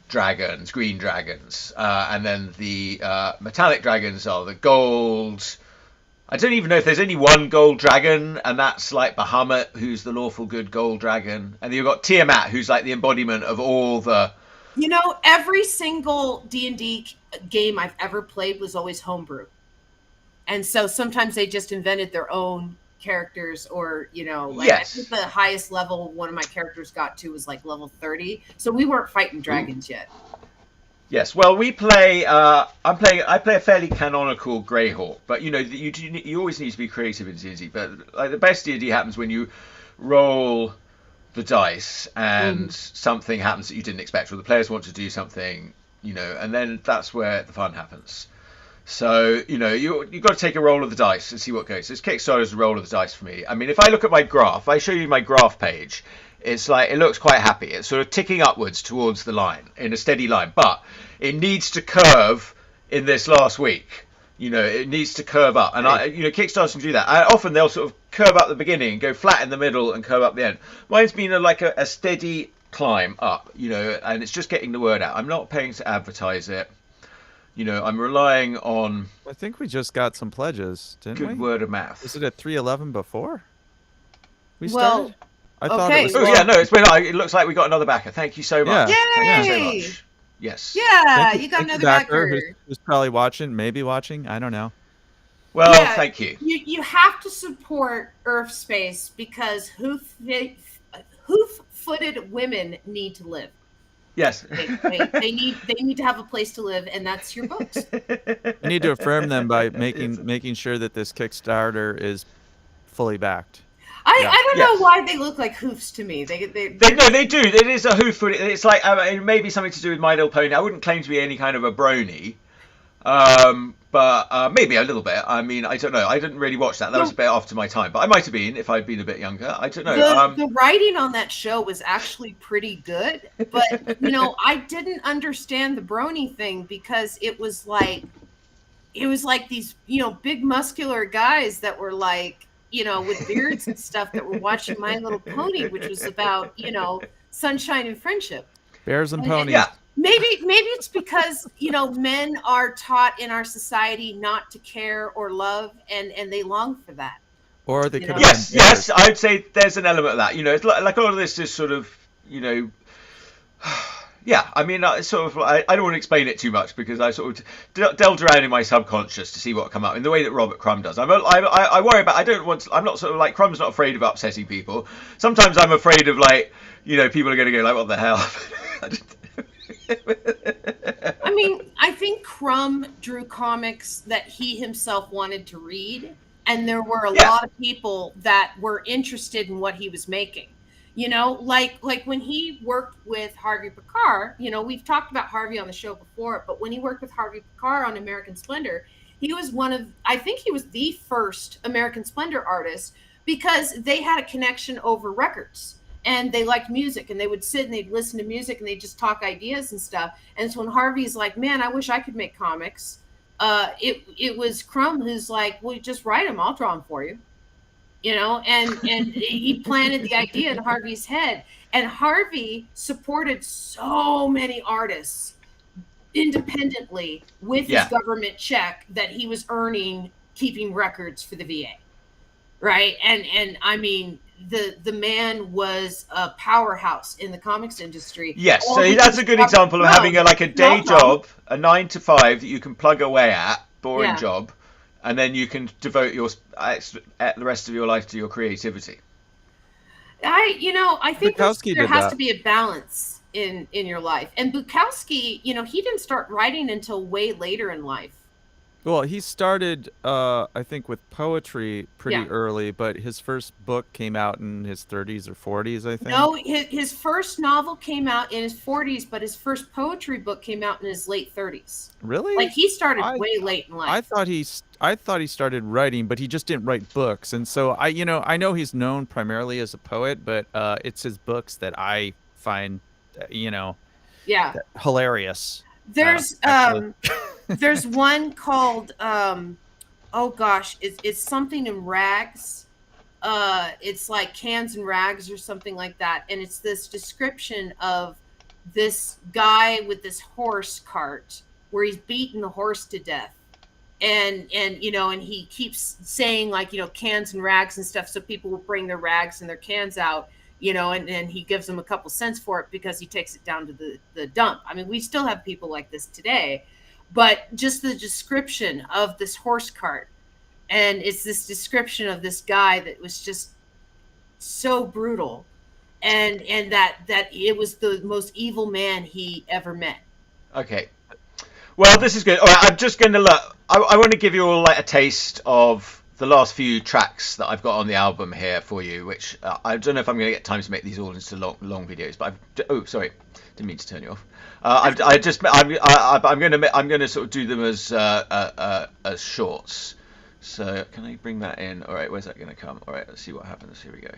dragons, green dragons, and then the metallic dragons are the gold. I don't even know if there's only one gold dragon, and that's like Bahamut, who's the lawful good gold dragon. And you've got Tiamat, who's like the embodiment of all the... every single D&D game I've ever played was always homebrew. And so sometimes they just invented their own characters or, yes. I think the highest level one of my characters got to was like level 30. So we weren't fighting dragons yet. Yes, well, we play. I play a fairly canonical Greyhawk, but you always need to be creative in D&D. But like the best D&D happens when you roll the dice and something happens that you didn't expect, or the players want to do something, and then that's where the fun happens. So you've got to take a roll of the dice and see what goes. This Kickstarter is a roll of the dice for me. I mean, if I look at my graph, I show you my graph page. It's like it looks quite happy. It's sort of ticking upwards towards the line in a steady line, but it needs to curve in this last week. It needs to curve up, and Kickstarter can do that. Often they'll sort of curve up the beginning, go flat in the middle, and curve up the end. Mine's been a steady climb up, and it's just getting the word out. I'm not paying to advertise it. I'm relying on. I think we just got some pledges, didn't we? Good word of mouth. Was it at 311 before we started? Well, I thought it was. Oh yeah, no, it looks like we got another backer. Thank you so much. Yeah. Thank you so much. Yes. Yeah, you got another backer. Who's probably watching, maybe watching. I don't know. Well, thank you. You have to support Urfspace because hoof-footed women need to live. Yes. They need to have a place to live, and that's your books. You need to affirm them by making sure that this Kickstarter is fully backed. I don't know why they look like hoofs to me. They do. It is a hoof foot. It's like it may be something to do with My Little Pony. I wouldn't claim to be any kind of a brony, but maybe a little bit. I mean, I don't know. I didn't really watch that. That was a bit after my time, but I might have been if I'd been a bit younger. I don't know. The writing on that show was actually pretty good, but I didn't understand the brony thing because it was like these big muscular guys that were like. With beards and stuff that were watching My Little Pony, which was about, sunshine and friendship. Bears and ponies. Yeah. Maybe it's because, men are taught in our society not to care or love, and they long for that. Or they could have Yes, I'd say there's an element of that. It's like a lot of this is sort of, yeah, I mean, sort of. I don't want to explain it too much because I sort of delved around in my subconscious to see what come up in the way that Robert Crumb does. I worry about. I'm not sort of like Crumb's not afraid of upsetting people. Sometimes I'm afraid of people are going to go like, what the hell? I mean, I think Crumb drew comics that he himself wanted to read, and there were a lot of people that were interested in what he was making. Like when he worked with Harvey Pekar, we've talked about Harvey on the show before, but when he worked with Harvey Pekar on American Splendor, he was I think he was the first American Splendor artist because they had a connection over records and they liked music and they would sit and they'd listen to music and they'd just talk ideas and stuff. And so when Harvey's like, man, I wish I could make comics. It was Crumb who's like, well, just write them. I'll draw them for you. And he planted the idea in Harvey's head. And Harvey supported so many artists independently with his government check that he was earning keeping records for the VA. right? And I mean, the man was a powerhouse in the comics industry. Yes, all so that's because a of good Robert example of having Crumb. like a No day problem. job, a 9 to 5 that you can plug away at, boring Yeah. job, and then you can devote the rest of your life to your creativity. I think Bukowski there did has that. to be a balance in your life. And Bukowski, he didn't start writing until way later in life. Well, he started, I think, with poetry pretty Yeah. early, but his first book came out in his 30s or 40s, I think. No, his first novel came out in his 40s, but his first poetry book came out in his late 30s. Really? Like he started I- way late in life. I thought he started writing, but he just didn't write books. And so I know he's known primarily as a poet, but it's his books that I find, Yeah. hilarious. There's actually. there's one called oh gosh, it's something in rags. It's like Cans and Rags or something like that, and it's this description of this guy with this horse cart where he's beaten the horse to death, and he keeps saying, like, cans and rags and stuff, so people will bring their rags and their cans out, and he gives them a couple cents for it because he takes it down to the dump. I mean, we still have people like this today, but just the description of this horse cart, and it's this description of this guy that was just so brutal, and that it was the most evil man he ever met. Okay. Well, this is good. All right, I'm just going to look. I want to give you all like a taste of the last few tracks that I've got on the album here for you, which I don't know if I'm going to get time to make these all into long videos. But sorry, didn't mean to turn you off. I'm going to sort of do them as shorts. So can I bring that in? All right, where's that going to come? All right, let's see what happens. Here we go.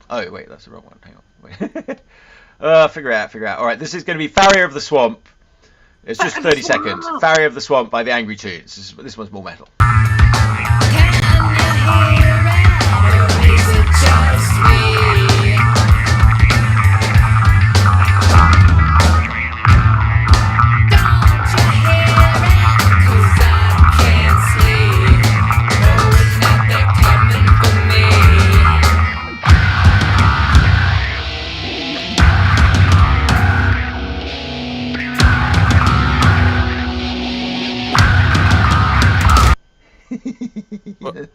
Oh wait, that's the wrong one. Hang on. Wait. Figure out. All right, this is going to be Farrier of the Swamp. It's just 30 seconds. Farrier of the Swamp by the Angry Tunes. This one's more metal.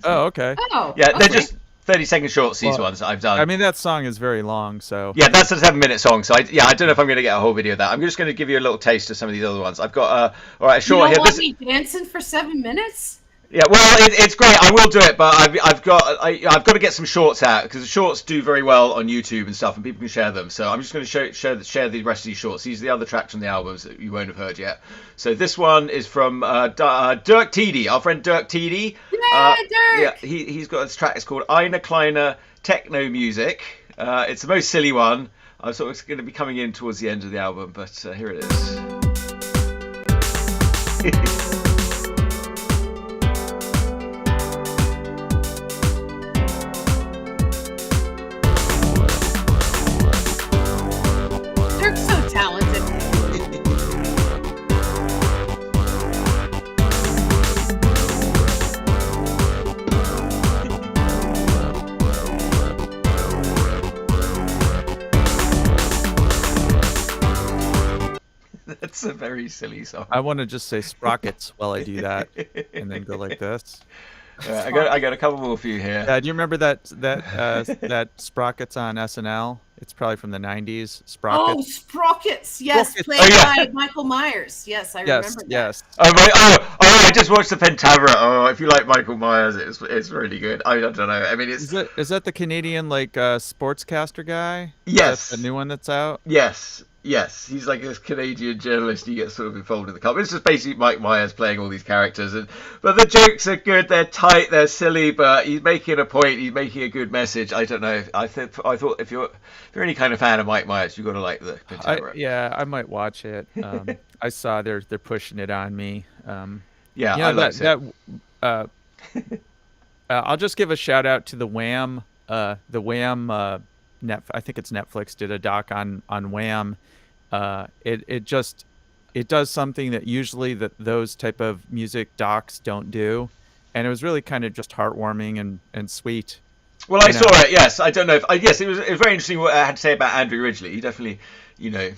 Oh, okay. Oh, Yeah, they're okay. just 30-second shorts, these ones that I've done. I mean, that song is very long, so. Yeah, that's a 7-minute song, so I don't know if I'm going to get a whole video of that. I'm just going to give you a little taste of some of these other ones. I've got all right, a short you don't here. want me dancing for 7 minutes? Yeah, well, it's great. I will do it, but I've got to get some shorts out because the shorts do very well on YouTube and stuff, and people can share them. So I'm just going to share the rest of these shorts. These are the other tracks from the albums that you won't have heard yet. So this one is from Dirk Tiede, our friend Dirk Tiede. Yeah, Dirk. Yeah, he's got this track. It's called Eine Kleine Techno Music. It's the most silly one. I'm sort of going to be coming in towards the end of the album, but here it is. Dirk's so talented. That's a very silly song. I want to just say sprockets while I do that, and then go like this. I got a couple more for you here. Do you remember that Sprockets on SNL? It's probably from the 90s. Oh, Sprockets. Sprockets. Yes, Sprockets. played Oh, yeah. by Michael Myers. Yes, I Yes, remember that. yes. Oh, I just watched the Pentaverate. Oh, if you like Michael Myers, it's really good. I don't know. I mean, Is that the Canadian sportscaster guy? Yes. The new one that's out. Yes, he's like this Canadian journalist. He gets sort of involved in the cult. It's just basically Mike Myers playing all these characters, but the jokes are good. They're tight. They're silly, but he's making a point. He's making a good message. I don't know. I thought if you're any kind of fan of Mike Myers, you've got to like the Pentaverate. I might watch it. I saw they're pushing it on me. Yeah, I like it. I'll just give a shout out to the Wham. The Wham. I think it's Netflix did a doc on Wham. It does something that usually those type of music docs don't do. and it was really kind of just heartwarming and sweet. Well, I saw it. Yes, I don't know if yes, it was very interesting what I had to say about Andrew Ridgeley. He definitely, it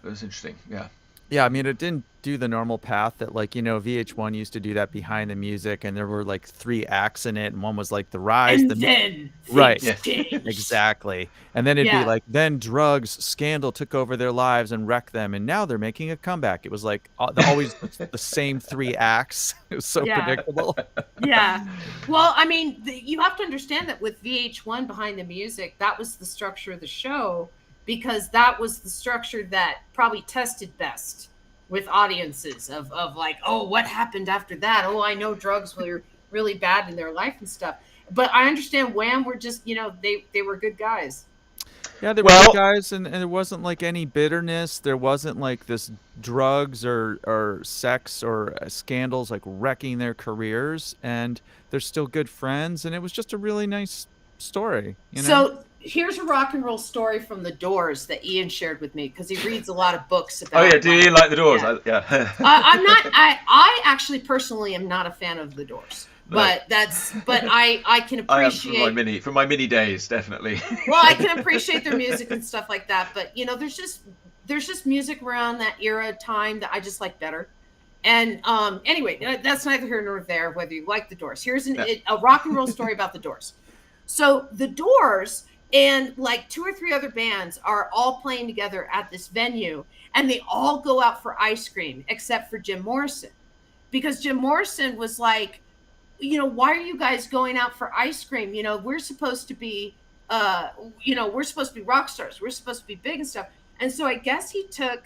was interesting. Yeah. Yeah, I mean, it didn't do the normal path that, like, VH1 used to do that behind the music, and there were like 3 acts in it, and one was like the rise, and then right, changed. Exactly, and then it'd be like, then drugs, scandal took over their lives and wrecked them, and now they're making a comeback. It was like always the same 3 acts. It was so predictable. Yeah, well, I mean, you have to understand that with VH1 behind the music, that was the structure of the show. Because that was the structure that probably tested best with audiences of like, oh, what happened after that? Oh, I know drugs were really bad in their life and stuff. But I understand Wham were just, they were good guys. Yeah, they were good guys, and there wasn't like any bitterness. There wasn't like this drugs or sex or scandals like wrecking their careers. And they're still good friends. And it was just a really nice story. So here's a rock and roll story from the Doors that Ian shared with me because he reads a lot of books about. Oh yeah, do you like the Doors? Yeah. I'm not. I actually personally am not a fan of the Doors, but I can appreciate. I am from my mini days, definitely. Well, I can appreciate their music and stuff like that, but there's just music around that era time that I just like better. And anyway, that's neither here nor there. Whether you like the Doors, here's a rock and roll story about the Doors. So the Doors and like 2 or 3 other bands are all playing together at this venue, and they all go out for ice cream except for Jim Morrison, because Jim Morrison was like, why are you guys going out for ice cream? We're supposed to be, we're supposed to be rock stars. We're supposed to be big and stuff. And so I guess he took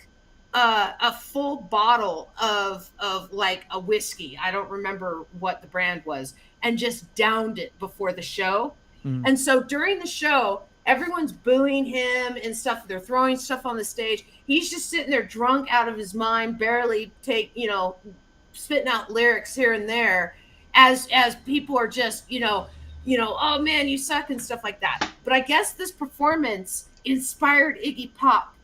a full bottle of like a whiskey. I don't remember what the brand was, and just downed it before the show. Mm. And so during the show, everyone's booing him and stuff. They're throwing stuff on the stage. He's just sitting there drunk out of his mind, barely spitting out lyrics here and there as people are just, oh man, you suck and stuff like that. But I guess this performance inspired Iggy Pop,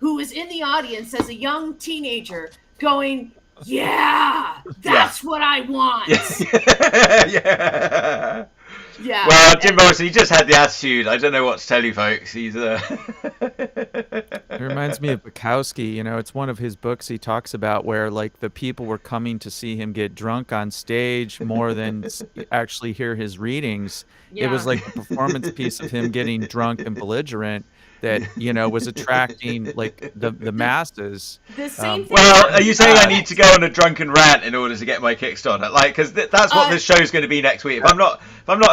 who was in the audience as a young teenager going, yeah, that's what I want. Yeah. Yeah. Well, Jim Morrison, he just had the attitude. I don't know what to tell you, folks. He's It reminds me of Bukowski. It's one of his books he talks about where like the people were coming to see him get drunk on stage more than actually hear his readings. Yeah. It was like a performance piece of him getting drunk and belligerent that was attracting like the masses. The same thing. Well, are you saying I need to go on a drunken rant in order to get my Kickstarter? Like, because that's what this show's going to be next week. If I'm not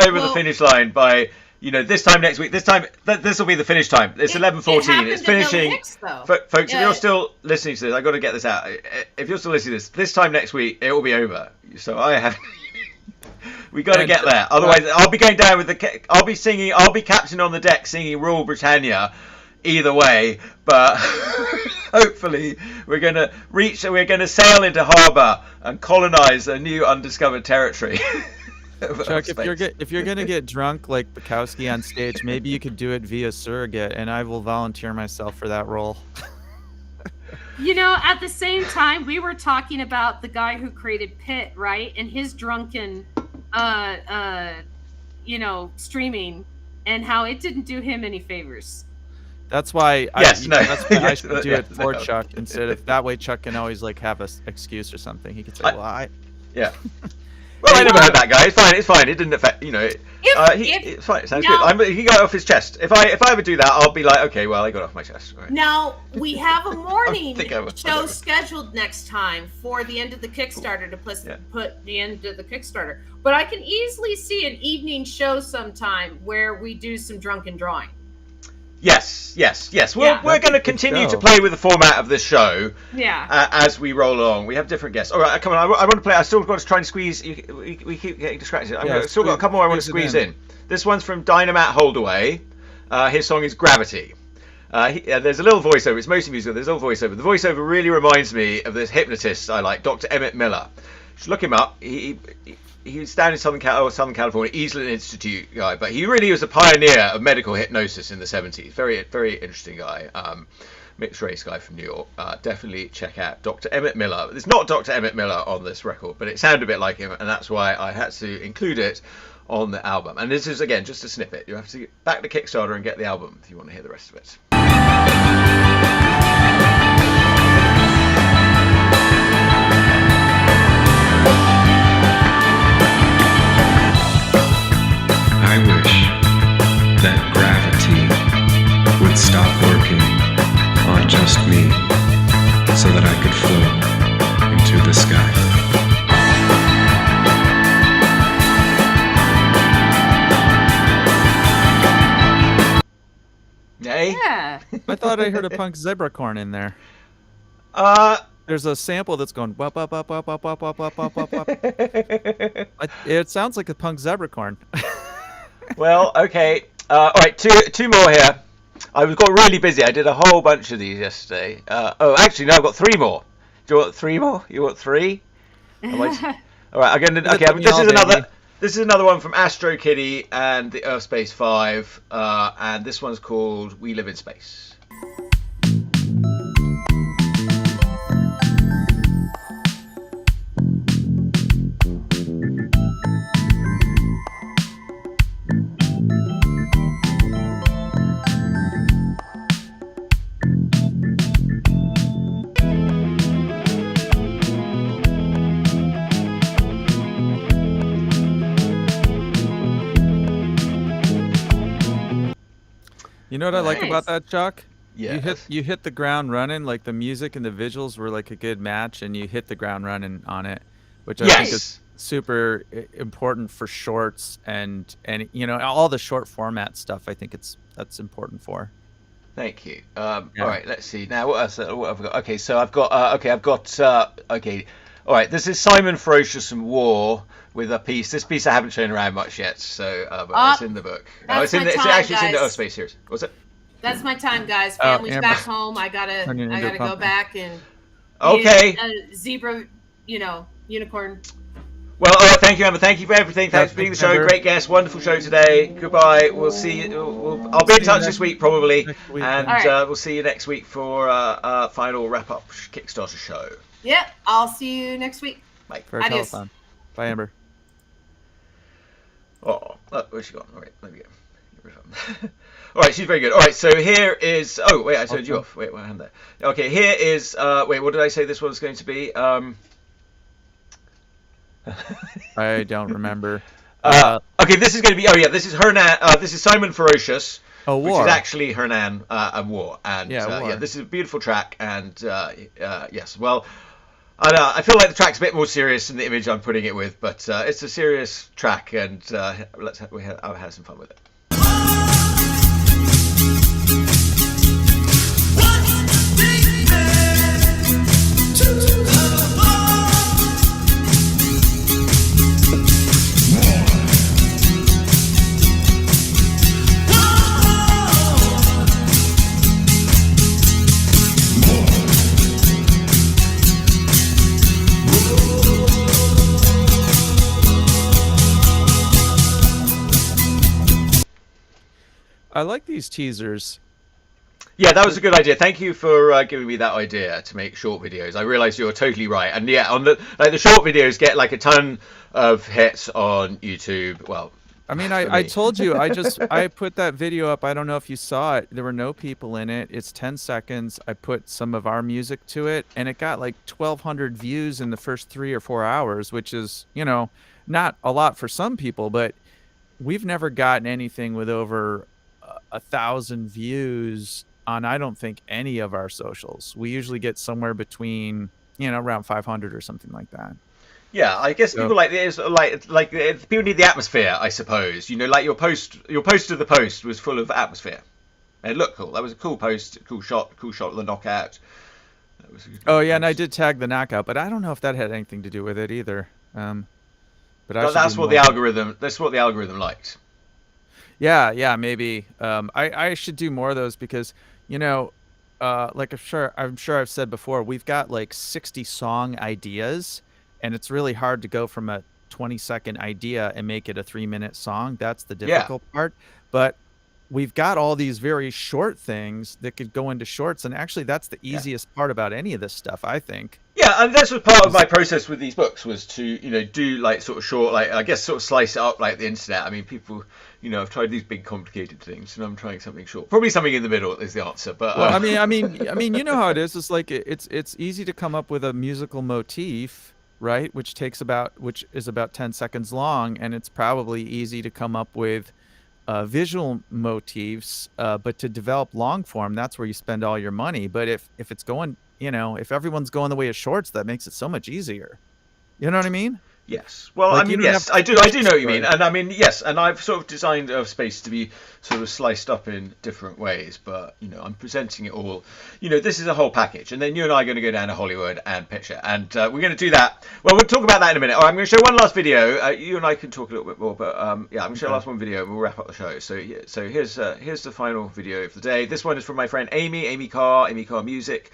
over the finish line by this time next week, this will be the finish time. It's 11:14. It's finishing. Folks, if you're still listening to this, I got to get this out. If you're still listening to this time next week, it will be over. So I have. We got to get there. Otherwise, I'll be going down with I'll be captain on the deck singing Rule Britannia either way. But hopefully we're going to sail into harbour and colonize a new undiscovered territory. Chuck, if you're going to get drunk like Bukowski on stage, maybe you could do it via surrogate, and I will volunteer myself for that role. At the same time, we were talking about the guy who created Pit, right? And his drunken streaming, and how it didn't do him any favors. That's why I should do it for Chuck instead of that way. Chuck can always like have an excuse or something. He could say, yeah. Well, I never heard that guy. It's fine. It didn't affect. It's fine. It sounds good. He got it off his chest. If I ever do that, I'll be like, okay, well, I got it off my chest. Right. Now we have a morning show scheduled next time for the end of the Kickstarter to put the end of the Kickstarter. But I can easily see an evening show sometime where we do some drunken drawing. Yes. We're going to continue to play with the format of this show. Yeah. As we roll along, we have different guests. All right, come on. I want to play. I still got to try and squeeze. We keep getting distracted. I've still got a couple more I want to squeeze in. This one's from Dynamite Holdaway. His song is Gravity. There's a little voiceover. It's mostly music. There's a little voiceover. The voiceover really reminds me of this hypnotist I like, Dr. Emmett Miller. Just look him up. He was down in Southern California, Eastland Institute guy, but he really was a pioneer of medical hypnosis in the 70s. Very, very interesting guy. mixed race guy from New York. Definitely check out Dr. Emmett Miller. It's not Dr. Emmett Miller on this record, but it sounded a bit like him, and that's why I had to include it on the album. And this is, again, just a snippet. You have to get back to Kickstarter and get the album if you want to hear the rest of it. I wish that gravity would stop working on just me so that I could float into the sky. Hey? Yeah. I thought I heard a punk zebracorn in there. There's a sample that's going wop wop wop wop wop wop wop wop wop wop wop. It sounds like a punk zebracorn. Well, okay. All right, two more here. I got really busy. I did a whole bunch of these yesterday. Actually, no, I've got 3 more. Do you want 3 more? You want 3? All right, I'm gonna. Okay, this is another one from Astro Kitty and the Urfspace 5, and this one's called "We Live in Space." You know what I like about that, Chuck? Yeah. You hit the ground running. Like the music and the visuals were like a good match, and you hit the ground running on it, which I think is super important for shorts and you know, all the short format stuff. I think that's important for. Thank you. All right, let's see now. What else? What have I got? Okay, so I've got. All right, this is Simon Ferocious and War with a piece. This piece I haven't shown around much yet, so but it's in the book. It's in the Urfspace series. What's it? That's my time, guys. Family's back home. I gotta go back and zebra, unicorn. Well, all right, thank you, Emma. Thank you for everything. Thanks for being the show. Great guest. Wonderful show today. Goodbye. We'll see you. I'll be in touch this week probably, and we'll see you next week for final wrap-up Kickstarter show. Yep, I'll see you next week. Bye. Adios. Telethon. Bye, Amber. Oh, where's she gone? All right, let me go. All right, she's very good. All right, so here is. Oh, wait, I turned you off. Wait, what happened there? Okay, here is. Wait, what did I say this one's going to be? I don't remember. Okay, this is going to be. Oh yeah, this is Hernan. This is Simon Ferocious. Oh, War. Which is actually Hernan and War. And War. This is a beautiful track. And yes, well, I feel like the track's a bit more serious than the image I'm putting it with, but it's a serious track, and I'll have some fun with it. I like these teasers. Yeah, that was a good idea. Thank you for giving me that idea to make short videos. I realised you're totally right. And yeah, on the short videos get like a ton of hits on YouTube. Well, I mean, I told you, I put that video up. I don't know if you saw it. There were no people in it. It's 10 seconds. I put some of our music to it, and it got like 1,200 views in the first 3 or 4 hours, which is, not a lot for some people, but we've never gotten anything with over 1,000 views on, I don't think, any of our socials. We usually get somewhere between, around 500 or something like that. Yeah, I guess people like people need the atmosphere, I suppose. Like your post of the post was full of atmosphere. And it looked cool. That was a cool post, cool shot of the knockout. That was a good post. And I did tag the knockout, but I don't know if that had anything to do with it either. But that's what the algorithm. That's what the algorithm liked. Yeah, maybe. I should do more of those because, like I'm sure I've said before, we've got like 60 song ideas, and it's really hard to go from a 20-second idea and make it a 3-minute song. That's the difficult part. But we've got all these very short things that could go into shorts, and actually that's the easiest part about any of this stuff, I think. Yeah, and that's what part of my process with these books was to, do like sort of short, like I guess sort of slice it up like the internet. I mean, people, I've tried these big complicated things, and I'm trying something short. Probably something in the middle is the answer. But well, I mean, you know how it is. It's like it's easy to come up with a musical motif, right? Which is about 10 seconds long, and it's probably easy to come up with visual motifs, but to develop long form, that's where you spend all your money. But if it's going, if everyone's going the way of shorts, that makes it so much easier. You know what I mean? Yes. Well, Like, I mean, yes, I do know what you mean. And I mean, yes, and I've sort of designed Urfspace to be sort of sliced up in different ways, but, I'm presenting it all. This is a whole package. And then you and I are going to go down to Hollywood and pitch it. And we're going to do that. Well, we'll talk about that in a minute. All right, I'm going to show one last video. You and I can talk a little bit more, but I'm going to show the last one video and we'll wrap up the show. So here's the final video of the day. This one is from my friend Amy Carr Music.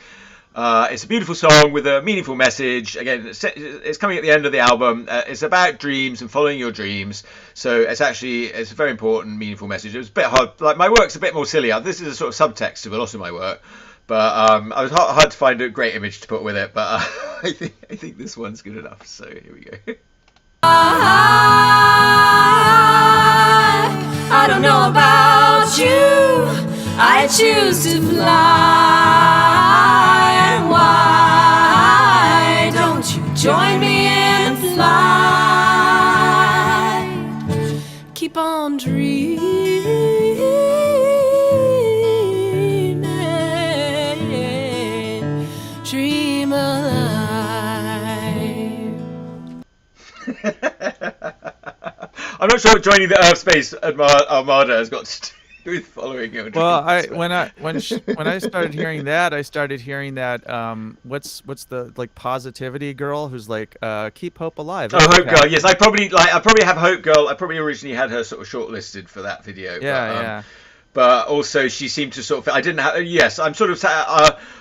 It's a beautiful song with a meaningful message. Again, it's coming at the end of the album. It's about dreams and following your dreams. So it's a very important, meaningful message. It was a bit hard. Like, my work's a bit more silly. This is a sort of subtext of a lot of my work. But I was hard to find a great image to put with it. But I think this one's good enough. So here we go. I don't know about you. I choose to fly. Why don't you join me in flight? Keep on dreaming, dream alive. I'm not sure what joining the Urfspace Armada has got to do with following your dreams. Well, when I started hearing that, what's the like positivity girl who's like keep hope alive. Oh, Hope Girl. Yes, I probably have Hope Girl. I probably originally had her sort of shortlisted for that video. Yeah. But also she seemed to sort of. I didn't have. Yes, I'm sort of.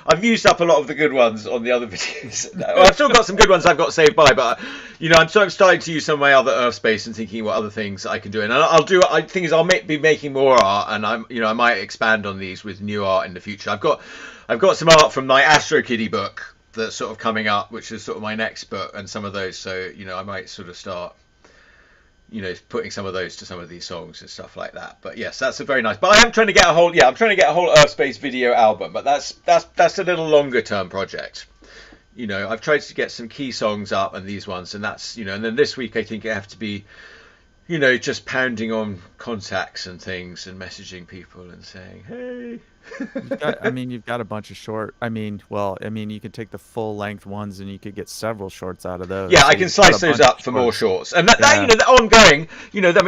I've used up a lot of the good ones on the other videos. Well, I've still got some good ones I've got saved by, but I'm sort of starting to use some of my other Urfspace and thinking what other things I can do. And I'll do. I think I'll be making more art, and I might expand on these with new art in the future. I've got some art from my Astro Kitty book that's sort of coming up, which is sort of my next book, and some of those. So I might sort of start. Putting some of those to some of these songs and stuff like that. But yes, that's a very nice. But I am trying to get a whole Urfspace video album. But that's a little longer term project. I've tried to get some key songs up and these ones, and that's and then this week I think I have to be, just pounding on contacts and things and messaging people and saying, hey. You've got a bunch of short. You could take the full length ones and you could get several shorts out of those. Yeah, so I can slice those up for more shorts. And that ongoing,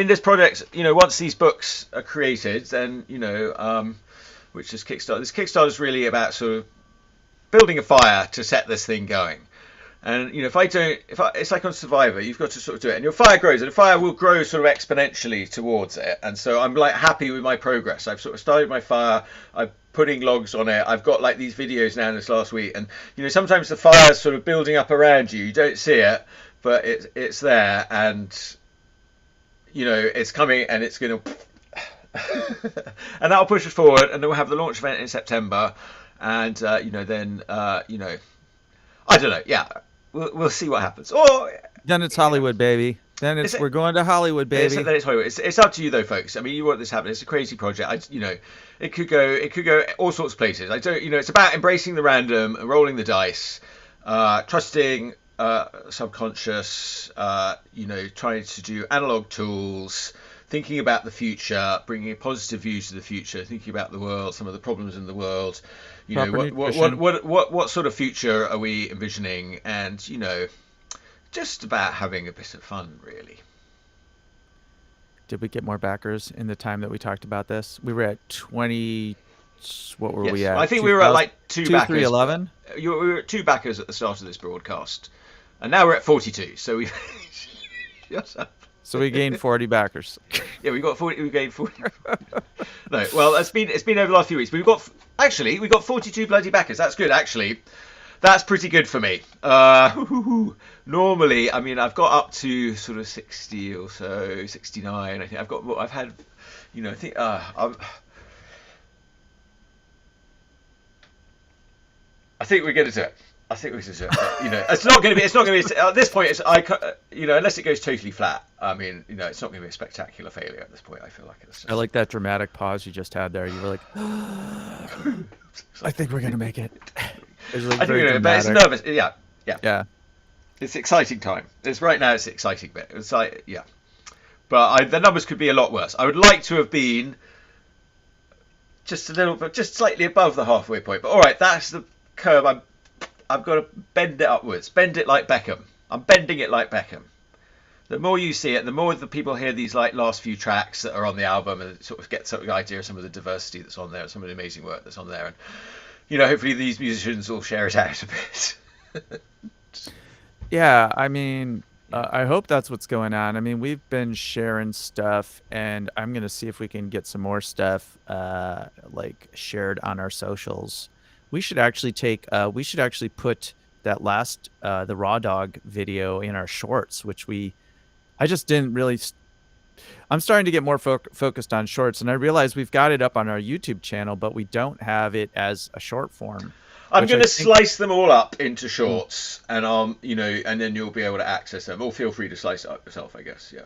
this project, once these books are created, then, which is Kickstarter. This Kickstarter is really about sort of building a fire to set this thing going. And it's like on Survivor, you've got to sort of do it, and your fire grows, and the fire will grow sort of exponentially towards it. And so I'm like happy with my progress. I've sort of started my fire. I'm putting logs on it. I've got like these videos now this last week, and sometimes the fire's sort of building up around you. You don't see it, but it's there, and it's coming, and it's going to, and that'll push us forward, and then we'll have the launch event in September, and then I don't know, yeah. We'll see what happens. Then it's Hollywood, baby. We're going to Hollywood, baby. Then it's Hollywood. It's up to you though, folks. I mean, you want this to happen. It's a crazy project. It could go all sorts of places. It's about embracing the random, rolling the dice, trusting subconscious. Trying to do analog tools, thinking about the future, bringing a positive view to the future, thinking about the world, some of the problems in the world. What sort of future are we envisioning? And just about having a bit of fun, really. Did we get more backers in the time that we talked about this? We were at 20. What were we at? I think we were at like 2 backers. 311. We were at 2 backers at the start of this broadcast, and now we're at 42. So we. Shut up. So we gained 40 backers. Yeah, we gained 40. No, well, it's been over the last few weeks. But we got 42 bloody backers. That's good, actually. That's pretty good for me. Normally, I mean, I've got up to sort of 60 or so, 69. I think I've had, you know, I think I think we're going to do it. I think we should do it. But, you know, it's not going to be at this point. You know, unless it goes totally flat. I mean, you know, it's not going to be a spectacular failure at this point. I feel like it's. I like that dramatic pause you just had there. You were like, I think we're going to make it. It's like I think but it's nervous. Yeah. Yeah. It's exciting time. It's right now. It's the exciting bit. It's like, yeah. But the numbers could be a lot worse. I would like to have been just a little bit, just slightly above the halfway point. But all right, that's the curve. I've got to bend it upwards. Bend it like Beckham. I'm bending it like Beckham. The more you see it, the more the people hear these like last few tracks that are on the album, and sort of get some idea of some of the diversity that's on there, some of the amazing work that's on there, and you know, hopefully these musicians will share it out a bit. Yeah, I mean, I hope that's what's going on. I mean, we've been sharing stuff, and I'm gonna see if we can get some more stuff like shared on our socials. We should actually put that last the Raw Dog video in our shorts, which I just didn't really. I'm starting to get more focused on shorts, and I realize we've got it up on our YouTube channel, but we don't have it as a short form. I'm going to slice them all up into shorts, and you know, and then you'll be able to access them. Or feel free to slice it up yourself, I guess. Yeah.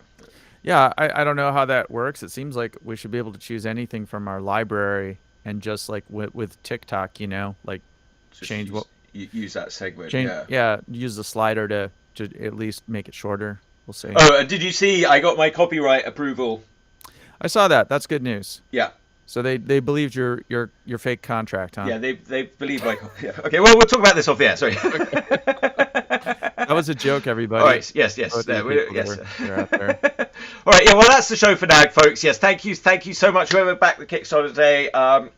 Yeah, I don't know how that works. It seems like we should be able to choose anything from our library, and just like with TikTok, you know, like Just change use that segment. Use the slider to at least make it shorter. We'll see. Oh, and did you see? I got my copyright approval. I saw that. That's good news. Yeah. So they believed your fake contract, huh? Yeah, they believe my. Yeah. Okay. Well, we'll talk about this off the air. Sorry. That was a joke, everybody. All right. Yes. Yes. Yes. Out there. All right. Yeah. Well, that's the show for now, folks. Yes. Thank you so much. Whoever backed the Kickstarter today. I'm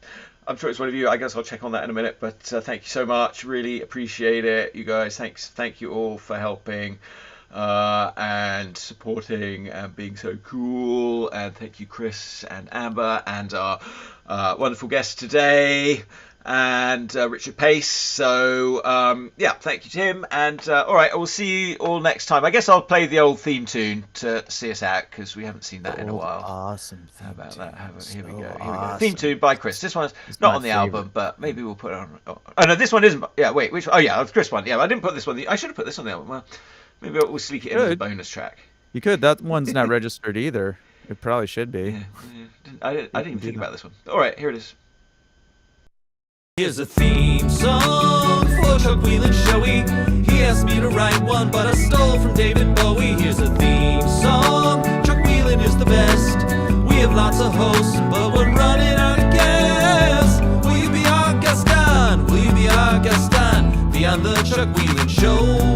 sure it's one of you. I guess I'll check on that in a minute. But thank you so much. Really appreciate it, you guys. Thank you all for helping. And supporting and being so cool, and thank you Chris and Amber and our wonderful guest today, and Richard Pace. So yeah, thank you to him, and all right, I will see you all next time. I guess I'll play the old theme tune to see us out, because we haven't seen that in a while. Awesome. How about that? Here we go. Theme tune by Chris. This one's not on the album, but maybe we'll put it on. Oh no, this one isn't. Yeah, wait, which? Oh yeah, it's Chris one. Yeah, I didn't put this one. I should have put this on the album. Well, maybe we'll sneak it in as a bonus track. You could. That one's not registered either. It probably should be. Yeah. I didn't even think about this one. All right, here it is. Here's a theme song for Chuck Whelan Showy. He asked me to write one, but I stole from David Bowie. Here's a theme song. Chuck Whelan is the best. We have lots of hosts, but we're running out of gas. Will you be our guest on? Will you be our guest on? Be on the Chuck Whelan Show.